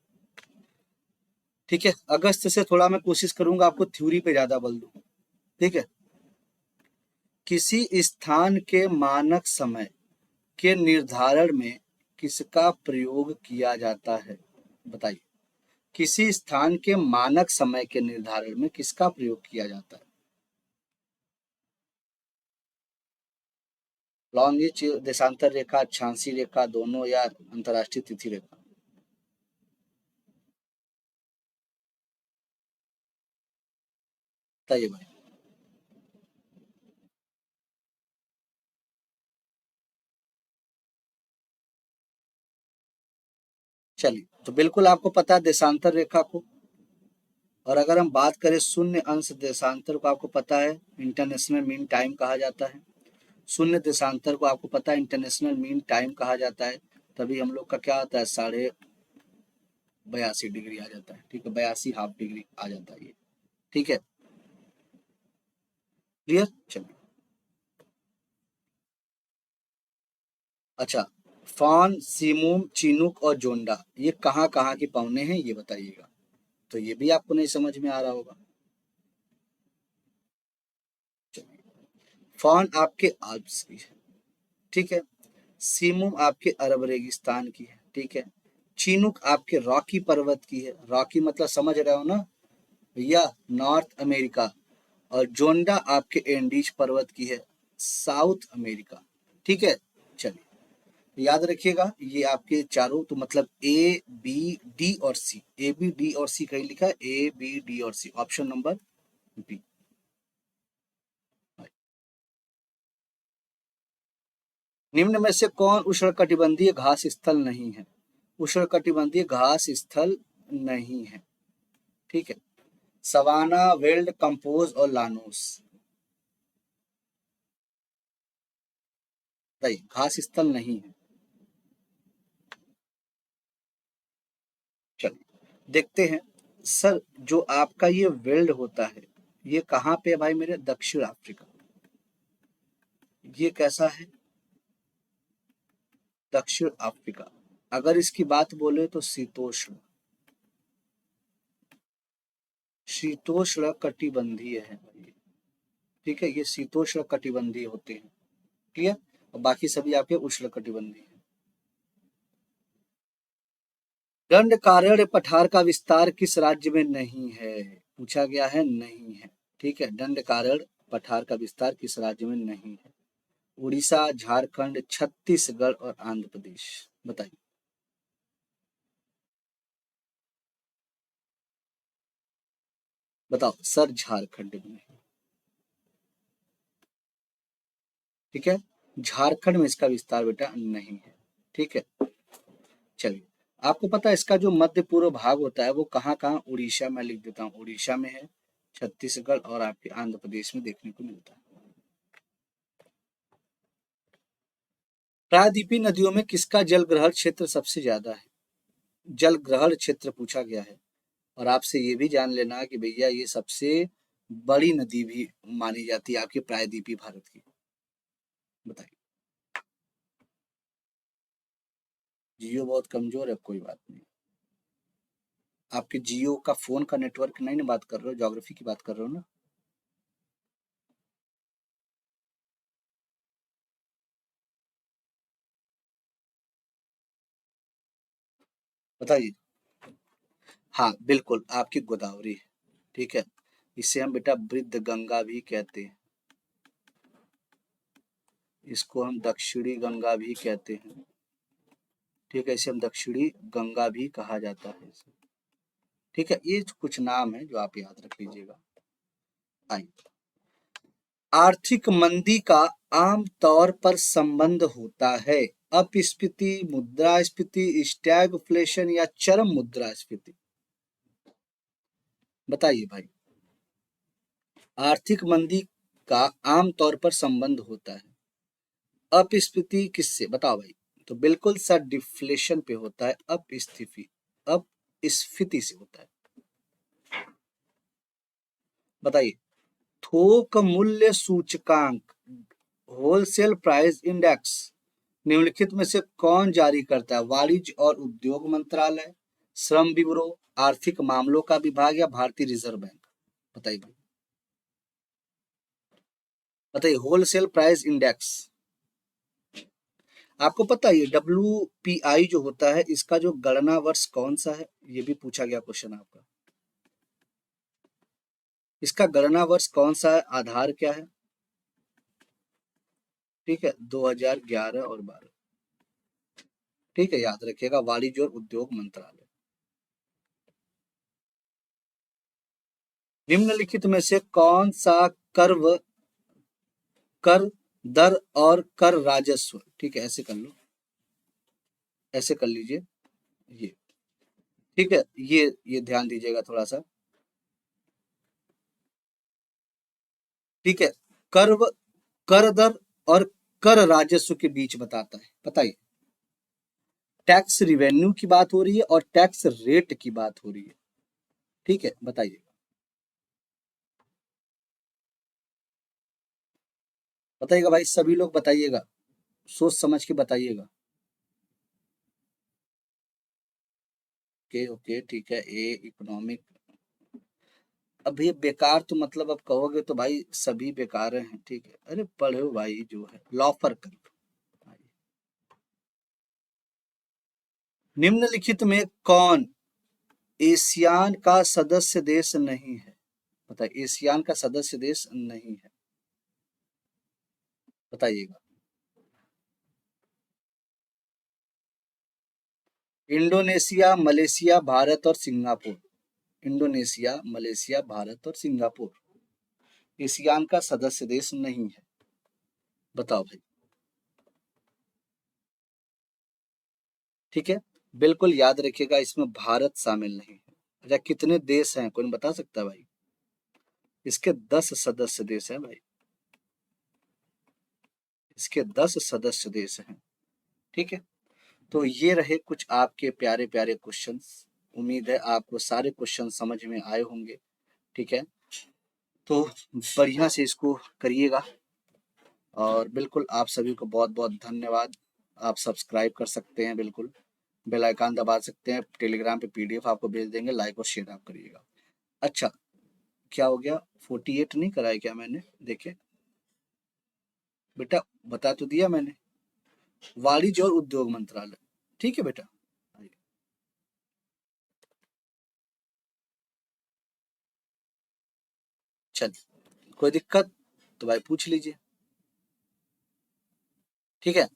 ठीक है, अगस्त से थोड़ा मैं कोशिश करूंगा आपको थ्योरी पे ज्यादा बल दूं। ठीक है। किसी स्थान के मानक समय के निर्धारण में किसका प्रयोग किया जाता है? बताइए। किसी स्थान के मानक समय के निर्धारण में किसका प्रयोग किया जाता है? लॉन्गिट्यूड देशांतर रेखा, अक्षांशीय रेखा, दोनों, या अंतर्राष्ट्रीय तिथि रेखा? बताइए भाई। चलिए तो बिल्कुल आपको पता है देशांतर रेखा को। और अगर हम बात करें शून्य अंश देशांतर को, आपको पता है इंटरनेशनल मीन टाइम कहा जाता है। शून्य देशांतर को आपको पता है इंटरनेशनल मीन टाइम कहा जाता है। तभी हम लोग का क्या होता है, 82.5 डिग्री आ जाता है। ठीक है, 82 हाफ डिग्री आ जाता है ये। ठीक है। क्लियर। चलिए। अच्छा, फान, सीमूम, चिनूक और जोंडा ये कहाँ कहाँ की पवने हैं ये बताइएगा। तो ये भी आपको नहीं समझ में आ रहा होगा। फान आपके आल्प्स की है। ठीक है। सीमुम आपके अरब रेगिस्तान की है। ठीक है। चिनूक आपके रॉकी पर्वत की है। रॉकी मतलब समझ रहे हो ना भैया, नॉर्थ अमेरिका। और जोंडा आपके एंडीज पर्वत की है, साउथ अमेरिका। ठीक है। चलिए याद रखिएगा ये आपके चारों, तो मतलब ए बी डी और सी, ए बी डी और सी कहीं लिखा है, ए बी डी और सी, ऑप्शन नंबर बी। निम्न में से कौन उष्णकटिबंधीय घास स्थल नहीं है? उष्णकटिबंधीय घास स्थल नहीं है। ठीक है। सवाना, वेल्ड, कंपोज और लानोस। बताइए घास स्थल नहीं है। चलिए देखते हैं। सर जो आपका ये वेल्ड होता है ये कहाँ पे है भाई मेरे? दक्षिण अफ्रीका। ये कैसा है? दक्षिण अफ्रीका। अगर इसकी बात बोले तो शीतोष्ण, शीतोष्ण कटिबंधीय है भाई। ठीक है, ये शीतोष्ण कटिबंधीय होते हैं। क्लियर। और बाकी सभी आपके उष्ण कटिबंधीय हैं। दंडकारण्य पठार का विस्तार किस राज्य में नहीं है? पूछा गया है, नहीं है। ठीक है, दंडकारण्य पठार का विस्तार किस राज्य में नहीं है? उड़ीसा, झारखंड, छत्तीसगढ़ और आंध्र प्रदेश। बताइए। बताओ सर, झारखंड में है। ठीक है, झारखंड में इसका विस्तार बेटा नहीं है। ठीक है। चलिए, आपको पता है इसका जो मध्य पूर्व भाग होता है वो कहाँ कहाँ? उड़ीसा में लिख देता हूँ, उड़ीसा में है, छत्तीसगढ़ और आपके आंध्र प्रदेश में देखने को मिलता है। प्रायद्वीपीय नदियों में किसका जल ग्रहण क्षेत्र सबसे ज्यादा है? जल ग्रहण क्षेत्र पूछा गया है। और आपसे ये भी जान लेना कि भैया ये सबसे बड़ी नदी भी मानी जाती है आपके प्रायद्वीपीय भारत की। बताइए। जियो बहुत कमजोर है, कोई बात नहीं। आपके जियो का फोन का नेटवर्क नहीं ना बात कर रहे हो, ज्योग्राफी की बात कर रहे हो ना। बताइए। हाँ बिल्कुल, आपकी गोदावरी है। ठीक है, इसे हम बेटा वृद्ध गंगा भी कहते हैं, इसको हम दक्षिणी गंगा भी कहते हैं। ठीक है, इसे हम दक्षिणी गंगा भी कहा जाता है इसे। ठीक है, ये कुछ नाम है जो आप याद रख लीजिएगा। आइए, आर्थिक मंदी का आम तौर पर संबंध होता है अपस्फीति, मुद्रास्फीति, स्टैगफ्लेशन या चरम मुद्रास्फीति। बताइए भाई। आर्थिक मंदी का आम तौर पर संबंध होता है अपस्फीति किससे, बताओ भाई। तो बिल्कुल सर डिफ्लेशन पे होता है, अपस्फीति से होता है। बताइए। थोक मूल्य सूचकांक, होलसेल प्राइस इंडेक्स, निम्नलिखित में से कौन जारी करता है? वाणिज्य और उद्योग मंत्रालय, श्रम ब्यूरो, आर्थिक मामलों का विभाग या भारतीय रिजर्व बैंक। बताइए भाई। बताइए, होलसेल प्राइस इंडेक्स। आपको पता है ये WPI जो होता है, इसका जो गणना वर्ष कौन सा है? ये भी पूछा गया क्वेश्चन आपका। इसका गणना वर्ष कौन सा है? आधार क्या है? ठीक है, 2011 और 12। ठीक है, याद रखिएगा, वाणिज्य और उद्योग मंत्रालय। निम्नलिखित में से कौन सा कर्व कर दर और कर राजस्व, ठीक है ऐसे कर लो, ऐसे कर लीजिए ये। ठीक है, ये ध्यान दीजिएगा थोड़ा सा। ठीक है, कर्व कर दर और कर राजस्व के बीच बताता है। बताइए। टैक्स रिवेन्यू की बात हो रही है और टैक्स रेट की बात हो रही है। ठीक है, बताइए। बताइएगा भाई, सभी लोग बताइएगा, सोच समझ के बताइएगा। ओके ओके, ठीक है। ए इकोनॉमिक। अब ये बेकार तो मतलब अब कहोगे तो भाई सभी बेकार हैं। ठीक है, अरे पढ़ो भाई, जो है लॉफर कर लो। निम्नलिखित में कौन एशियान का सदस्य देश नहीं है? बताइए, एशियान का सदस्य देश नहीं है, बताइएगा। इंडोनेशिया, मलेशिया, भारत और सिंगापुर। इंडोनेशिया, मलेशिया, भारत और सिंगापुर एशियान का सदस्य देश नहीं है। बताओ भाई। ठीक है, बिल्कुल याद रखिएगा, इसमें भारत शामिल नहीं है। अच्छा, कितने देश हैं, कोई बता सकता है भाई? इसके 10 सदस्य देश हैं भाई, इसके 10 सदस्य देश हैं। ठीक है, तो ये रहे कुछ आपके प्यारे प्यारे क्वेश्चंस। उम्मीद है आपको सारे क्वेश्चन समझ में आए होंगे। ठीक है, तो बढ़िया से इसको करिएगा। और बिल्कुल आप सभी को बहुत बहुत धन्यवाद। आप सब्सक्राइब कर सकते हैं, बिल्कुल बेल आइकन दबा सकते हैं, टेलीग्राम पे PDF आपको भेज देंगे, लाइक और शेयर आप करिएगा। अच्छा, क्या हो गया? 48 नहीं कराया क्या मैंने? देखे बेटा, बता तो दिया मैंने, वाणिज्य और उद्योग मंत्रालय। ठीक है बेटा। चलिए, कोई दिक्कत तो भाई पूछ लीजिए। ठीक है।